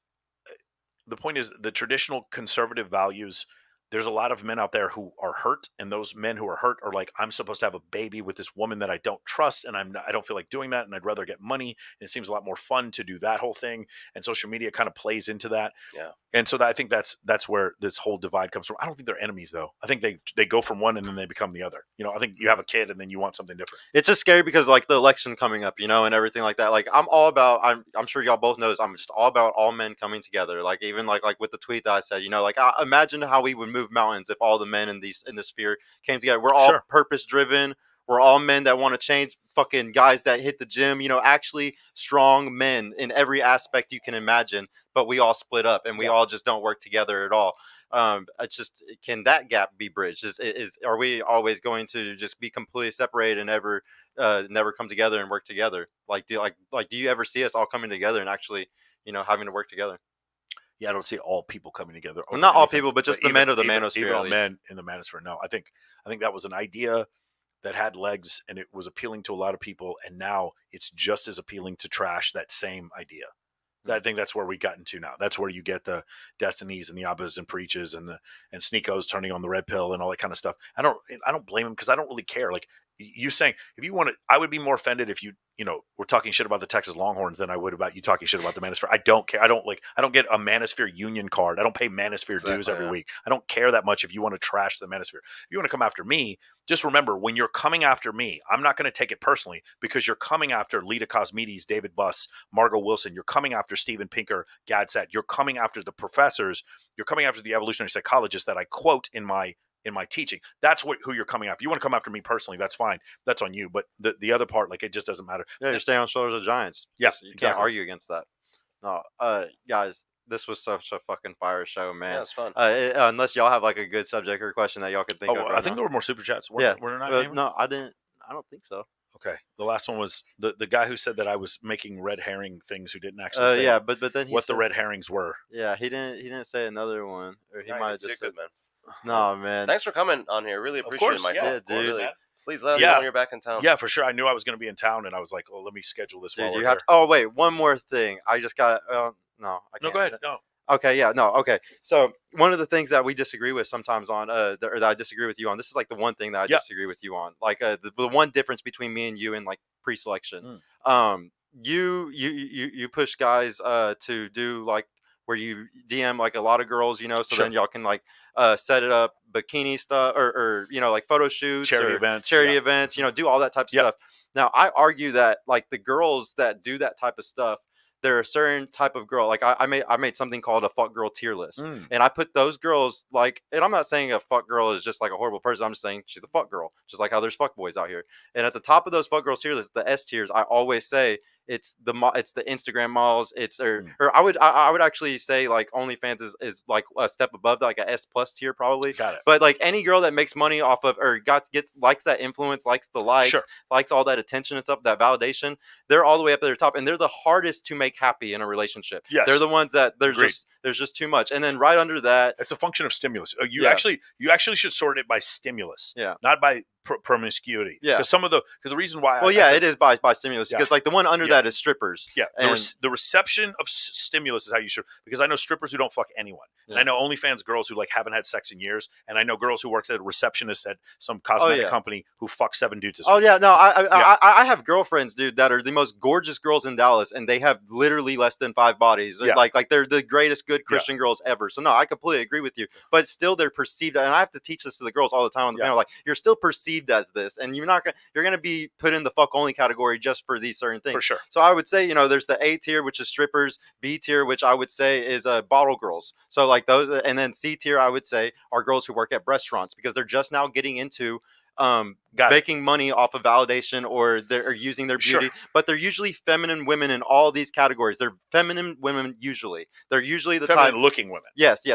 the traditional conservative values. There's a lot of men out there who are hurt, and those men who are hurt are like, I'm supposed to have a baby with this woman that I don't trust, and I don't feel like doing that, and I'd rather get money. And it seems a lot more fun to do that whole thing, and social media kind of plays into that. Yeah. And so I think that's where this whole divide comes from. I don't think they're enemies though. I think they go from one and then they become the other. I think you have a kid and then you want something different. It's just scary because like the election coming up, and everything like that. Like I'm all about. I'm sure y'all both know this. I'm just all about all men coming together. Like even like with the tweet that I said, like imagine how we would move mountains if all the men in this sphere came together. We're all purpose driven. We're all men that want to change, fucking guys that hit the gym, actually strong men in every aspect you can imagine, but we all split up and we all just don't work together at all. It's just, can that gap be bridged? Are we always going to just be completely separated and never come together and work together? Do you ever see us all coming together and actually, having to work together? Yeah, I don't see all people coming together. Well, not all people, but just the men of the manosphere. Even all men in the manosphere. No, I think that was an idea that had legs and it was appealing to a lot of people, and now it's just as appealing to trash that same idea. I think that's where we got into now. That's where you get the Destinies and the Abbas and Preaches and Sneekos turning on the red pill and all that kind of stuff. I don't blame them because I don't really care. Like you saying if you want to, I would be more offended if you we're talking shit about the Texas Longhorns than I would about you talking shit about the Manosphere. I don't care. I don't get a Manosphere union card. I don't pay Manosphere dues every week. I don't care that much if you want to trash the Manosphere. If you want to come after me, just remember when you're coming after me, I'm not going to take it personally because you're coming after Lita Cosmides, David Buss, Margot Wilson. You're coming after Steven Pinker, Gadsat. You're coming after the professors. You're coming after the evolutionary psychologists that I quote in my teaching. That's who you're coming after. You want to come after me personally, that's fine. That's on you. But the other part, like, it just doesn't matter. Yeah, you're staying on shoulders of giants. Yeah, you can't argue against that. No, guys, this was such a fucking fire show, man. Yeah, it's fun. Unless y'all have like a good subject or question that y'all could think of. I think there were more super chats. Were not no, I didn't. I don't think so. Okay, the last one was the guy who said that I was making red herring things who didn't actually say yeah, but then what the red herrings were. Yeah, he didn't say another one, or he might have just said, good, man. No, man. Thanks for coming on here. Really appreciate it, Michael. Yeah, dude. Really, please let us know when you're back in town. Yeah, for sure. I knew I was going to be in town, and I was like, "Oh, let me schedule this." Dude, while you we're have. Oh, wait, one more thing. I just got. No, I can't. No, go ahead. No. Okay, yeah, no, okay. So one of the things that we disagree with sometimes on, or that I disagree with you on. This is like the one thing that I disagree with you on. Like the one difference between me and you in like pre-selection. You push guys to do like where you DM like a lot of girls, so then y'all can like set it up bikini stuff or like photo shoots, charity events, do all that type of stuff. Now I argue that like the girls that do that type of stuff, there are a certain type of girl. Like I made something called a fuck girl tier list, and I put those girls like. And I'm not saying a fuck girl is just like a horrible person. I'm just saying she's a fuck girl, just like how there's fuck boys out here. And at the top of those fuck girls tier lists, the S tiers, I always say it's the Instagram models. It's or I would actually say like OnlyFans is like a step above that, like a S plus tier probably. Got it. But like any girl that makes money off of or likes that influence, likes the likes, likes all that attention and stuff, that validation, they're all the way up at their top, and they're the hardest to make happy in a relationship. Yes. They're the ones that there's just too much. And then right under that, it's a function of stimulus. You actually should sort it by stimulus, not by promiscuity. Because the reason why it is by stimulus, because like the one under that is strippers. The reception of stimulus is how you should, because I know strippers who don't fuck anyone, and I know OnlyFans girls who like haven't had sex in years, and I know girls who works at a receptionist at some cosmetic company who fuck 7 dudes. I have girlfriends, dude, that are the most gorgeous girls in Dallas, and they have literally less than 5 bodies. Like they're the greatest good Christian girls ever. So no, I completely agree with you, but still they're perceived, and I have to teach this to the girls all the time on the panel, like you're still perceived as this, and you're going to be put in the fuck only category just for these certain things. For sure. So I would say, there's the A tier, which is strippers, B tier, which I would say is bottle girls. So like those, and then C tier, I would say are girls who work at restaurants, because they're just now getting into making money off of validation, or they're using their beauty, but they're usually feminine women in all these categories. They're feminine women usually. They're usually the feminine looking women. Yes.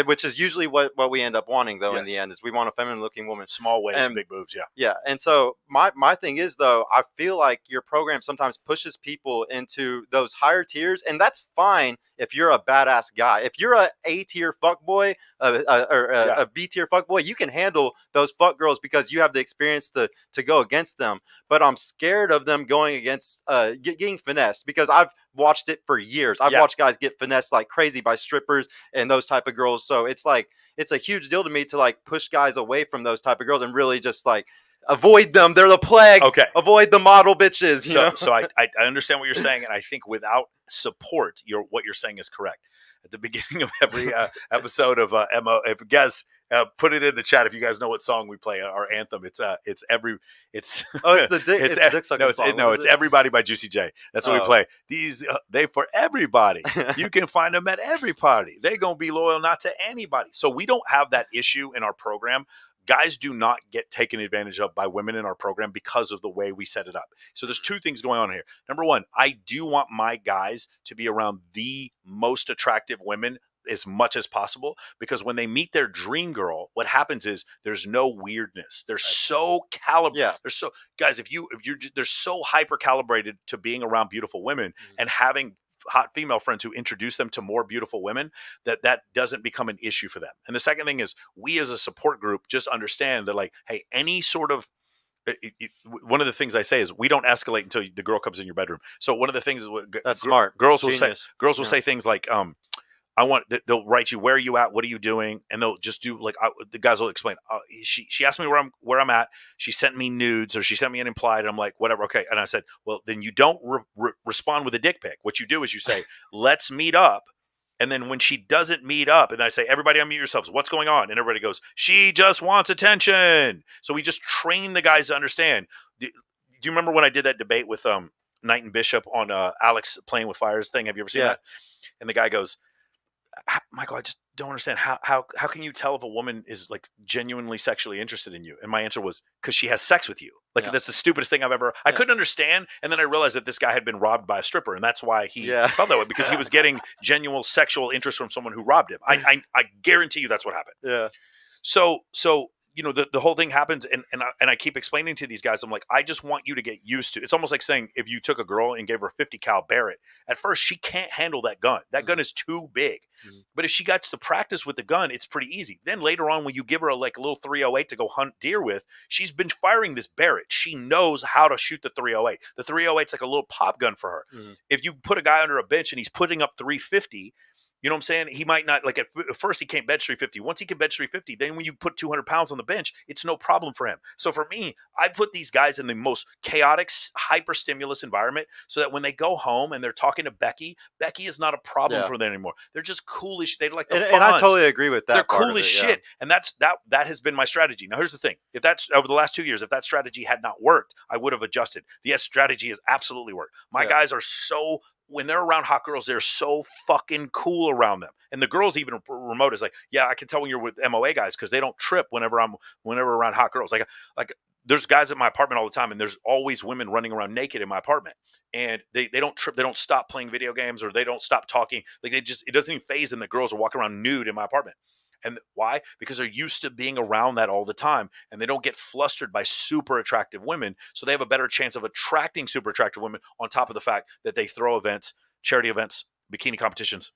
Which is usually what we end up wanting though in the end, is we want a feminine looking woman. Small waist, big boobs, Yeah. And so my thing is though, I feel like your program sometimes pushes people into those higher tiers, and that's fine if you're a badass guy. If you're a A tier fuck boy or a B tier fuck boy, you can handle those fuck girls because you have the experience to go against them. But I'm scared of them going against getting finessed, because I've watched it for years. I've watched guys get finessed like crazy by strippers and those type of girls. So it's like it's a huge deal to me to like push guys away from those type of girls and really just like avoid them. They're the plague. Okay. Avoid the model bitches. So I understand what you're saying, and I think without support, what you're saying is correct. At the beginning of every episode of MO, if you guys put it in the chat if you guys know what song we play, our anthem. It's it's it's Everybody by Juicy J. That's what we play. These they for everybody. You can find them at every party. They gonna be loyal not to anybody. So we don't have that issue in our program. Guys do not get taken advantage of by women in our program because of the way we set it up. So there's 2 things going on here. Number one, I do want my guys to be around the most attractive women as much as possible, because when they meet their dream girl, what happens is there's no weirdness. They're so calibrated. They're so guys, they're so hyper calibrated to being around beautiful women and having hot female friends who introduce them to more beautiful women, that doesn't become an issue for them. And the second thing is, we as a support group just understand that, like, hey, any sort of one of the things I say is we don't escalate until the girl comes in your bedroom. So one of the things is that's smart. Girls will say things like, they'll write you, where are you at? What are you doing? And they'll just do like, the guys will explain. She asked me where I'm at. She sent me nudes, or she sent me an implied. And I'm like, whatever. Okay. And I said, well, then you don't respond with a dick pic. What you do is you say, let's meet up. And then when she doesn't meet up, and I say, everybody unmute yourselves. What's going on? And everybody goes, she just wants attention. So we just train the guys to understand. Do you remember when I did that debate with Knight and Bishop on Alex Playing with Fire's thing? Have you ever seen that? And the guy goes, Michael, I just don't understand how can you tell if a woman is like genuinely sexually interested in you? And my answer was, because she has sex with you. Like that's the stupidest thing I've ever. I couldn't understand, and then I realized that this guy had been robbed by a stripper, and that's why he felt that way, because he was getting genuine sexual interest from someone who robbed him. I guarantee you that's what happened. Yeah. So you know, the whole thing happens, and I keep explaining to these guys, I'm like, I just want you to get used to. It's almost like saying, if you took a girl and gave her a 50 cal Barrett, at first she can't handle that gun. That gun is too big. But if she gets to practice with the gun, it's pretty easy. Then later on, when you give her a little 308 to go hunt deer with, she's been firing this Barrett. She knows how to shoot the 308. The 308's like a little pop gun for her. If you put a guy under a bench and he's putting up 350, you know what I'm saying? He might not, like, at first he can't bench 350. Once he can bench 350, then when you put 200 pounds on the bench, it's no problem for him. So for me, I put these guys in the most chaotic, hyper stimulus environment, so that when they go home and they're talking to Becky is not a problem for them anymore. They're just coolish. They like the and I totally agree with that. They're cool as shit. And that has been my strategy. Now here's the thing. If that's over the last 2 years, if that strategy had not worked, I would have adjusted. The strategy has absolutely worked. My guys are so, when they're around hot girls, they're so fucking cool around them. And the girls, even remote, is like, yeah, I can tell when you're with MOA guys, because they don't trip whenever around hot girls. Like there's guys at my apartment all the time, and there's always women running around naked in my apartment, and they don't trip. They don't stop playing video games, or they don't stop talking. Like it doesn't even phase them. The girls are walking around nude in my apartment. And why? Because they're used to being around that all the time, and they don't get flustered by super attractive women. So they have a better chance of attracting super attractive women, on top of the fact that they throw events, charity events, bikini competitions,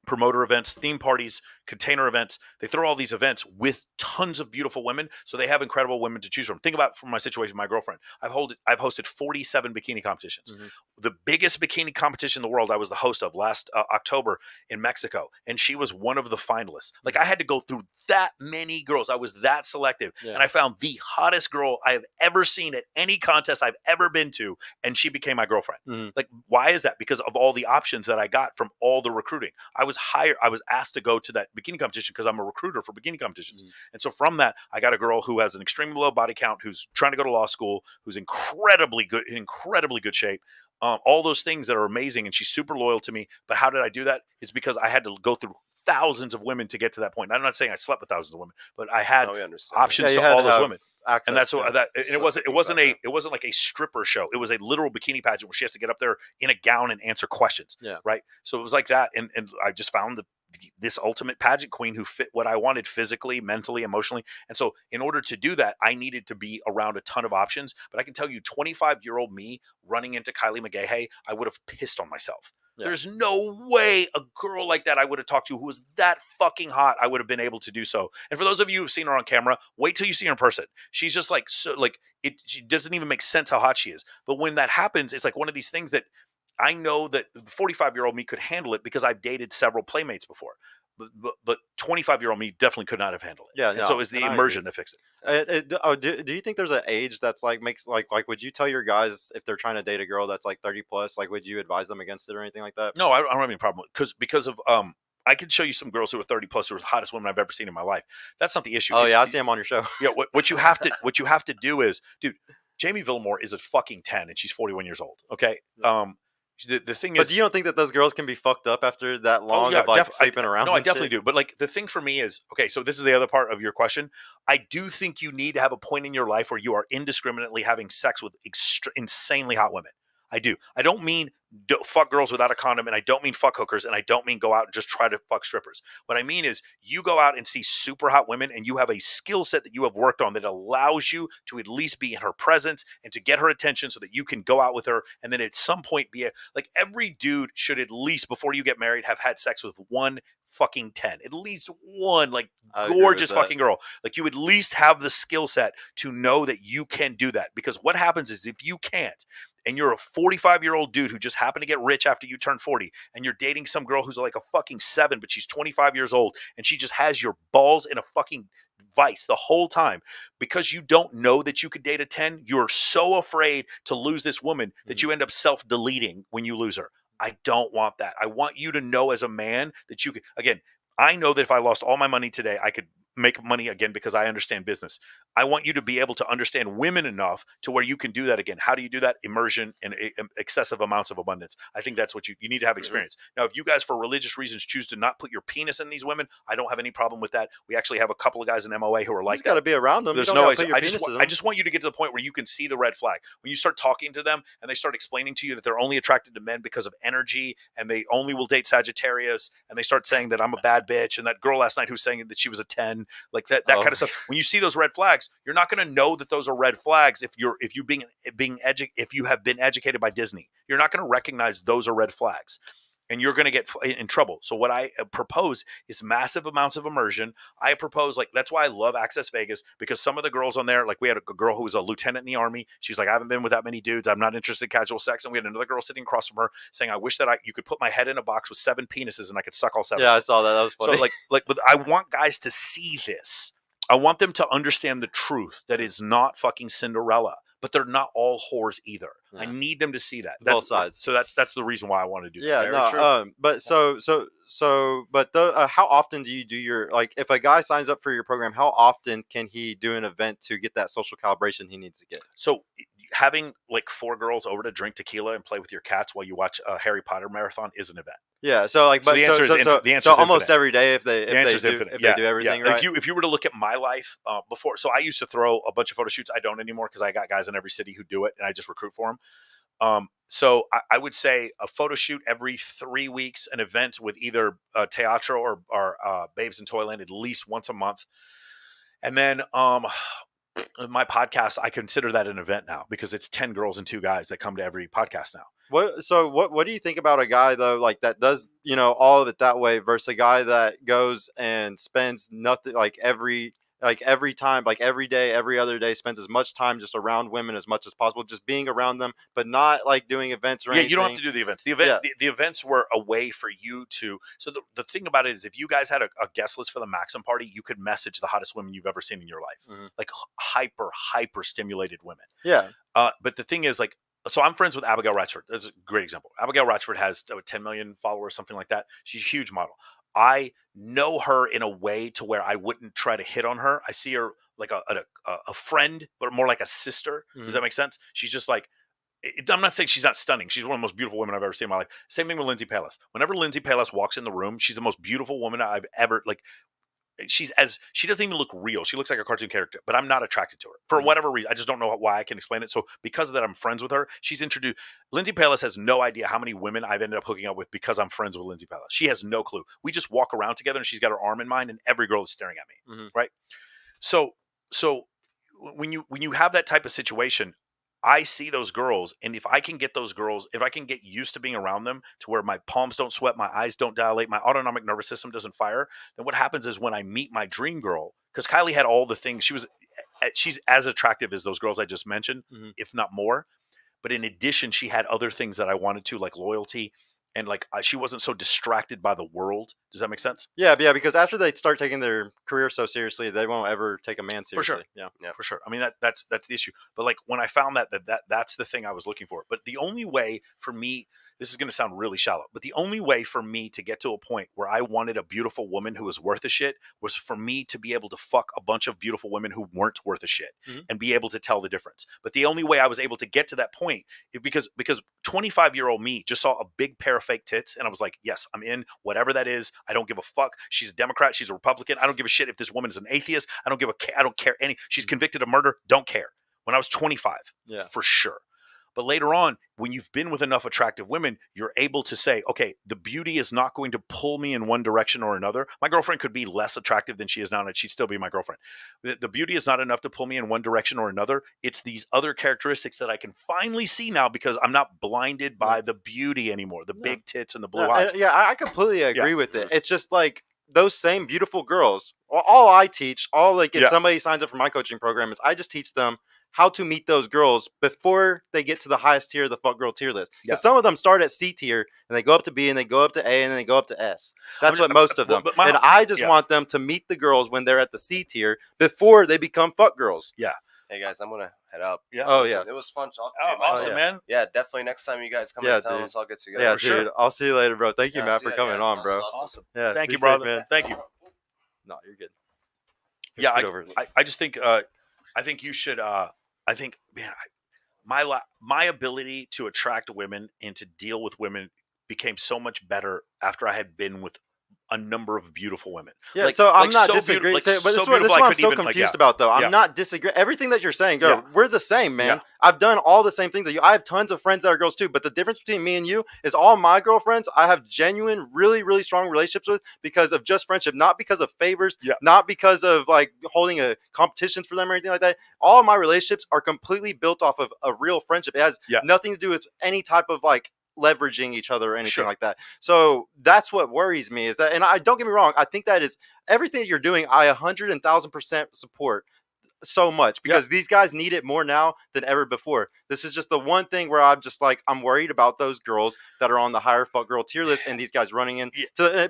promoter events, theme parties, container events. They throw all these events with tons of beautiful women, so they have incredible women to choose from. Think about, from my situation with my girlfriend. I've hosted 47 bikini competitions. The biggest bikini competition in the world I was the host of last October in Mexico, and she was one of the finalists. Like, I had to go through that many girls. I was that selective, and I found the hottest girl I have ever seen at any contest I've ever been to, and she became my girlfriend. Like, why is that? Because of all the options that I got from all the recruiting. I was asked to go to that bikini competition because I'm a recruiter for bikini competitions. And so from that, I got a girl who has an extremely low body count, who's trying to go to law school, who's incredibly good shape. All those things that are amazing, and she's super loyal to me. But how did I do that? It's because I had to go through thousands of women to get to that point. I'm not saying I slept with thousands of women, but I had options to all those women. And that's what that. And it wasn't like a stripper show. It was a literal bikini pageant where she has to get up there in a gown and answer questions. Right. So it was like that, and I just found this ultimate pageant queen who fit what I wanted physically, mentally, emotionally. And so in order to do that, I needed to be around a ton of options. But I can tell you, 25-year-old me running into Kylie McGahey, I would have pissed on myself. There's no way a girl like that I would have talked to, who was that fucking hot, I would have been able to do so. And for those of you who've seen her on camera, wait till you see her in person. She's just like, she doesn't even make sense how hot she is. But when that happens, it's like one of these things that I know that the 45-year-old me could handle it, because I've dated several playmates before. But 25-year-old me definitely could not have handled it. So it was the immersion that fixed it. Do you think there's an age that's like makes like would you tell your guys, if they're trying to date a girl that's like 30 plus, like would you advise them against it or anything like that? No, I don't have any problem because of I could show you some girls who are 30 plus who are the hottest women I've ever seen in my life. That's not the issue. I see them on your show. Yeah, what you have to do is, dude, Jamie Villamore is a fucking 10 and she's 41 years old. Okay. The thing is, but you don't think that those girls can be fucked up after that long of like sleeping around? No, I definitely do. But like the thing for me is, okay, so this is the other part of your question. I do think you need to have a point in your life where you are indiscriminately having sex with insanely hot women. I do. I don't mean fuck girls without a condom, and I don't mean fuck hookers, and I don't mean go out and just try to fuck strippers. What I mean is you go out and see super hot women, and you have a skill set that you have worked on that allows you to at least be in her presence and to get her attention so that you can go out with her, and then at some point like every dude should, at least before you get married, have had sex with one fucking 10, at least one, like, gorgeous fucking girl. Like, you at least have the skill set to know that you can do that, because what happens is if you can't, and you're a 45-year-old dude who just happened to get rich after you turn 40, and you're dating some girl who's like a fucking 7, but she's 25 years old, and she just has your balls in a fucking vice the whole time because you don't know that you could date a 10, you're so afraid to lose this woman that you end up self-deleting when you lose her. I don't want that. I want you to know as a man that you could, again, I know that if I lost all my money today, I could make money again because I understand business. I want you to be able to understand women enough to where you can do that again. How do you do that? Immersion and excessive amounts of abundance. I think that's what you need to have experience. Now, if you guys for religious reasons choose to not put your penis in these women, I don't have any problem with that. We actually have a couple of guys in MOA who are like that. You got to be around them. There's no way. I just want you to get to the point where you can see the red flag. When you start talking to them and they start explaining to you that they're only attracted to men because of energy and they only will date Sagittarius, and they start saying that I'm a bad bitch, and that girl last night who's saying that she was a 10, like that kind of stuff. When you see those red flags, you're not going to know that those are red flags if you have been educated by Disney. You're not going to recognize those are red flags, and you're going to get in trouble. So what I propose is massive amounts of immersion. I propose, like, that's why I love Access Vegas, because some of the girls on there, like we had a girl who was a lieutenant in the Army. She's like, I haven't been with that many dudes. I'm not interested in casual sex. And we had another girl sitting across from her saying, I wish that you could put my head in a box with 7 penises and I could suck all 7. Yeah, I saw that. That was funny. So but I want guys to see this. I want them to understand the truth that it's not fucking Cinderella, but they're not all whores either. Yeah. I need them to see that. Both sides. So that's the reason why I want to do that. Yeah, how often do you do your, like, if a guy signs up for your program, how often can he do an event to get that social calibration he needs to get? So having like 4 girls over to drink tequila and play with your cats while you watch a Harry Potter marathon is an event. Yeah, so like, but the answer is almost every day if they do everything right. If you were to look at my life before, so I used to throw a bunch of photo shoots. I don't anymore because I got guys in every city who do it, and I just recruit for them. So I would say a photo shoot every 3 weeks, an event with either Teatro or Babes in Toyland at least once a month, and then my podcast, I consider that an event now because it's 10 girls and 2 guys that come to every podcast now. What do you think about a guy though, like that does, all of it that way versus a guy that goes and spends nothing, like every time, like every day, every other day, spends as much time just around women as much as possible, just being around them, but not like doing events or anything? Yeah, you don't have to do the events. The events were a way for you to. So the thing about it is, if you guys had a guest list for the Maxim party, you could message the hottest women you've ever seen in your life, like hyper stimulated women. Yeah. But the thing is, like, so I'm friends with Abigail Ratchford. That's a great example. Abigail Ratchford has 10 million followers, something like that. She's a huge model. I know her in a way to where I wouldn't try to hit on her. I see her like a friend, but more like a sister. Does that make sense? She's just like, I'm not saying she's not stunning. She's one of the most beautiful women I've ever seen in my life. Same thing with Lindsay Palas. Whenever Lindsay Palas walks in the room, she's the most beautiful woman I've ever, like, she doesn't even look real. She looks like a cartoon character, but I'm not attracted to her for whatever reason. I just don't know why I can explain it. So because of that, I'm friends with her. She's introduced. Lindsay Palas has no idea how many women I've ended up hooking up with because I'm friends with Lindsay Palas. She has no clue. We just walk around together and she's got her arm in mine and every girl is staring at me. Right. So when you have that type of situation, I see those girls, and if I can get those girls, if I can get used to being around them to where my palms don't sweat, my eyes don't dilate, my autonomic nervous system doesn't fire, then what happens is when I meet my dream girl, because Kylie had all the things, she's as attractive as those girls I just mentioned, if not more. But in addition, she had other things that I wanted to, like loyalty. And like she wasn't so distracted by the world. Does that make sense? Yeah, because after they start taking their career so seriously, they won't ever take a man seriously. For sure. Yeah, for sure. I mean, that's the issue. But like when I found that's the thing I was looking for. But the only way for me, this is going to sound really shallow, but the only way for me to get to a point where I wanted a beautiful woman who was worth a shit was for me to be able to fuck a bunch of beautiful women who weren't worth a shit and be able to tell the difference. But the only way I was able to get to that point is because 25-year-old me just saw a big pair of fake tits and I was like, yes, I'm in, whatever that is. I don't give a fuck. She's a Democrat. She's a Republican. I don't give a shit if this woman is an atheist. I don't care any. She's convicted of murder. Don't care. When I was 25, for sure. But later on, when you've been with enough attractive women, you're able to say, okay, the beauty is not going to pull me in one direction or another. My girlfriend could be less attractive than she is now, and she'd still be my girlfriend. The beauty is not enough to pull me in one direction or another. It's these other characteristics that I can finally see now because I'm not blinded by the beauty anymore, the big tits and the blue eyes. Yeah, I completely agree with it. It's just like those same beautiful girls. All I teach, if somebody signs up for my coaching program, is I just teach them how to meet those girls before they get to the highest tier of the fuck girl tier list. Because some of them start at C tier and they go up to B and they go up to A and then they go up to S. That's what most of them. And I just want them to meet the girls when they're at the C tier before they become fuck girls. Yeah. Hey guys, I'm gonna head up. Yeah. Oh yeah. It was fun talking to you. Awesome, man. Yeah, definitely. Next time you guys come in town, let's all get together. Yeah, dude. I'll see you later, bro. Thank you, Matt, for coming on, bro. Awesome. Yeah. Thank you, brother. Man. Thank you. No, you're good. Yeah, I just think I think you should. I think, man, my ability to attract women and to deal with women became so much better after I had been with a number of beautiful women. Yeah, so I'm not disagreeing. But this is what I'm so confused about, though. I'm not disagreeing. Everything that you're saying, we're the same, man. I've done all the same things that you. I have tons of friends that are girls too. But the difference between me and you is all my girlfriends I have genuine, really, really strong relationships with because of just friendship, not because of favors, not because of like holding a competition for them or anything like that. All of my relationships are completely built off of a real friendship. It has nothing to do with any type of like leveraging each other or anything like that. So that's what worries me is that, and I don't get me wrong, I think that is everything that you're doing. I 100,000% support so much because these guys need it more now than ever before. This is just the one thing where I'm just like, I'm worried about those girls that are on the higher fuck girl tier list and these guys running in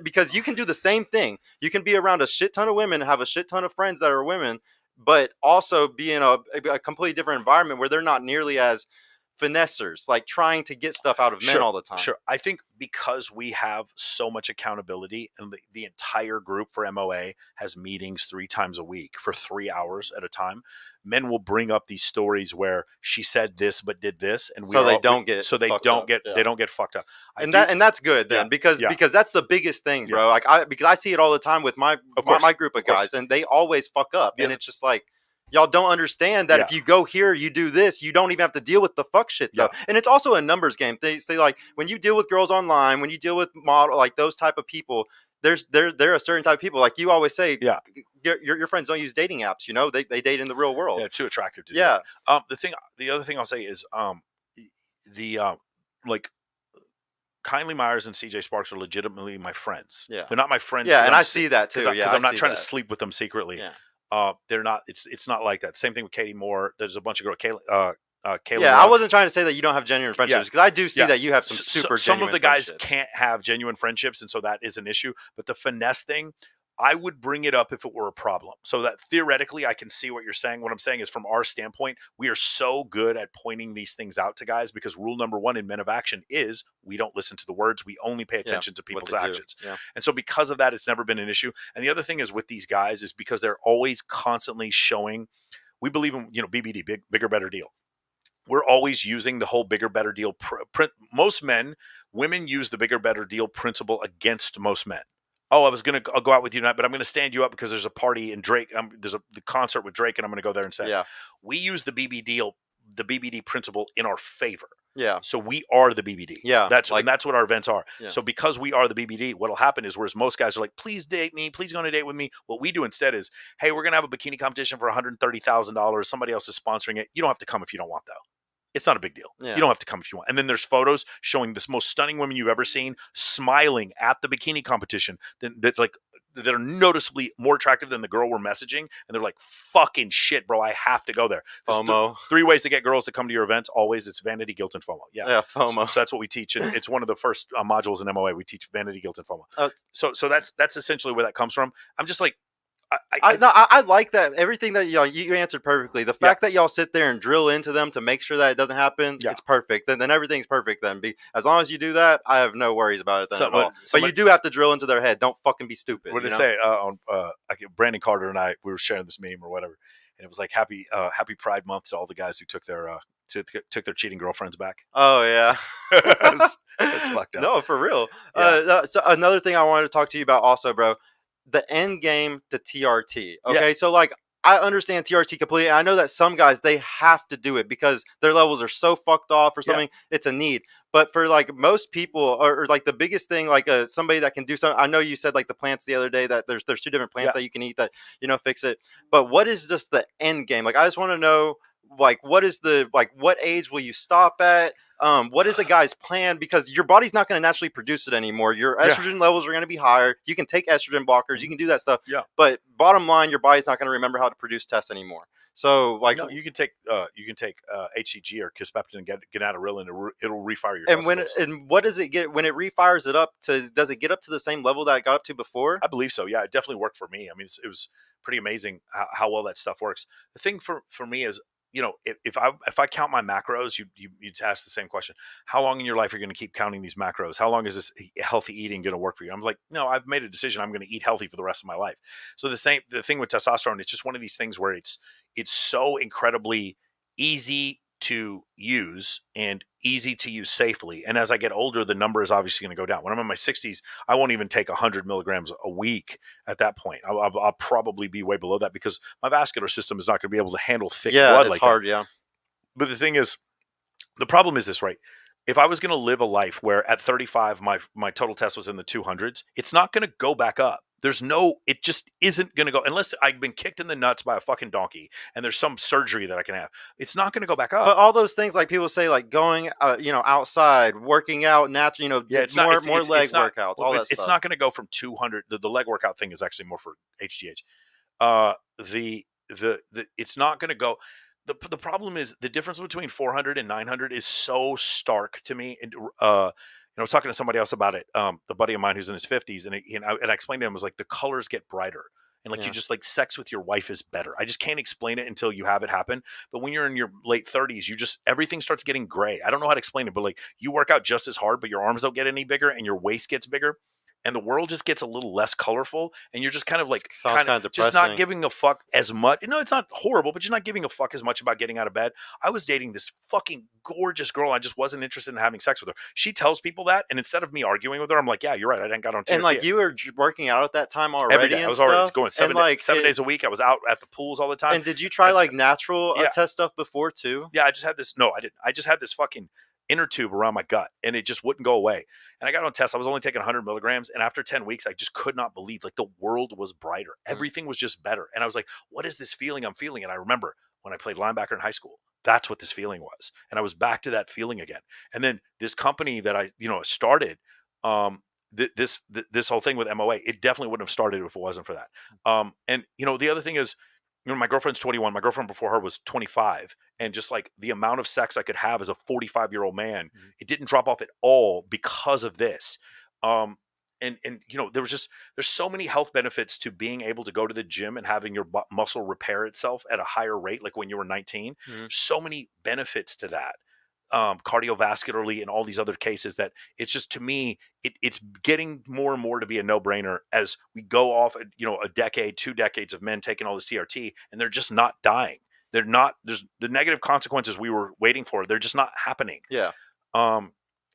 because you can do the same thing. You can be around a shit ton of women, have a shit ton of friends that are women, but also be in a completely different environment where they're not nearly as finessers, like trying to get stuff out of men all the time. Sure. I think because we have so much accountability and the entire group for MOA has meetings 3 times a week for 3 hours at a time, men will bring up these stories where she said this but did this, and they don't get fucked up. And that's good then because that's the biggest thing, bro. Like because I see it all the time with my group of guys, and they always fuck up, and it's just like, y'all don't understand that if you go here, you do this, you don't even have to deal with the fuck shit though. And it's also a numbers game. They say like when you deal with girls online, when you deal with model, like those type of people, there are a certain type of people. Like you always say, your friends don't use dating apps. You know, they date in the real world. Yeah, too attractive to do that. The other thing I'll say is like Kindly Myers and CJ Sparks are legitimately my friends. Yeah, they're not my friends. Yeah, and I see that too. Because I'm not trying to sleep with them secretly. Yeah. They're not. It's not like that. Same thing with Katie Moore. There's a bunch of girls. Kayla. Yeah, I wasn't trying to say that you don't have genuine friendships because I do see that you have some super. Some of the guys can't have genuine friendships, and so that is an issue. But the finesse thing, I would bring it up if it were a problem. So that theoretically, I can see what you're saying. What I'm saying is, from our standpoint, we are so good at pointing these things out to guys because rule number 1 in Men of Action is we don't listen to the words. We only pay attention to people's actions. Yeah. And so because of that, it's never been an issue. And the other thing is with these guys is because they're always constantly showing, we believe in, BBD, bigger, better deal. We're always using the whole bigger, better deal. Most women use the bigger, better deal principle against most men. Oh, I'll go out with you tonight, but I'm going to stand you up because there's a party in Drake. There's the concert with Drake, and I'm going to go there and say, we use the BBD principle in our favor. Yeah. So we are the BBD. Yeah. That's what our events are. Yeah. So because we are the BBD, what'll happen is whereas most guys are like, please date me, please go on a date with me. What we do instead is, hey, we're going to have a bikini competition for $130,000. Somebody else is sponsoring it. You don't have to come if you don't want, though. It's not a big deal. Yeah. You don't have to come if you want. And then there's photos showing this most stunning women you've ever seen smiling at the bikini competition that are noticeably more attractive than the girl we're messaging. And they're like, fucking shit, bro, I have to go there. There's FOMO. 3 ways to get girls to come to your events. Always, it's vanity, guilt, and FOMO. Yeah, FOMO. So that's what we teach. And it's one of the first modules in MOA. We teach vanity, guilt, and FOMO. So that's essentially where that comes from. I'm just like, I like that. Everything that you answered perfectly. The fact that y'all sit there and drill into them to make sure that it doesn't happen, it's perfect. Then everything's perfect. Then as long as you do that, I have no worries about it then at all. But you do have to drill into their head. Don't fucking be stupid. What did it say? Brandon Carter and I, we were sharing this meme or whatever, and it was like happy Pride Month to all the guys who took their cheating girlfriends back. Oh yeah, that's fucked up. No, for real. Yeah. So another thing I wanted to talk to you about also, bro. The end game to TRT. Okay. Yeah. So like I understand TRT completely. I know that some guys, they have to do it because their levels are so fucked off or something. Yeah. It's a need. But for like most people or like the biggest thing, like somebody that can do something, I know you said like the plants the other day that there's 2 different plants that you can eat that, fix it. But what is just the end game? Like, I just want to know, like, what age will you stop at? What is a guy's plan? Because your body's not going to naturally produce it anymore. Your estrogen levels are going to be higher. You can take estrogen blockers. You can do that stuff. Yeah. But bottom line, your body's not going to remember how to produce tests anymore. So like, No, you can take HCG or Kisspeptin and get Ganadoril, and it'll refire your and testicles. what does it get when it refires it up to? Does it get up to the same level that it got up to before? I believe so. Yeah, it definitely worked for me. I mean, it was pretty amazing how well that stuff works. The thing for me is, if I count my macros, you ask the same question: how long in your life are you going to keep counting these macros? How long is this healthy eating going to work for you? I'm like, no, I've made a decision. I'm going to eat healthy for the rest of my life. So the thing with testosterone, it's just one of these things where it's so incredibly easy to use and easy to use safely. And as I get older, the number is obviously going to go down. When I'm in my 60s, I won't even take 100 milligrams a week at that point. I'll probably be way below that because my vascular system is not going to be able to handle thick blood like hard, that. Yeah. But the thing is, the problem is this, right? If I was going to live a life where at 35 my total test was in the 200s, it's not going to go back up. It just isn't going to go unless I've been kicked in the nuts by a fucking donkey and there's some surgery that I can have. It's not going to go back up. But all those things, like people say, like going, outside, working out, natural, it's more leg not, workouts, well, all that it's stuff. It's not going to go from 200. The leg workout thing is actually more for HGH. It's not going to go. The problem is the difference between 400 and 900 is so stark to me. And I was talking to somebody else about it. The buddy of mine who's in his 50s, and I explained to him, was like, the colors get brighter, and like you just like sex with your wife is better. I just can't explain it until you have it happen. But when you're in your late 30s, everything starts getting gray. I don't know how to explain it, but like you work out just as hard, but your arms don't get any bigger, and your waist gets bigger. And the world just gets a little less colorful, and you're just kind of like just not giving a fuck as much. No, it's not horrible, but you're not giving a fuck as much about getting out of bed. I was dating this fucking gorgeous girl. I just wasn't interested in having sex with her. She tells people that, and instead of me arguing with her, I'm like, yeah, you're right. I didn't got on TRT. And like you were working out at that time already. Every day. I was already going 7 days a week. I was out at the pools all the time. And did you try like natural test stuff before too? Yeah, I just had this. No, I didn't. I just had this fucking inner tube around my gut, and it just wouldn't go away. And I got on tests. I was only taking 100 milligrams, and after 10 weeks, I just could not believe, like, the world was brighter. Everything was just better. And I was like, what is this feeling I'm feeling? And I remember when I played linebacker in high school, that's what this feeling was. And I was back to that feeling again. And then this company that I started, this whole thing with MOA, it definitely wouldn't have started if it wasn't for that. And the other thing is, my girlfriend's 21. My girlfriend before her was 25. And just like the amount of sex I could have as a 45-year-old man, it didn't drop off at all because of this. And there's so many health benefits to being able to go to the gym and having your muscle repair itself at a higher rate, like when you were 19. So many benefits to that. Cardiovascularly and all these other cases, that it's just, to me, it's getting more and more to be a no-brainer as we go off, a decade, 2 decades of men taking all this CRT, and they're just not dying. They're not, there's the negative consequences we were waiting for. They're just not happening. Yeah.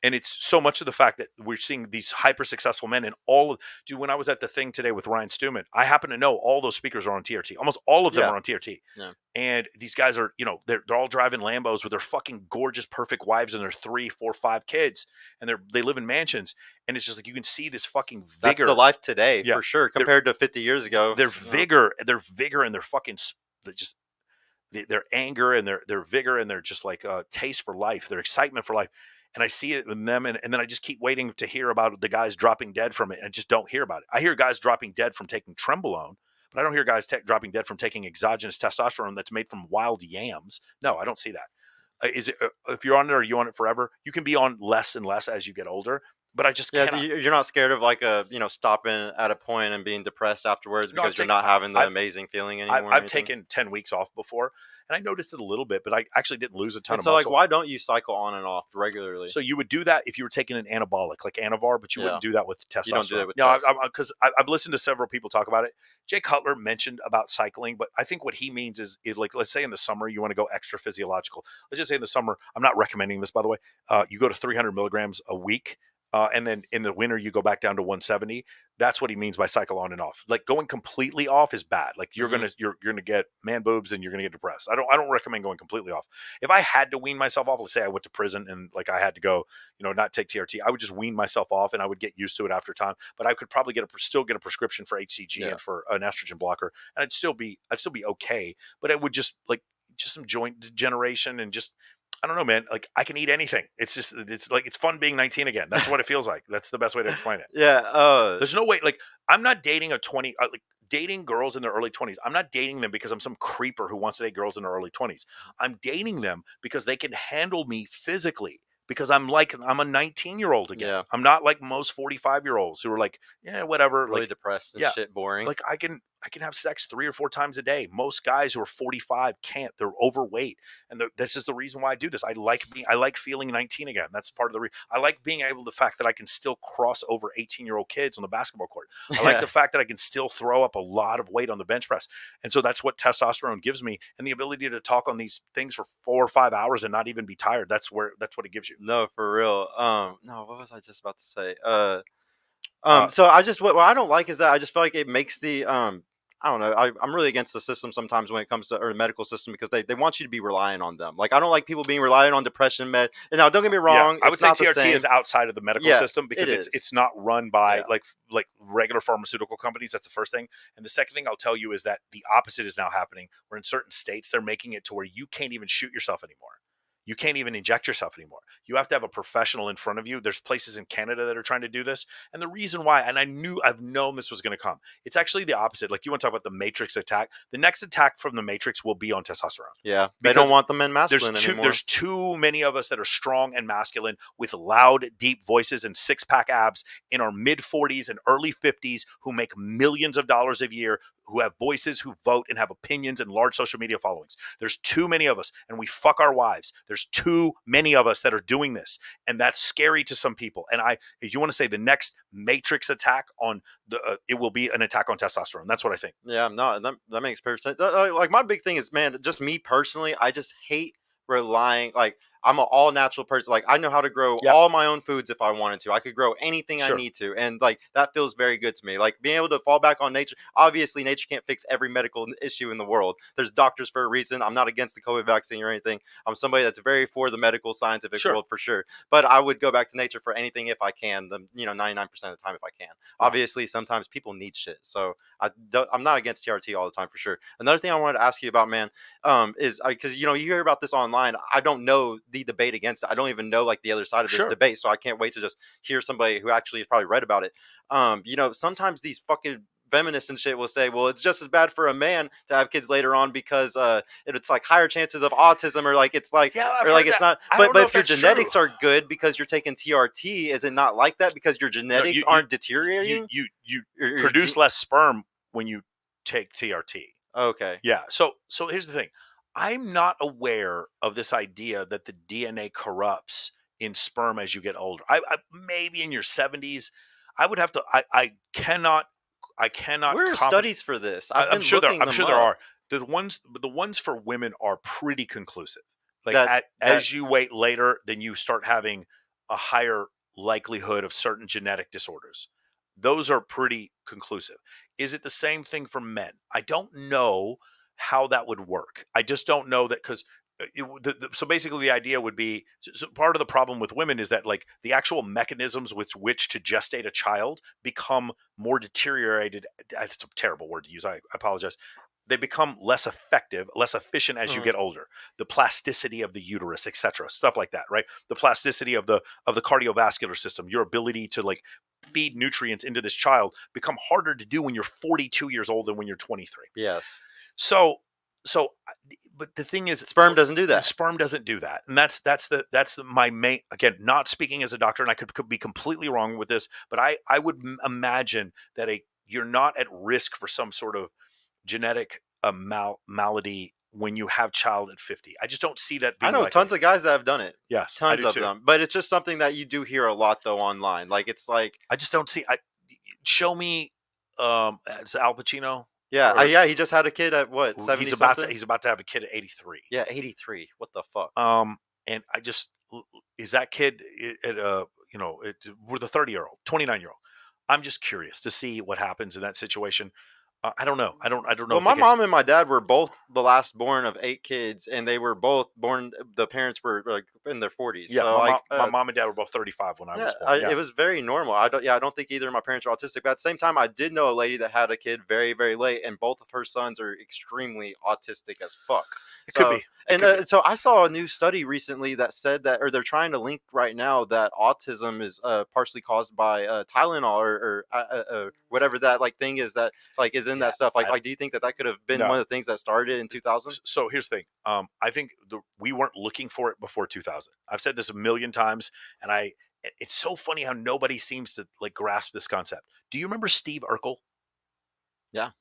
And it's so much of the fact that we're seeing these hyper successful men, and when I was at the thing today with Ryan Stewman, I happen to know all those speakers are on TRT. Almost all of them are on TRT. Yeah. And these guys are, they're all driving Lambos with their fucking gorgeous, perfect wives and their 3, 4, 5 kids. And they live in mansions. And it's just like, you can see this fucking vigor. That's the life today, for sure, compared to 50 years ago. Their vigor and their fucking just their anger and their vigor and their just like taste for life, their excitement for life. And I see it in them, and then I just keep waiting to hear about the guys dropping dead from it, and I just don't hear about it. I hear guys dropping dead from taking Trenbolone, but I don't hear guys dropping dead from taking exogenous testosterone that's made from wild yams. No, I don't see that. Is it if you're on it, are you on it forever? You can be on less and less as you get older, but I just cannot. You're not scared of like stopping at a point and being depressed afterwards because you're not having the amazing feeling anymore. I've taken 10 weeks off before, and I noticed it a little bit, but I actually didn't lose a ton of muscle. So like, why don't you cycle on and off regularly? So you would do that if you were taking an anabolic like Anavar, but you wouldn't do that with testosterone. You don't do that with because I've listened to several people talk about it. Jay Cutler mentioned about cycling, but I think what he means is like, let's say in the summer you want to go extra physiological. Let's just say in the summer, I'm not recommending this, by the way. You go to 300 milligrams a week. And then in the winter, you go back down to 170. That's what he means by cycle on and off. Like going completely off is bad. Like you're gonna get man boobs and you're gonna get depressed. I don't recommend going completely off. If I had to wean myself off, let's say I went to prison and like I had to go, not take TRT, I would just wean myself off and I would get used to it after time. But I could probably still get a prescription for HCG and for an estrogen blocker, and I'd still be okay. But it would just some joint degeneration and just I don't know, man. Like I can eat anything. It's like it's fun being 19 again. That's what it feels like. That's the best way to explain it. Yeah. There's no way. Like I'm not dating a 20. Like dating girls in their early 20s. I'm not dating them because I'm some creeper who wants to date girls in their early 20s. I'm dating them because they can handle me physically. Because I'm a 19-year-old again. Yeah. I'm not like most 45-year-olds who are like, yeah, whatever. Really Like, depressed and yeah, shit, boring. like I can have sex 3 or 4 times a day. Most guys who are 45 can't. They're overweight, and this is the reason why I do this. I like feeling 19 again. That's part of the I like being able, the fact that I can still cross over 18-year-old kids on the basketball court. I like the fact that I can still throw up a lot of weight on the bench press, and so that's what testosterone gives me, and the ability to talk on these things for 4 or 5 hours and not even be tired. That's what it gives you. No, for real. No, what was I just about to say? Uh, So I just what I don't like is that I just feel like it makes the I don't know. I'm really against the system sometimes when it comes to or the medical system because they want you to be relying on them. Like I don't like people being reliant on depression med. And now don't get me wrong, I would it's say not the TRT same. is outside of the medical Yeah, system because it is. it's not run by Yeah. like regular pharmaceutical companies. That's the first thing. And the second thing I'll tell you is that the opposite is now happening, where in certain states they're making it to where you can't even shoot yourself anymore. You can't even inject yourself anymore. You have to have a professional in front of you. There's places in Canada that are trying to do this. And the reason why, and I've known this was going to come, it's actually the opposite. Like you want to talk about the Matrix attack. The next attack from the Matrix will be on testosterone. Yeah. They don't want the men masculine anymore. There's too many of us that are strong and masculine with loud, deep voices and 6-pack abs in our mid 40s and early 50s who make millions of dollars a year, who have voices, who vote and have opinions and large social media followings. There's too many of us, and we fuck our wives. There's too many of us that are doing this, and that's scary to some people. And if you want to say the next Matrix attack on it will be an attack on testosterone. That's what I think. Yeah, I'm not. That makes perfect sense. Like my big thing is, man, just me personally, I just hate relying. Like I'm an all natural person. Like I know how to grow Yep. all my own foods if I wanted to. I could grow anything I Sure. need to, and like that feels very good to me. Like being able to fall back on nature. Obviously, nature can't fix every medical issue in the world. There's doctors for a reason. I'm not against the COVID vaccine or anything. I'm somebody that's very for the medical scientific Sure. world for sure. But I would go back to nature for anything if I can. 99% of the time if I can. Wow. Obviously, sometimes people need shit. So I'm not against TRT all the time for sure. Another thing I wanted to ask you about, man, is because you hear about this online. I don't know the debate against it. I don't even know like the other side of this Sure. debate, so I can't wait to just hear somebody who actually has probably read about it. Sometimes these fucking feminists and shit will say, well, it's just as bad for a man to have kids later on because it's like higher chances of autism or like it's like Yeah, I've or like heard it's that. not. But if your genetics are good because you're taking TRT, is it not like that because your genetics aren't deteriorating? You Your produce less sperm when you take TRT. Okay. Yeah. So here's the thing. I'm not aware of this idea that the DNA corrupts in sperm as you get older. I maybe in your 70s. I would have to. I cannot. Where are studies for this? I'm sure there are. are. The ones for women are pretty conclusive. Like That as you wait later, then you start having a higher likelihood of certain genetic disorders. Those are pretty conclusive. Is it the same thing for men? I don't know how that would work. I just don't know that because so basically the idea would be so part of the problem with women is that like the actual mechanisms with which to gestate a child become more deteriorated. That's a terrible word to use. I apologize. They become less effective, less efficient as you get older. The plasticity of the uterus, etc., stuff like that, right? The plasticity of the cardiovascular system, your ability to like feed nutrients into this child become harder to do when you're 42 years old than when you're 23. Yes. So, but the thing is, sperm doesn't do that. Sperm doesn't do that, and that's my main. Again, not speaking as a doctor, and I could be completely wrong with this, but I would imagine that you're not at risk for some sort of genetic malady when you have child at 50. I just don't see that being I know tons of guys that have done it. Yes, tons of them. But it's just something that you do hear a lot though online. Like it's like I just don't see. Show me, it's Al Pacino. Yeah, yeah. He just had a kid at what 70 he's about to have a kid at 83. Yeah, 83. What the fuck? And I just is that kid at we're the 30-year-old, 29-year-old. I'm just curious to see what happens in that situation. I don't know. I don't know. Well, If my mom and my dad were both the last born of 8 kids, and they were both born. The parents were like in their 40s, Yeah, so like, my mom and dad were both 35 when I yeah, was born. Yeah. it was very normal. I don't think either of my parents are autistic. But at the same time, I did know a lady that had a kid very, very late, and both of her sons are extremely autistic as fuck. It could be. So I saw a new study recently that said that, or they're trying to link right now that autism is partially caused by Tylenol or whatever that like thing is that like is in Yeah, that stuff. Like, do you think that that could have been No. one of the things that started in 2000? So here's the thing. I think we weren't looking for it before 2000. I've said this a million times, and it's so funny how nobody seems to like grasp this concept. Do you remember Steve Urkel? Yeah.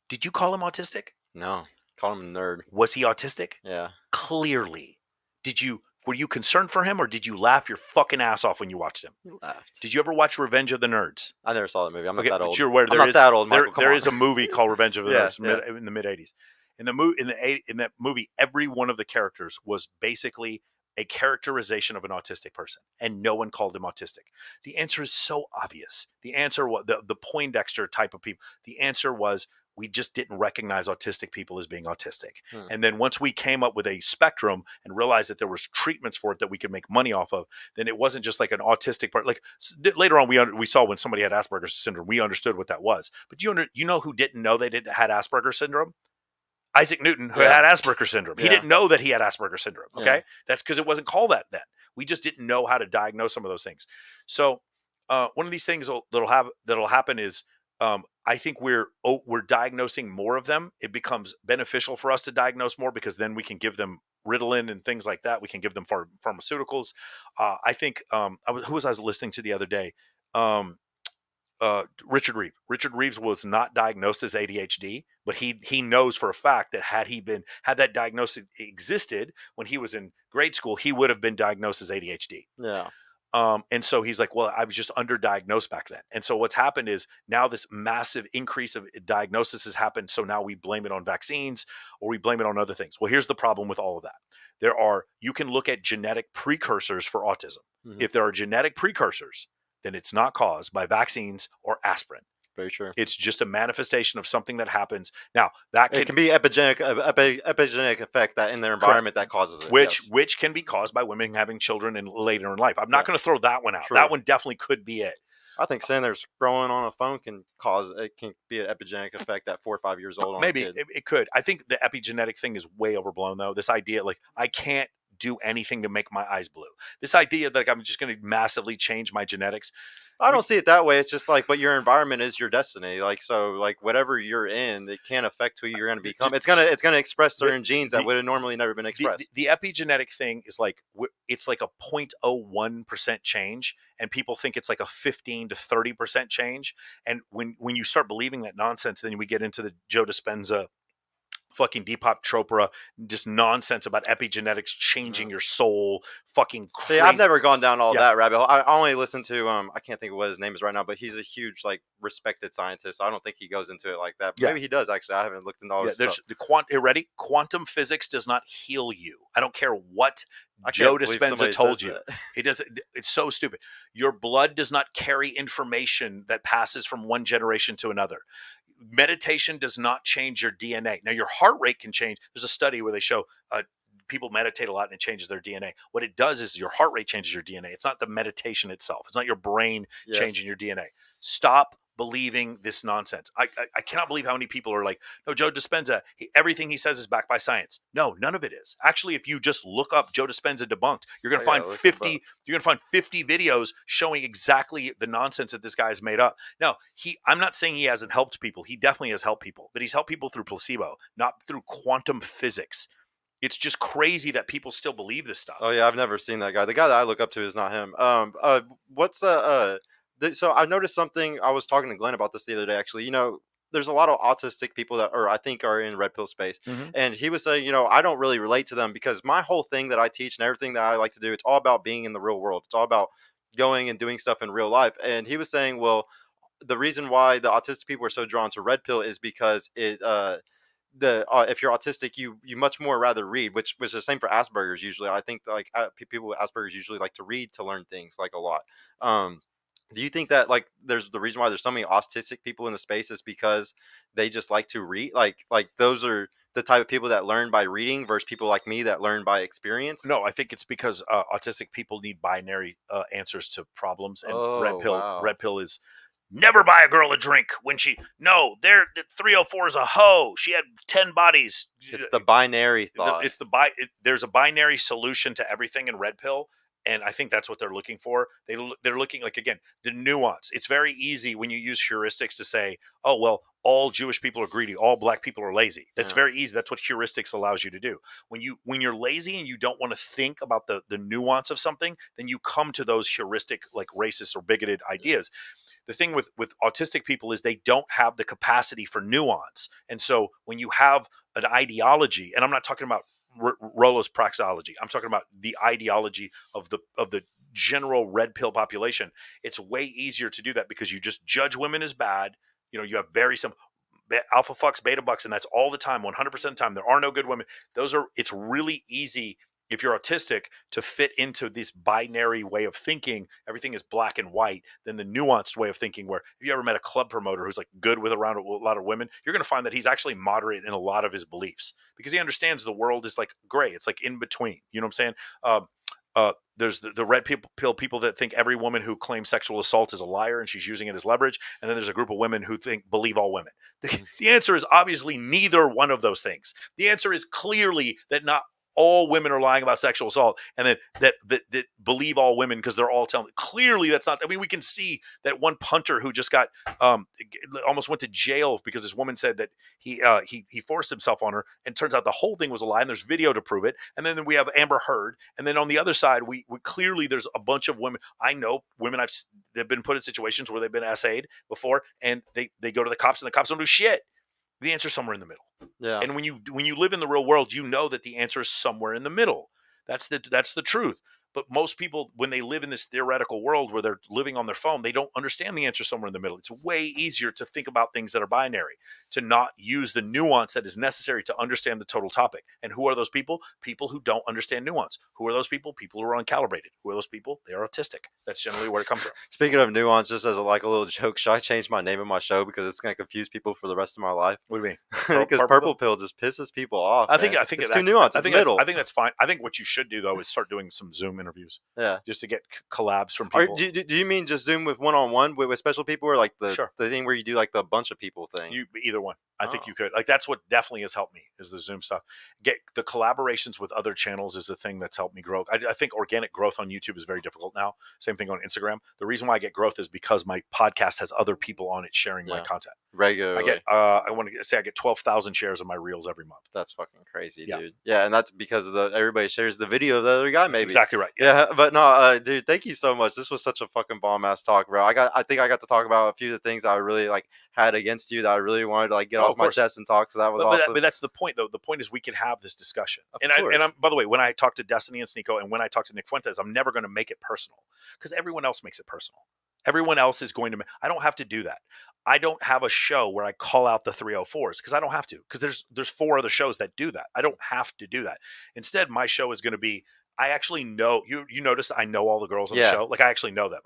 Did you call him autistic? No, call him a nerd. Was he autistic? Yeah. Clearly. Were you concerned for him, or did you laugh your fucking ass off when you watched him? He laughed. Did you ever watch Revenge of the Nerds? I never saw that movie. I'm not Okay, that but old. you're aware I'm not that old, Michael. there is a movie called Revenge of the Yeah, Nerds in the mid 80s. In that movie, every one of the characters was basically a characterization of an autistic person, and no one called him autistic. The answer is so obvious. The answer was the Poindexter type of people. The answer was we just didn't recognize autistic people as being autistic. And then once we came up with a spectrum and realized that there was treatments for it that we could make money off of, then it wasn't just like an autistic part. Like later on, we saw when somebody had Asperger's syndrome, we understood what that was. But you know who didn't know they had Asperger's syndrome? Isaac Newton, who had Asperger's syndrome. He didn't know that he had Asperger's syndrome. Okay, that's because it wasn't called that then. We just didn't know how to diagnose some of those things. So one of these things that'll happen is I think we're diagnosing more of them. It becomes beneficial for us to diagnose more because then we can give them Ritalin and things like that. We can give them pharmaceuticals. I think who was I listening to the other day? Richard Reeve. Richard Reeves was not diagnosed as ADHD, but he knows for a fact that had that diagnosis existed when he was in grade school, he would have been diagnosed as ADHD. Yeah. And so he's like, well, I was just underdiagnosed back then. And so what's happened is now this massive increase of diagnosis has happened. So now we blame it on vaccines or we blame it on other things. Well, here's the problem with all of that. You can look at genetic precursors for autism. Mm-hmm. If there are genetic precursors, then it's not caused by vaccines or aspirin. Very true. It's just a manifestation of something that happens. Now, it can be epigenetic effect that in their environment that causes it. Which can be caused by women having children later in life. I'm not going to throw that one out. True. That one definitely could be it. I think sitting there scrolling on a phone can be an epigenetic effect at 4 or 5 years old. Maybe it could. I think the epigenetic thing is way overblown, though. This idea, like, I can't do anything to make my eyes blue. This idea that I'm just going to massively change my genetics. I don't see it that way. It's just like, but your environment is your destiny. Like, so like whatever you're in, it can't affect who you're going to become. It's going to express certain genes that would have normally never been expressed. The epigenetic thing is like, it's like a 0.01% change. And people think it's like a 15 to 30% change. And when you start believing that nonsense, then we get into the Joe Dispenza, fucking Deepak Chopra, just nonsense about epigenetics changing your soul, fucking crazy. See, I've never gone down all that rabbit hole. I only listen to I can't think of what his name is right now, but he's a huge like respected scientist. So I don't think he goes into it like that. Maybe he does actually. I haven't looked into all this stuff. Ready? Quantum physics does not heal you. I don't care what Joe Dispenza told you. It doesn't. It's so stupid. Your blood does not carry information that passes from one generation to another. Meditation does not change your DNA. Now, your heart rate can change. There's a study where they show people meditate a lot and it changes their DNA. What it does is your heart rate changes your DNA. It's not the meditation itself. It's not your brain changing your DNA. Stop believing this nonsense. I cannot believe how many people are like, no, Joe Dispenza, everything he says is backed by science. No, none of it is. Actually, if you just look up Joe Dispenza debunked, you're going to find 50. You're going to find 50 videos showing exactly the nonsense that this guy has made up. Now, I'm not saying he hasn't helped people. He definitely has helped people, but he's helped people through placebo, not through quantum physics. It's just crazy that people still believe this stuff. Oh yeah, I've never seen that guy. The guy that I look up to is not him. So I noticed something. I was talking to Glenn about this the other day. Actually, there's a lot of autistic people that I think are in red pill space. Mm-hmm. And he was saying, I don't really relate to them because my whole thing that I teach and everything that I like to do, it's all about being in the real world. It's all about going and doing stuff in real life. And he was saying, well, the reason why the autistic people are so drawn to red pill is because it if you're autistic, you much more rather read, which was the same for Asperger's usually. I think like people with Asperger's usually like to read to learn things like a lot. Do you think that like there's the reason why there's so many autistic people in the space is because they just like to read? Like those are the type of people that learn by reading versus people like me that learn by experience? No, I think it's because autistic people need binary answers to problems, and Oh, wow. red pill is never buy a girl a drink when she no, the 304 is a hoe. She had 10 bodies. It's the binary thought. There's a binary solution to everything in red pill, and I think that's what they're looking for. They're looking, like, again, the nuance. It's very easy when you use heuristics to say, oh well, all Jewish people are greedy, all black people are lazy. That's Yeah. very easy. That's what heuristics allows you to do. When you're lazy and you don't want to think about the nuance of something, then you come to those heuristic, like, racist or bigoted ideas. The thing with autistic people is they don't have the capacity for nuance. And so when you have an ideology, and I'm not talking about Rollo's praxeology, I'm talking about the ideology of the general red pill population, it's way easier to do that because you just judge women as bad. You have very simple alpha fucks, beta bucks, and that's all the time, 100% of the time. There are no good women. It's really easy if you're autistic to fit into this binary way of thinking. Everything is black and white. Then the nuanced way of thinking, where if you ever met a club promoter who's like good with around a lot of women, you're going to find that he's actually moderate in a lot of his beliefs because he understands the world is like gray. It's like in between. You know what I'm saying? There's the red pill people that think every woman who claims sexual assault is a liar and she's using it as leverage. And then there's a group of women who believe all women. The answer is obviously neither one of those things. The answer is clearly that not all women are lying about sexual assault, and that believe all women because they're all telling. Clearly, that's not. I mean, we can see that one punter who just got almost went to jail because this woman said that he forced himself on her, and turns out the whole thing was a lie, and there's video to prove it. And then we have Amber Heard, and then on the other side, we clearly there's a bunch of women. I know women they've been put in situations where they've been essayed before, and they go to the cops, and the cops don't do shit. The answer's somewhere in the middle. Yeah. And when you live in the real world, you know that the answer is somewhere in the middle. That's the truth. But most people, when they live in this theoretical world where they're living on their phone, they don't understand the answer somewhere in the middle. It's way easier to think about things that are binary, to not use the nuance that is necessary to understand the total topic. And who are those people? People who don't understand nuance. Who are those people? People who are uncalibrated. Who are those people? They are autistic. That's generally where it comes from. Speaking of nuance, just as a little joke, should I change my name of my show because it's going to confuse people for the rest of my life? What do you mean? Because purple pill just pisses people off. I think it's too nuanced. I think that's fine. I think what you should do though is start doing some Zoom interviews. Yeah, just to get collabs from people. Do you mean just Zoom with one-on-one with special people, or like Sure. the thing where you do like the bunch of people thing? Either one. I think you could. Like, that's what definitely has helped me is the Zoom stuff. Get the collaborations with other channels is the thing that's helped me grow. I think organic growth on YouTube is very difficult now. Same thing on Instagram. The reason why I get growth is because my podcast has other people on it sharing my content regularly. I want to say I get 12,000 shares of my reels every month. That's fucking crazy, dude. Yeah, and that's because of everybody shares the video of the other guy. Maybe that's exactly right. Yeah, but no, dude, thank you so much. This was such a fucking bomb ass talk, bro. I think I got to talk about a few of the things I really had against you that I really wanted to get off my chest and talk. So that was awesome. But that's the point, though. The point is we can have this discussion. I'm, by the way, when I talk to Destiny and Sneeko and when I talk to Nick Fuentes, I'm never going to make it personal because everyone else makes it personal. Everyone else is going to. I don't have to do that. I don't have a show where I call out the 304s because I don't have to. Because there's 4 other shows that do that. I don't have to do that. Instead, my show is going to be. I actually know you. Notice I know all the girls on the show. Like, I actually know them.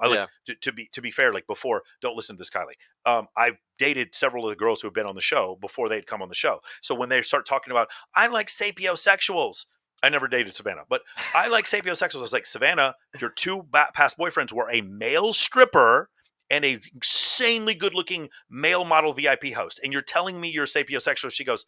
To be fair. Like, before, don't listen to this, Kylie. I've dated several of the girls who have been on the show before they'd come on the show. So when they start talking about, I like sapiosexuals. I never dated Savannah, but I like sapiosexuals. I was like, Savannah, your 2 past boyfriends were a male stripper and a insanely good-looking male model VIP host, and you're telling me you're sapiosexual. She goes,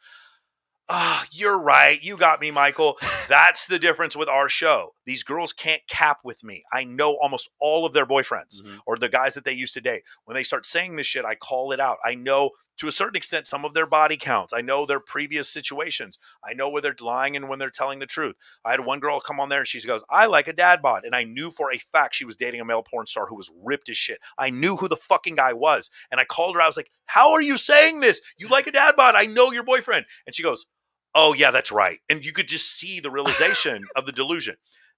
you're right. You got me, Michael. That's the difference with our show. These girls can't cap with me. I know almost all of their boyfriends or the guys that they used to date. When they start saying this shit, I call it out. I know to a certain extent some of their body counts. I know their previous situations. I know where they're lying and when they're telling the truth. I had one girl come on there and she goes, I like a dad bod. And I knew for a fact she was dating a male porn star who was ripped as shit. I knew who the fucking guy was. And I called her. I was like, how are you saying this? You like a dad bod. I know your boyfriend. And she goes, oh, yeah, that's right. And you could just see the realization of the delusion.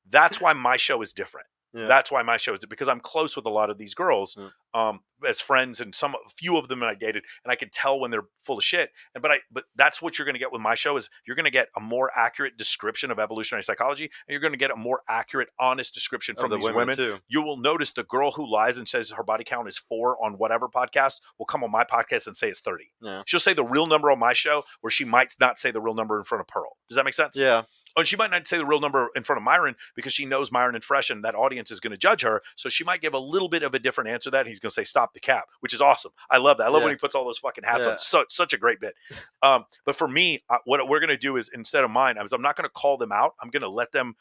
That's why my show is different. Yeah. That's why my show is because I'm close with a lot of these girls Yeah. as friends, and a few of them I dated, and I can tell when they're full of shit. But that's what you're going to get with my show is you're going to get a more accurate description of evolutionary psychology, and you're going to get a more accurate, honest description from the these women, women. too. You will notice the girl who lies and says her body count is 4 on whatever podcast will come on my podcast and say it's 30. Yeah. She'll say the real number on my show, where she might not say the real number in front of Pearl. Does that make sense? Yeah. And she might not say the real number in front of Myron because she knows Myron and Fresh and that audience is going to judge her. So she might give a little bit of a different answer to that. He's going to say, stop the cap, which is awesome. I love that. I love when he puts all those fucking hats on. Such a great bit. But for me, what we're going to do is instead of mine, I'm not going to call them out. I'm going to let them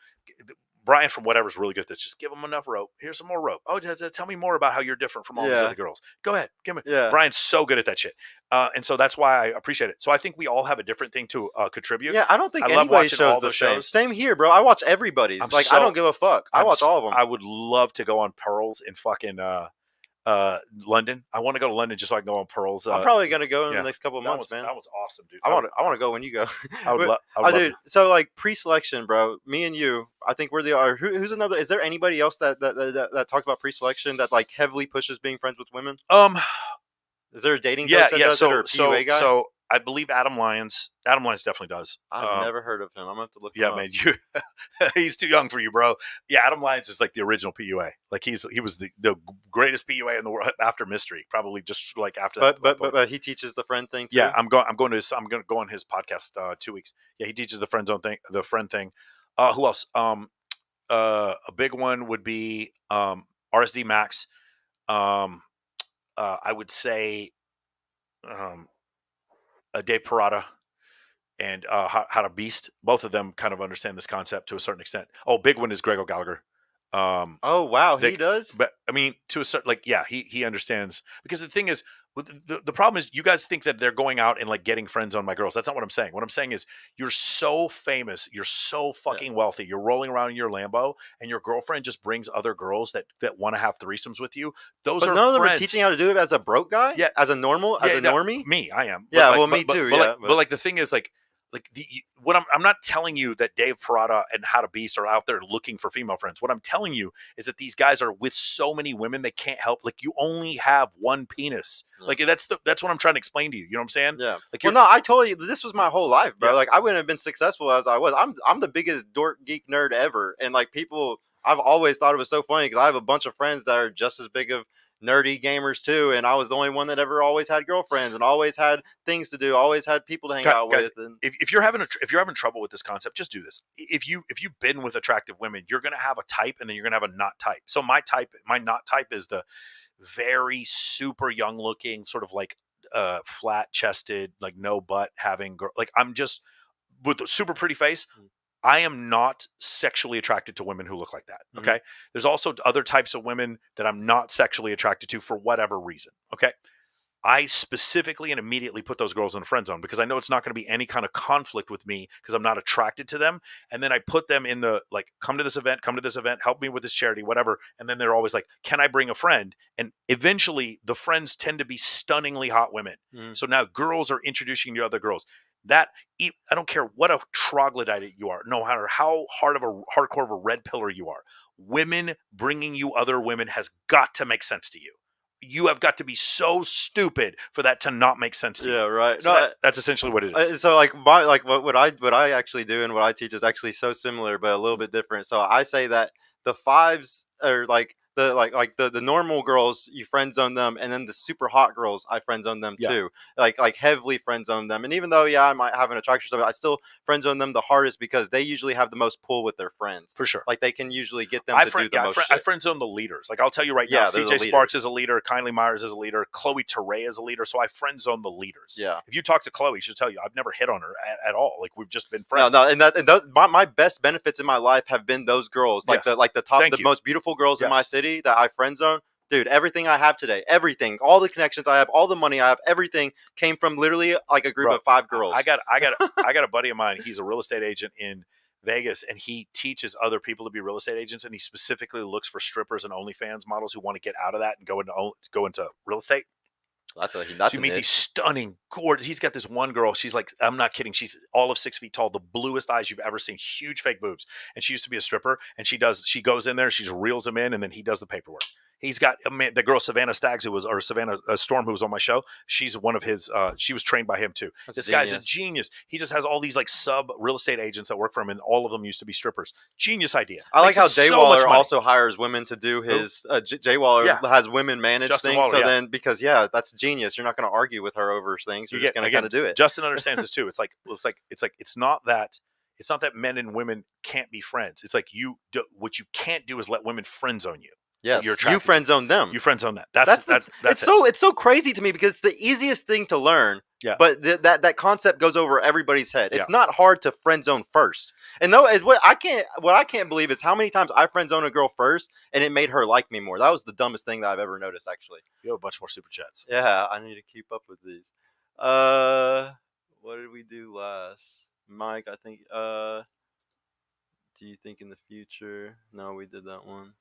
Brian from whatever's really good at this. Just give them enough rope. Here's some more rope. Oh, tell me more about how you're different from all these other girls. Go ahead. Give me. Yeah. Brian's so good at that shit. And so that's why I appreciate it. So I think we all have a different thing to contribute. Yeah, I don't think anybody shows the same. Same here, bro. I watch everybody's. I don't give a fuck. I watch all of them. I would love to go on Pearls in fucking London. I want to go to London just so I can go on Pearls. I'm probably gonna go in the next couple of months, man. That was awesome, dude. I want to go when you go. I would love dude. So like pre-selection, bro. Me and you, I think we're the. Who's another? Is there anybody else that talks about pre-selection that like heavily pushes being friends with women? Is there a dating coach that does it or a PUA guy? So I believe Adam Lyons definitely does. I've never heard of him. I'm gonna have to look him up. Man, he's too young for you, bro. Yeah, Adam Lyons is like the original PUA. Like he was the greatest PUA in the world after Mystery, probably just like after that. But he teaches the friend thing too. Yeah, I'm going to go on his podcast 2 weeks. Yeah, he teaches the friend thing. Who else? A big one would be RSD Max. I would say Dave Parada and How to Beast. Both of them kind of understand this concept to a certain extent. Oh, big one is Greg O'Gallagher. Oh wow, he does. But I mean, to a certain he understands, because the thing is, the problem is you guys think that they're going out and like getting friends on my girls. That's not what I'm saying. What I'm saying is you're so famous, you're so fucking wealthy, you're rolling around in your Lambo, and your girlfriend just brings other girls that want to have threesomes with you. But none of them are teaching how to do it as a broke guy. Yeah, as a normie. Me, I am. Yeah, me too. But like the thing is what I'm not telling you that Dave Parada and How to Beast are out there looking for female friends. What I'm telling you is that these guys are with so many women they can't help. Like you only have one penis. Yeah. Like that's what I'm trying to explain to you. You know what I'm saying? Yeah. Like I told you this was my whole life, bro. Yeah. Like I wouldn't have been successful as I was. I'm the biggest dork geek nerd ever, and like people, I've always thought it was so funny because I have a bunch of friends that are just as big of nerdy gamers too, and I was the only one that ever always had girlfriends and always had things to do, always had people to hang out with. And if you're having trouble with this concept, just do this. If you've been with attractive women, you're gonna have a type, and then you're gonna have a not type. So my not type is the very super young looking, sort of like flat chested, like no butt having girl. Like I'm just with a super pretty face. I am not sexually attracted to women who look like that. Okay. Mm-hmm. There's also other types of women that I'm not sexually attracted to for whatever reason. Okay. I specifically and immediately put those girls in a friend zone because I know it's not going to be any kind of conflict with me because I'm not attracted to them. And then I put them in the, like, come to this event, help me with this charity, whatever. And then they're always like, can I bring a friend? And eventually the friends tend to be stunningly hot women. Mm. So now girls are introducing you to other girls. That I don't care what a troglodyte you are, no matter how hardcore of a red pillar you are, women bringing you other women has got to make sense to you. You have got to be so stupid for that to not make sense to you. Yeah, right. So that's essentially what it is. So like what I actually do and what I teach is actually so similar but a little bit different. So I say that the fives are like the normal girls, you friend zone them, and then the super hot girls, I friend zone them too. Like heavily friend zone them. And even though I might have an attraction to them, I still friend zone them the hardest because they usually have the most pull with their friends. For sure. Like they can usually get them to do the most shit. I friend zone the leaders. Like I'll tell you right now, CJ Sparks is a leader, Kindly Myers is a leader, Chloe Teray is a leader. So I friend zone the leaders. Yeah. If you talk to Chloe, she'll tell you I've never hit on her at all. Like we've just been friends. My best benefits in my life have been those girls. Like the most beautiful girls in my city that I friend zone. Dude, everything I have today, everything, all the connections I have, all the money I have, everything came from literally like a group of 5 girls. I got a buddy of mine. He's a real estate agent in Vegas, and he teaches other people to be real estate agents, and he specifically looks for strippers and OnlyFans models who want to get out of that and go into real estate. That's So a you meet these niche. stunning, gorgeous. He's got this one girl. She's like, I'm not kidding. She's all of 6 feet tall, the bluest eyes you've ever seen, huge fake boobs. And she used to be a stripper. And she goes in there, she reels him in, and then he does the paperwork. He's got the girl Savannah Staggs, or Savannah Storm, who was on my show. She's one of his. She was trained by him too. That's This guy's a genius. genius. He just has all these like sub real estate agents that work for him, and all of them used to be strippers. Genius idea. I like Makes him how Jay so much Waller money. also hires women to do Who? his. Jay Waller Yeah. has women manage Justin things. Waller, So yeah. then, because that's genius. You're not going to argue with her over things. You're just going to kind of do it. Justin understands this too. It's not that men and women can't be friends. It's like what you can't do is let women friend zone you. Yes, You're you attracted friend to. zone them. You friend zone that. That's That's it's so crazy to me because it's the easiest thing to learn. Yeah. But that concept goes over everybody's head. It's Yeah. not hard to friend zone first. And though what I can't believe is how many times I friend zone a girl first and it made her like me more. That was the dumbest thing that I've ever noticed, actually. You have a bunch more super chats. Yeah, I need to keep up with these. What did we do last? Mike, I think do you think in the future? No, we did that one.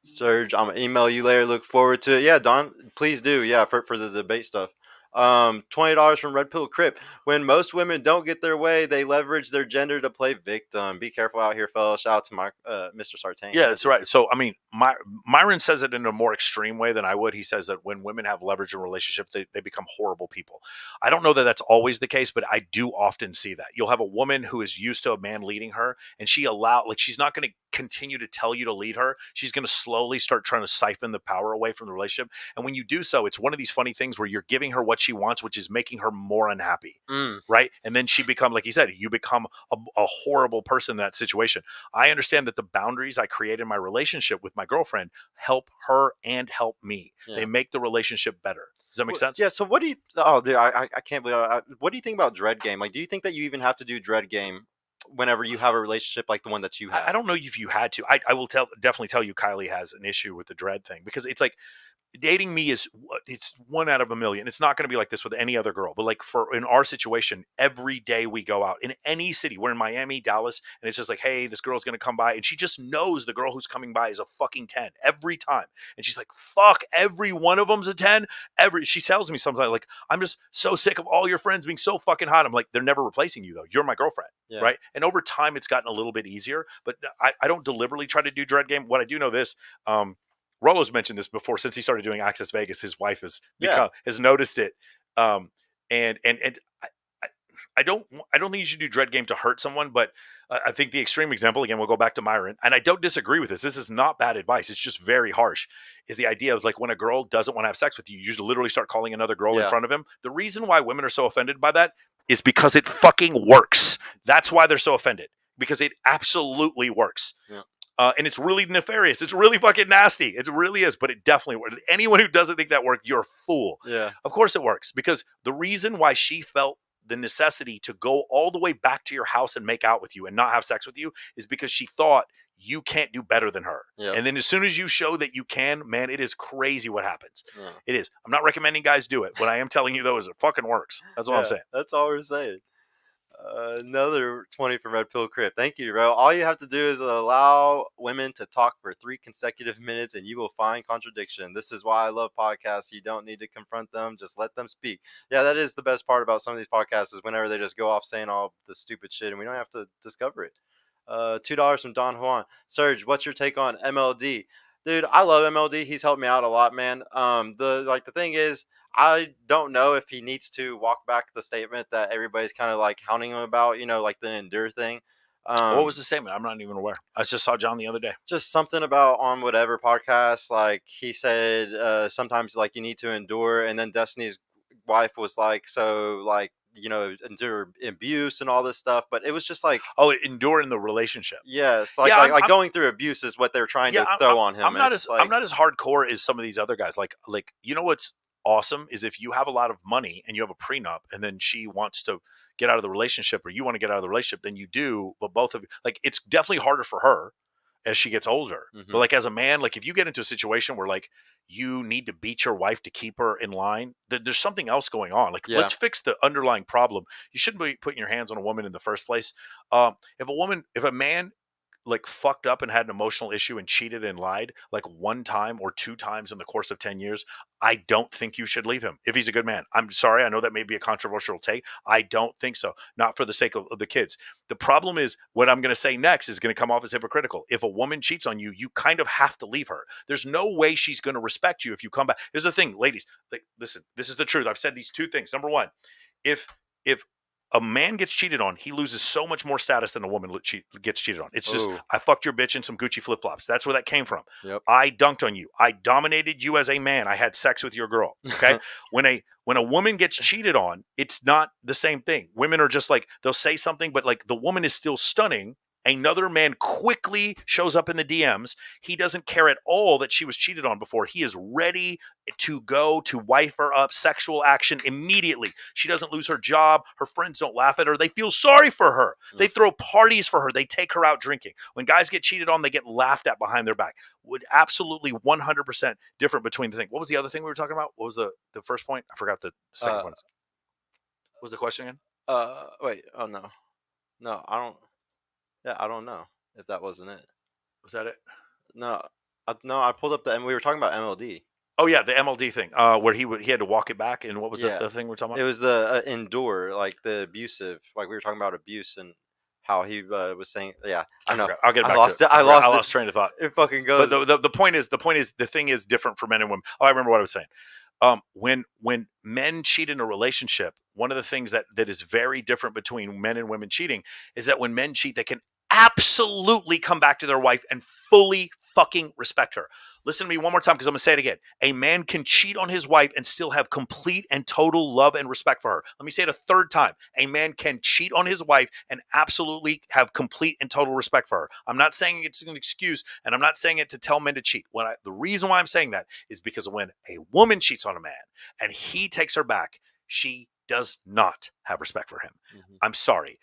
Serge, I'm gonna email you later. Look forward to it. Yeah, Don, please do. Yeah, for the debate stuff. $20 from Red Pill Crip. When most women don't get their way, they leverage their gender to play victim. Be careful out here, fellas. Shout out to my Mr. Sartain. Yeah, that's right. So, I mean, Myron says it in a more extreme way than I would. He says that when women have leverage in relationships, they become horrible people. I don't know that that's always the case, but I do often see that. You'll have a woman who is used to a man leading her, and she's not going to continue to tell you to lead her. She's going to slowly start trying to siphon the power away from the relationship. And when you do so, it's one of these funny things where you're giving her what she wants, which is making her more unhappy. Right. And then she becomes, like you said, you become a horrible person in that situation. I understand that the boundaries I create in my relationship with my girlfriend help her and help me. Yeah. They make the relationship better. Does that make sense? Yeah. So what do you? Oh, dude, I can't believe. What do you think about dread game? Like, do you think that you even have to do dread game whenever you have a relationship like the one that you have? I don't know if you had to. I will definitely tell you, Kylie has an issue with the dread thing because it's like, dating me it's 1 out of a million. It's not going to be like this with any other girl, but like in our situation, every day we go out in any city. We're in Miami, Dallas, and it's just like, hey, this girl's going to come by, and she just knows the girl who's coming by is a fucking 10 every time, and she's like, fuck, every one of them's a 10. She tells me sometimes, like, I'm just so sick of all your friends being so fucking hot. I'm like, they're never replacing you though. You're my girlfriend. Yeah. Right. And over time it's gotten a little bit easier, but I don't deliberately try to do dread game. What I do know this, Rollo's mentioned this before. Since he started doing Access Vegas, his wife has noticed it. And I don't think you should do dread game to hurt someone, but I think the extreme example, again, we'll go back to Myron, and I don't disagree with this. This is not bad advice. It's just very harsh. Is the idea of like when a girl doesn't want to have sex with you, you just literally start calling another girl in front of him. The reason why women are so offended by that is because it fucking works. That's why they're so offended, because it absolutely works. Yeah. And it's really nefarious. It's really fucking nasty. It really is, but it definitely works. Anyone who doesn't think that works, you're a fool. Yeah. Of course it works, because the reason why she felt the necessity to go all the way back to your house and make out with you and not have sex with you is because she thought you can't do better than her. Yep. And then as soon as you show that you can, man, it is crazy what happens. Yeah. It is. I'm not recommending guys do it. What I am telling you, though, is it fucking works. That's all I'm saying. That's all we're saying. Another 20 from Red Pill Crip. Thank you, bro. All you have to do is allow women to talk for 3 consecutive minutes and you will find contradiction. This is why I love podcasts. You don't need to confront them. Just let them speak. Yeah, that is the best part about some of these podcasts, is whenever they just go off saying all the stupid shit and we don't have to discover it. $2 from Don Juan. Serge, what's your take on MLD? Dude, I love MLD. He's helped me out a lot, man. The thing is, I don't know if he needs to walk back the statement that everybody's kind of like hounding him about, like the endure thing. What was the statement? I'm not even aware. I just saw John the other day. Just something about on whatever podcast, like he said sometimes like you need to endure, and then Destiny's wife was like, so like, endure abuse and all this stuff, but it was just like, endure in the relationship. Yes, like going through abuse is what they're trying to throw on him. I'm not as hardcore as some of these other guys. Like what's awesome is if you have a lot of money and you have a prenup, and then she wants to get out of the relationship, or you want to get out of the relationship, then you do. But both of you, like, it's definitely harder for her as she gets older. Mm-hmm. But like as a man, like if you get into a situation where like you need to beat your wife to keep her in line, there's something else going on. Like, let's fix the underlying problem. You shouldn't be putting your hands on a woman in the first place. If a man like fucked up and had an emotional issue and cheated and lied like 1 time or 2 times in the course of 10 years, I don't think you should leave him if he's a good man. I'm sorry. I know that may be a controversial take. I don't think so. Not for the sake of the kids. The problem is what I'm going to say next is going to come off as hypocritical. If a woman cheats on you, you kind of have to leave her. There's no way she's going to respect you if you come back. Here's the thing, ladies. Like, listen, this is the truth. I've said these 2 things. Number 1, if a man gets cheated on, he loses so much more status than a woman gets cheated on. It's just, Ooh. I fucked your bitch in some Gucci flip-flops. That's where that came from. Yep. I dunked on you. I dominated you as a man. I had sex with your girl. Okay. When a woman gets cheated on, it's not the same thing. Women are just like, they'll say something, but like the woman is still stunning. Another man quickly shows up in the DMs. He doesn't care at all that she was cheated on before. He is ready to go to wife her up, sexual action immediately. She doesn't lose her job. Her friends don't laugh at her. They feel sorry for her. They throw parties for her. They take her out drinking. When guys get cheated on, they get laughed at behind their back. Would absolutely 100% different between the thing. What was the other thing we were talking about? What was the first point? I forgot the second one. What was the question again? Wait. Oh, no. No, I don't. Yeah, I don't know if that wasn't it. Was that it? No, I pulled up and we were talking about MLD. Oh yeah, the MLD thing, where he had to walk it back, and what was the thing we were talking about? It was the endure, like the abusive, like we were talking about abuse and how he was saying. Yeah, I know. I'll get back to it. I lost train of thought. It fucking goes. But the point is, the thing is different for men and women. Oh, I remember what I was saying. When men cheat in a relationship, one of the things that is very different between men and women cheating is that when men cheat, they can absolutely come back to their wife and fully fucking respect her. Listen to me one more time because I'm going to say it again. A man can cheat on his wife and still have complete and total love and respect for her. Let me say it a third time. A man can cheat on his wife and absolutely have complete and total respect for her. I'm not saying it's an excuse, and I'm not saying it to tell men to cheat. The reason why I'm saying that is because when a woman cheats on a man and he takes her back, she does not have respect for him. Mm-hmm. I'm sorry.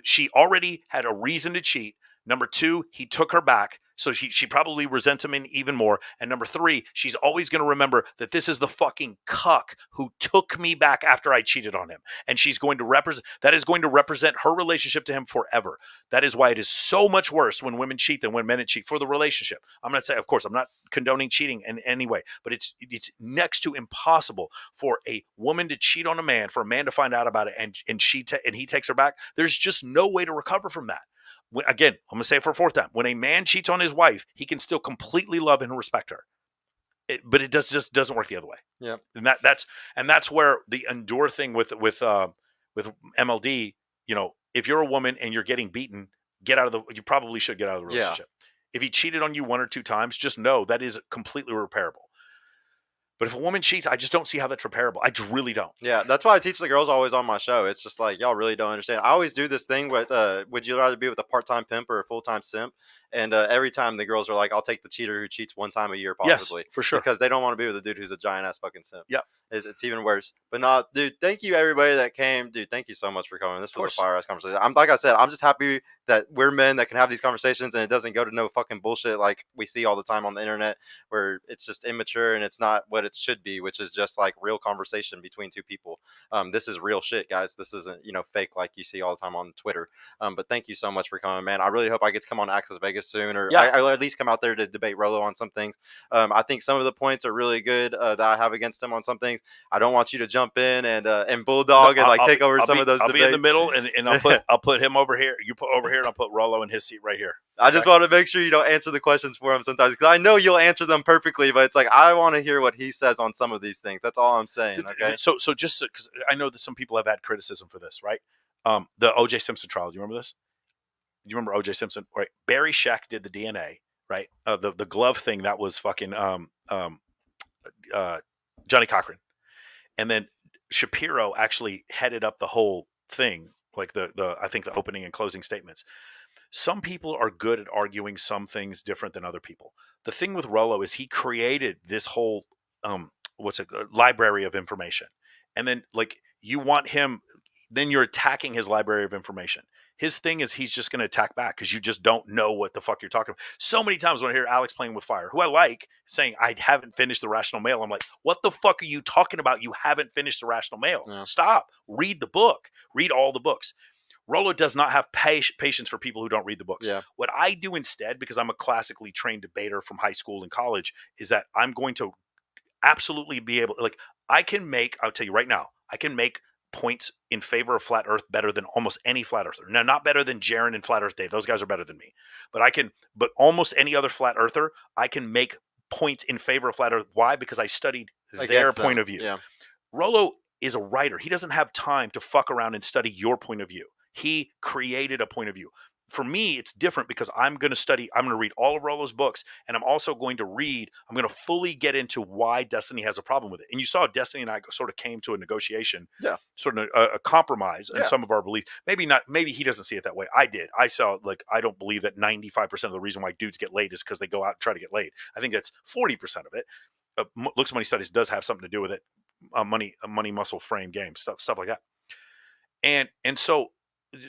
She already had a reason to cheat. Number 2, he took her back. So she probably resents him even more. And number 3, she's always going to remember that this is the fucking cuck who took me back after I cheated on him. And she's going to represent her relationship to him forever. That is why it is so much worse when women cheat than when men cheat for the relationship. I'm going to say, of course, I'm not condoning cheating in any way, but it's next to impossible for a woman to cheat on a man, for a man to find out about it, and he takes her back. There's just no way to recover from that. Again, I'm going to say it for a 4th time. When a man cheats on his wife, he can still completely love and respect her. But it just doesn't work the other way. Yeah. And that's where the endure thing with MLD, if you're a woman and you're getting beaten, you probably should get out of the relationship. Yeah. If he cheated on you 1 or 2 times, just know that is completely repairable. But if a woman cheats, I just don't see how that's repairable. I really don't. Yeah, that's why I teach the girls always on my show. It's just like, y'all really don't understand. I always do this thing with, would you rather be with a part-time pimp or a full-time simp? And every time the girls are like, I'll take the cheater who cheats 1 time a year, possibly. Yes, for sure. Because they don't want to be with a dude who's a giant-ass fucking simp. Yeah. It's even worse. But no, dude, thank you, everybody that came. Dude, thank you so much for coming. This was a fire-ass conversation. Like I said, I'm just happy that we're men that can have these conversations and it doesn't go to no fucking bullshit like we see all the time on the internet where it's just immature and it's not what it should be, which is just like real conversation between 2 people. This is real shit, guys. This isn't, fake like you see all the time on Twitter. But thank you so much for coming, man. I really hope I get to come on Access Vegas soon, or I'll at least come out there to debate Rolo on some things. I think some of the points are really good that I have against him on some things. I don't want you to jump in and bulldog and take over some of those debates. I'll be in the middle and I'll put him over here. You put over here and I'll put Rolo in his seat right here. I just want to make sure you don't answer the questions for him sometimes because I know you'll answer them perfectly, but it's like I want to hear what he says on some of these things. That's all I'm saying. Okay. So just because I know that some people have had criticism for this, right? The O.J. Simpson trial. Do you remember this? Do you remember O.J. Simpson? Right. Barry Scheck did the DNA, right? The glove thing that was fucking Johnny Cochran, and then Shapiro actually headed up the whole thing, like I think the opening and closing statements. Some people are good at arguing some things different than other people. The thing with Rolo is he created this whole library of information, and then like you want him, then you're attacking his library of information. His thing is he's just going to attack back because you just don't know what the fuck you're talking about. So many times when I hear Alex playing with fire, who I like, saying I haven't finished the Rational Male, I'm like, what the fuck are you talking about? You haven't finished the Rational Male. Yeah. Stop. Read the book. Read all the books. Rollo does not have patience for people who don't read the books. Yeah. What I do instead, because I'm a classically trained debater from high school and college, is that I'm going to absolutely be able, like, I'll tell you right now, I can make points in favor of flat earth better than almost any flat earther. Now, not better than Jaron and Flat Earth Dave. Those guys are better than me. But almost any other flat earther, I can make points in favor of flat earth. Why? Because I studied their point of view. Yeah. Rollo is a writer. He doesn't have time to fuck around and study your point of view. He created a point of view. For me, it's different because I'm going to read all of Rollo's books, and I'm going to fully get into why Destiny has a problem with it. And you saw Destiny and I sort of came to a negotiation, sort of a compromise in some of our beliefs. Maybe he doesn't see it that way. I did. I saw, like, I don't believe that 95% of the reason why dudes get laid is because they go out and try to get laid. I think that's 40% of it. Looks Money Studies does have something to do with it. Money muscle frame game stuff like that. And so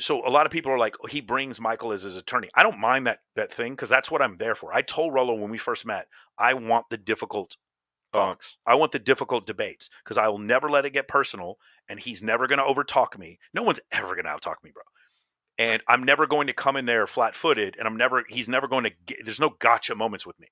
a lot of people are like, oh, he brings Michael as his attorney. I don't mind that thing because that's what I'm there for. I told Rollo when we first met, I want the difficult talks. I want the difficult debates because I will never let it get personal, and he's never going to overtalk me. No one's ever going to outtalk me, bro. And I'm never going to come in there flat-footed, and he's never going to there's no gotcha moments with me.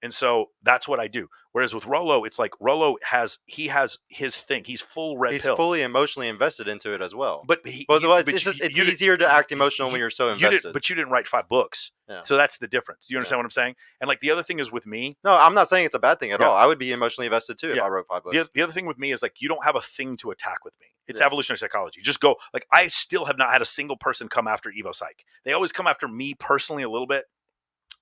And so that's what I do. Whereas with Rollo, it's like Rollo has his thing. He's full red pill. He's fully emotionally invested into it as well. But it's easier to act emotional when you're so invested. But you didn't write 5 books. Yeah. So that's the difference. Do you understand what I'm saying? And like the other thing is with me. No, I'm not saying it's a bad thing at all. I would be emotionally invested too if I wrote 5 books. The other thing with me is like you don't have a thing to attack with me. It's evolutionary psychology. Just go. Like I still have not had a single person come after Evo Psych. They always come after me personally a little bit.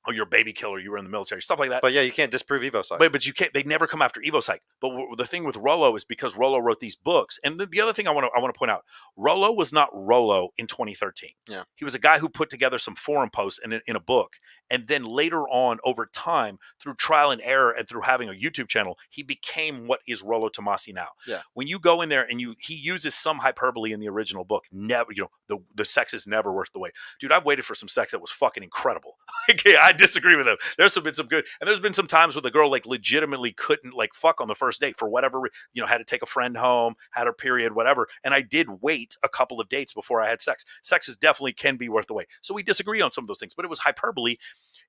Oh, you're a baby killer. You were in the military, stuff like that. But yeah, you can't disprove Evo Psych. But you can't. They never come after Evo Psych. But the thing with Rollo is because Rollo wrote these books, and the other thing I want to point out, Rollo was not Rollo in 2013. Yeah, he was a guy who put together some forum posts in a book, and then later on, over time, through trial and error, and through having a YouTube channel, he became what is Rollo Tomasi now. Yeah, when you go in there and he uses some hyperbole in the original book. Never, the sex is never worth the wait, dude. I've waited for some sex that was fucking incredible. I disagree with him. There's been some good, and there's been some times where the girl like legitimately couldn't like fuck on the first date for whatever, had to take a friend home, had her period, whatever. And I did wait a couple of dates before I had sex. Sex is definitely can be worth the wait. So we disagree on some of those things, but it was hyperbole.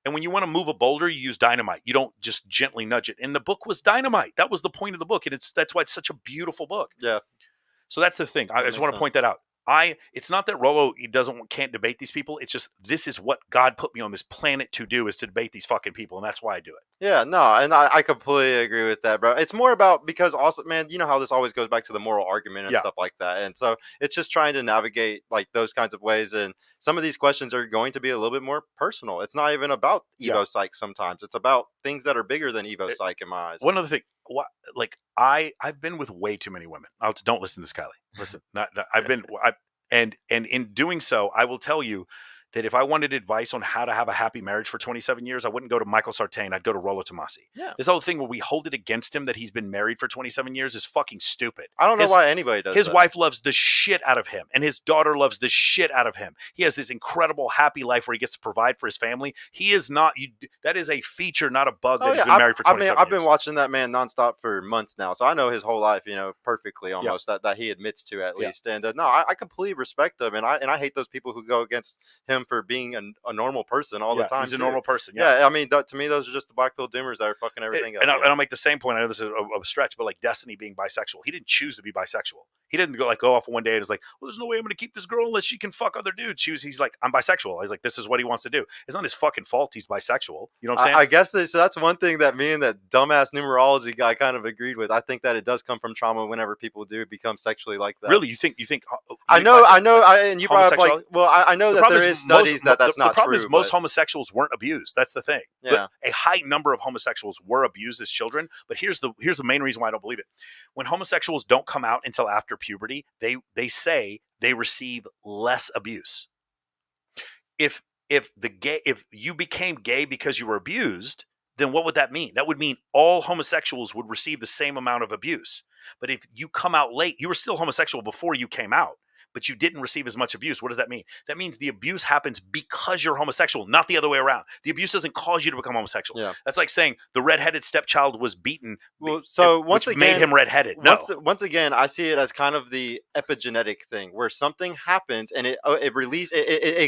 And when you want to move a boulder, you use dynamite. You don't just gently nudge it. And the book was dynamite. That was the point of the book. And that's why it's such a beautiful book. Yeah. So that's the thing. I just want to point that out. It's not that Rollo can't debate these people. It's just this is what God put me on this planet to do, is to debate these fucking people, and that's why I do it. Yeah, no, and I completely agree with that, bro. It's more about because also, man, you know how this always goes back to the moral argument and stuff like that, and so it's just trying to navigate like those kinds of ways. And some of these questions are going to be a little bit more personal. It's not even about Evo Psych sometimes. It's about things that are bigger than Evo Psych in my eyes. One other thing. I've been with way too many women. Don't listen to this, Kylie. Listen, and in doing so, I will tell you that if I wanted advice on how to have a happy marriage for 27 years, I wouldn't go to Michael Sartain. I'd go to Rollo Tomasi. Yeah. This whole thing where we hold it against him that he's been married for 27 years is fucking stupid. I don't know why anybody does His wife loves the shit out of him, and his daughter loves the shit out of him. He has this incredible happy life where he gets to provide for his family. He is not. That is a feature, not a bug, that he's been married for 27 years. I've been watching that man nonstop for months now, so I know his whole life, perfectly almost, that he admits to at least. And no, I completely respect him, and I hate those people who go against him for being a normal person all the time. He's a normal person. Yeah, I mean, to me, those are just the black pill dimmers that are fucking everything up. And I'll make the same point. I know this is a stretch, but like Destiny being bisexual, he didn't choose to be bisexual. He didn't go off one day and was like, well, there's no way I'm going to keep this girl unless she can fuck other dudes. He's like, I'm bisexual. He's like, this is what he wants to do. It's not his fucking fault he's bisexual. You know what I'm saying? I guess so that's one thing that me and that dumbass numerology guy kind of agreed with. I think that it does come from trauma whenever people do become sexually like that. Really? You think? I know. And you brought up I know that there is studies that's not true. The problem is most homosexuals weren't abused. That's the thing. Yeah. But a high number of homosexuals were abused as children. But here's the main reason why I don't believe it. When homosexuals don't come out until after puberty, they say they receive less abuse. If you became gay because you were abused, then what would that mean? That would mean all homosexuals would receive the same amount of abuse. But if you come out late, you were still homosexual before you came out. but you didn't receive as much abuse. What does that mean? That means the abuse happens because you're homosexual, not the other way around. The abuse doesn't cause you to become homosexual. Yeah. That's like saying the redheaded stepchild was beaten, Well, so which made him redheaded. No. Once again, I see it as kind of the epigenetic thing, where something happens and it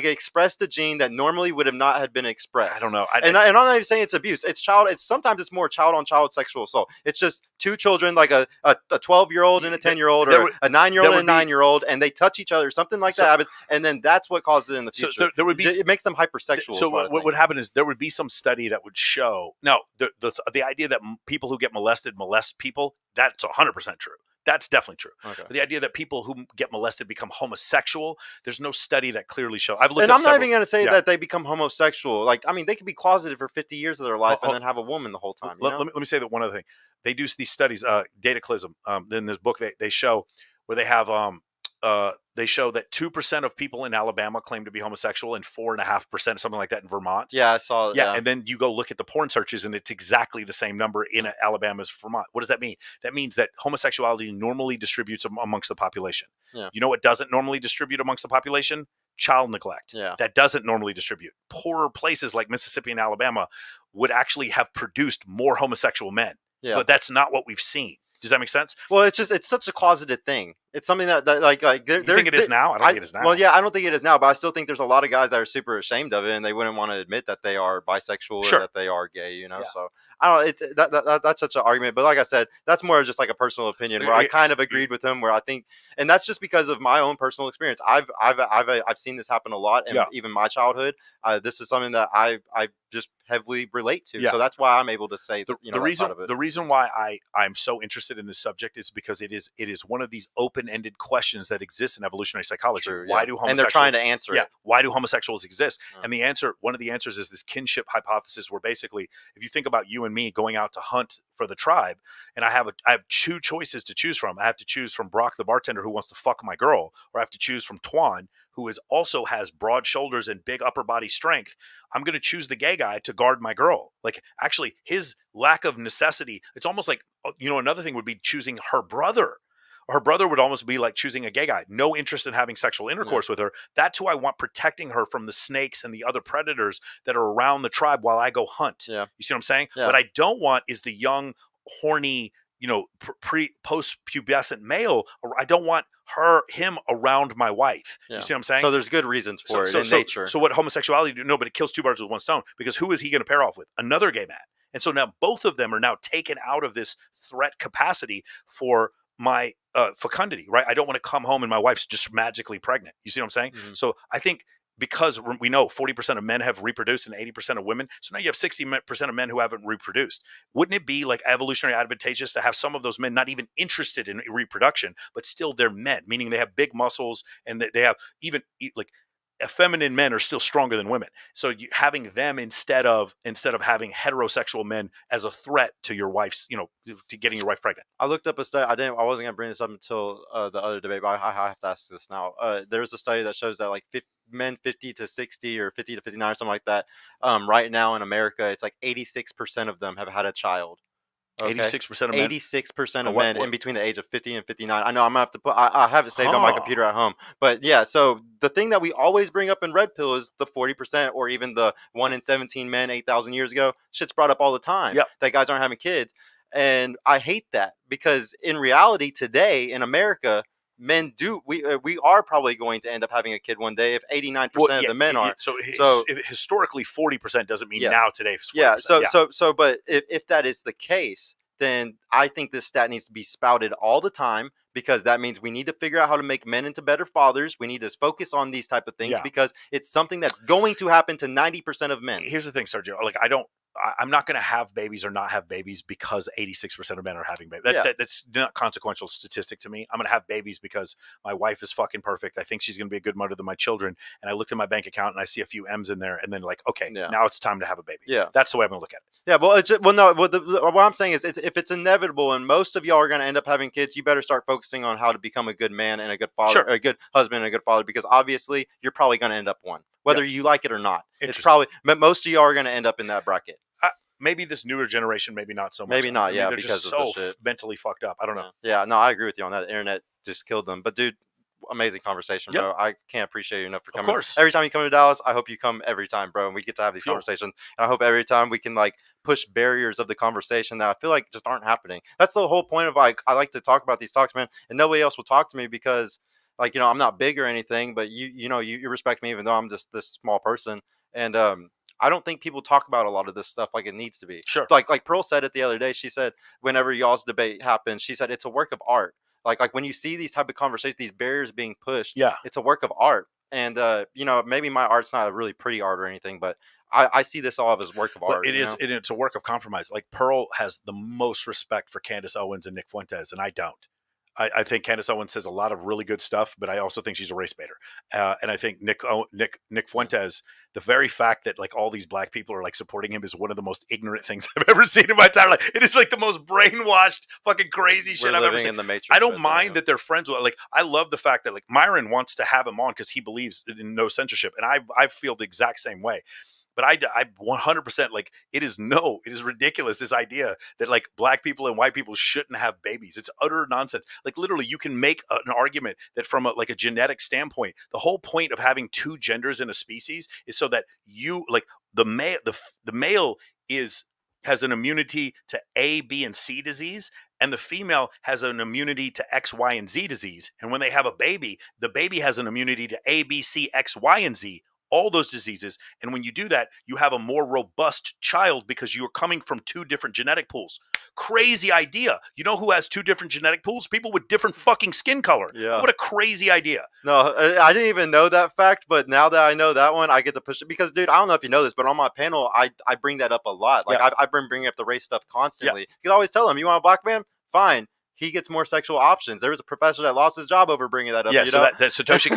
expressed a gene that normally would have not had been expressed. I don't know. And I'm not even saying it's abuse. It's sometimes it's more child-on-child sexual assault. It's just two children, like a 12-year-old and a 10-year-old, or a 9-year-old and a 9-year-old, and they touch each other, something like that happens, and then that's what causes it in the future. So there would be, it makes them hypersexual. So what would happen is there would be some study that would show, no, the idea that people who get molested molest people, that's 100% true. That's definitely true. Okay. The idea that people who get molested become homosexual, there's no study that clearly shows. I've looked and up I'm not even going to say that they become homosexual. Like, I mean, they could be closeted for 50 years of their life and then have a woman the whole time. Let me say that one other thing. They do these studies, Dataclysm. In this book, they show where they have they show that 2% of people in Alabama claim to be homosexual and 4.5%, something like that, in Vermont. Yeah, I saw it. Yeah, and then you go look at the porn searches, and it's exactly the same number in Alabama as Vermont. What does that mean? That means that homosexuality normally distributes amongst the population. Yeah. You know what doesn't normally distribute amongst the population? Child neglect. Yeah. That doesn't normally distribute. Poorer places like Mississippi and Alabama would actually have produced more homosexual men. Yeah. But that's not what we've seen. Does that make sense? Well, it's such a closeted thing. It's something that like you think it is now? I don't think it is now. Well, yeah, I don't think it is now, but I still think there's a lot of guys that are super ashamed of it, and they wouldn't want to admit that they are bisexual or that they are gay. You know, so I don't. That's such an argument. But like I said, that's more just like a personal opinion where I kind of agreed with him. Where I think, and that's just because of my own personal experience. I've seen this happen a lot, and even my childhood. This is something that I just heavily relate to. Yeah. So that's why I'm able to say the reason why I'm so interested in this subject is because it is one of these open-ended questions that exists in evolutionary psychology. True, why do homosexuals, and they're trying to answer it. Why do homosexuals exist? And one of the answers is this kinship hypothesis, where basically, if you think about you and me going out to hunt for the tribe, and I have two choices to choose from. I have to choose from Brock, the bartender who wants to fuck my girl, or I have to choose from Twan, who also has broad shoulders and big upper body strength. I'm going to choose the gay guy to guard my girl. Like, actually, his lack of necessity, it's almost like, another thing would be choosing her brother. Her brother would almost be like choosing a gay guy. No interest in having sexual intercourse with her. That's who I want protecting her from the snakes and the other predators that are around the tribe while I go hunt. Yeah. You see what I'm saying? Yeah. What I don't want is the young, horny, post-pubescent male. I don't want him around my wife. Yeah. You see what I'm saying? So there's good reasons for it in nature. So what homosexuality do? No, but it kills two birds with one stone, because who is he going to pair off with? Another gay man. And so now both of them are now taken out of this threat capacity for my fecundity, right? I don't want to come home and my wife's just magically pregnant. You see what I'm saying? Mm-hmm. So I think, because we know 40% of men have reproduced and 80% of women, so now you have 60% of men who haven't reproduced. Wouldn't it be like evolutionary advantageous to have some of those men not even interested in reproduction, but still they're men, meaning they have big muscles and they have even like effeminate men are still stronger than women. So having them instead of having heterosexual men as a threat to your wife's, to getting your wife pregnant. I looked up a study. I wasn't going to bring this up until the other debate, but I have to ask this now. There's a study that shows that like men 50 to 60 or 50 to 59 or something like that. Right now in America, it's like 86% of them have had a child. Okay. 86% of men? 86% of men in between the age of 50 and 59. I know I'm going to have to I have it saved on my computer at home. But yeah, so the thing that we always bring up in Red Pill is the 40% or even the 1 in 17 men 8,000 years ago. Shit's brought up all the time. Yep. That guys aren't having kids. And I hate that, because in reality today in America, men we are probably going to end up having a kid one day if 89% of the men are. So historically 40% doesn't mean now today. 40%. Yeah. So but if that is the case, then I think this stat needs to be spouted all the time, because that means we need to figure out how to make men into better fathers. We need to focus on these type of things because it's something that's going to happen to 90% of men. Here's the thing, Sergio. Like, I'm not going to have babies or not have babies because 86% of men are having babies. That's not consequential statistic to me. I'm going to have babies because my wife is fucking perfect. I think she's going to be a good mother to my children. And I looked at my bank account and I see a few M's in there, and then like, okay, now it's time to have a baby. Yeah. That's the way I'm going to look at it. Yeah. Well, what I'm saying is if it's inevitable and most of y'all are going to end up having kids, you better start focusing on how to become a good man and a good father, a good husband and a good father, because obviously you're probably going to end up one, whether you like it or not. It's probably, most of y'all are going to end up in that bracket. Maybe this newer generation, maybe not so much. Maybe not, they're because just of so mentally fucked up. I don't know. Yeah, no, I agree with you on that. The internet just killed them. But dude, amazing conversation, Yep. bro. I can't appreciate you enough for Of coming. course. Every time you come to Dallas, I hope you come every time, bro, and we get to have these Fuel. conversations. And I hope every time we can like push barriers of the conversation that I feel like just aren't happening. That's the whole point of like I like to talk about these talks, man, and nobody else will talk to me because like I'm not big or anything, but you respect me even though I'm just this small person. And I don't think people talk about a lot of this stuff like it needs to be. Sure. Like Pearl said it the other day. She said whenever y'all's debate happens, she said it's a work of art. Like when you see these type of conversations, these barriers being pushed, Yeah. it's a work of art. And maybe my art's not a really pretty art or anything, but I see this all as work of Well, art. it is. It's a work of compromise. Like Pearl has the most respect for Candace Owens and Nick Fuentes, and I don't. I think Candace Owens says a lot of really good stuff, but I also think she's a race baiter. And I think Nick Fuentes, the very fact that like all these black people are like supporting him is one of the most ignorant things I've ever seen in my entire life. It is like the most brainwashed, fucking crazy shit I've ever seen. In the Matrix. I don't mind that they're friends with. Like, I love the fact that like Myron wants to have him on because he believes in no censorship, and I feel the exact same way. But I 100% like it is ridiculous. This idea that like black people and white people shouldn't have babies. It's utter nonsense. Like literally you can make an argument that from a genetic standpoint, the whole point of having two genders in a species is so that you like the male has an immunity to A, B, and C disease. And the female has an immunity to X, Y, and Z disease. And when they have a baby, the baby has an immunity to A, B, C, X, Y, and Z, all those diseases. And when you do that, you have a more robust child because you're coming from two different genetic pools. Crazy idea. You know who has two different genetic pools? People with different fucking skin color. Yeah. What a crazy idea. No, I didn't even know that fact, but now that I know that one, I get to push it because, dude, I don't know if you know this, but on my panel, I bring that up a lot. Like, I've been bringing up the race stuff constantly. You can always tell them, you want a black man? Fine. He gets more sexual options. There was a professor that lost his job over bringing that up. Yeah, so that Satoshi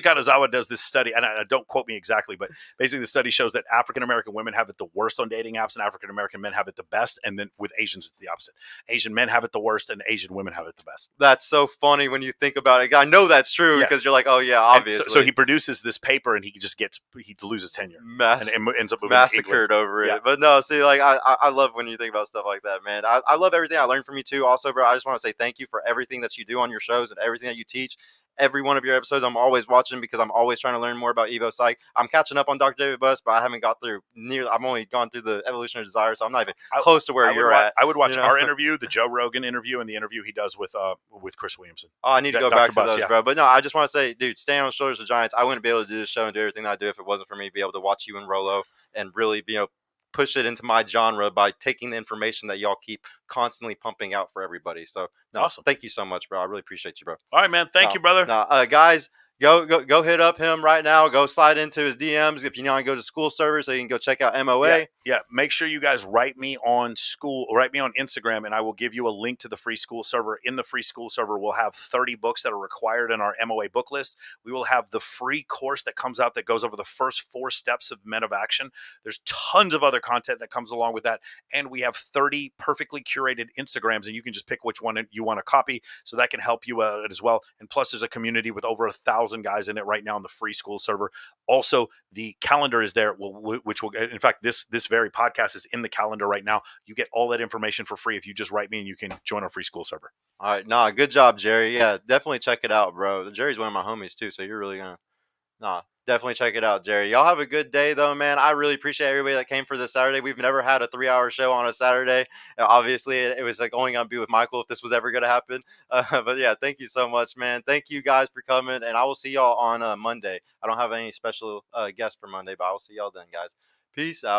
Kanazawa does this study, and don't quote me exactly, but basically the study shows that African American women have it the worst on dating apps, and African American men have it the best, and then with Asians it's the opposite. Asian men have it the worst, and Asian women have it the best. That's so funny when you think about it. I know that's true because you're like, oh yeah, obviously. So he produces this paper, and he loses tenure, and ends up massacred over it. But no, see, like I love when you think about stuff like that, man. I love everything I learned from you too. Also, bro, I just want to say thank you for everything that you do on your shows and everything that you teach. Every one of your episodes, I'm always watching because I'm always trying to learn more about Evo Psych. I'm catching up on Dr. David Buss, but I haven't got through I've only gone through the Evolutionary Desire, so I'm not even close to where you're at. I would watch our interview, the Joe Rogan interview, and the interview he does with Chris Williamson. Oh, I need to go back to those, bro. But no, I just want to say, dude, stand on the shoulders of giants. I wouldn't be able to do this show and do everything that I do if it wasn't for me to be able to watch you and Rolo and really, push it into my genre by taking the information that y'all keep constantly pumping out for everybody. So awesome. Thank you so much, bro. I really appreciate you, bro. All right, man. Thank you, brother. Guys, go hit up him right now. Go slide into his DMs if you want to go to school server so you can go check out MOA. Yeah. Make sure you guys write me on Instagram, and I will give you a link to the free school server. In the free school server, we'll have 30 books that are required in our MOA book list. We will have the free course that comes out that goes over the first 4 steps of Men of Action. There's tons of other content that comes along with that. And we have 30 perfectly curated Instagrams, and you can just pick which one you want to copy. So that can help you out as well. And plus, there's a community with over 1,000 guys in it right now on the free school server. Also, the calendar is there, which will, in fact, this very podcast is in the calendar right now. You get all that information for free if you just write me, and you can join our free school server. All right. Good job, Jerry. Yeah, definitely check it out, bro. Jerry's one of my homies too, so you're really going to... Definitely check it out, Jerry. Y'all have a good day, though, man. I really appreciate everybody that came for this Saturday. We've never had a 3-hour show on a Saturday. Obviously, it was like only going to be with Michael if this was ever going to happen. But yeah, thank you so much, man. Thank you guys for coming, and I will see y'all on Monday. I don't have any special guests for Monday, but I will see y'all then, guys. Peace out.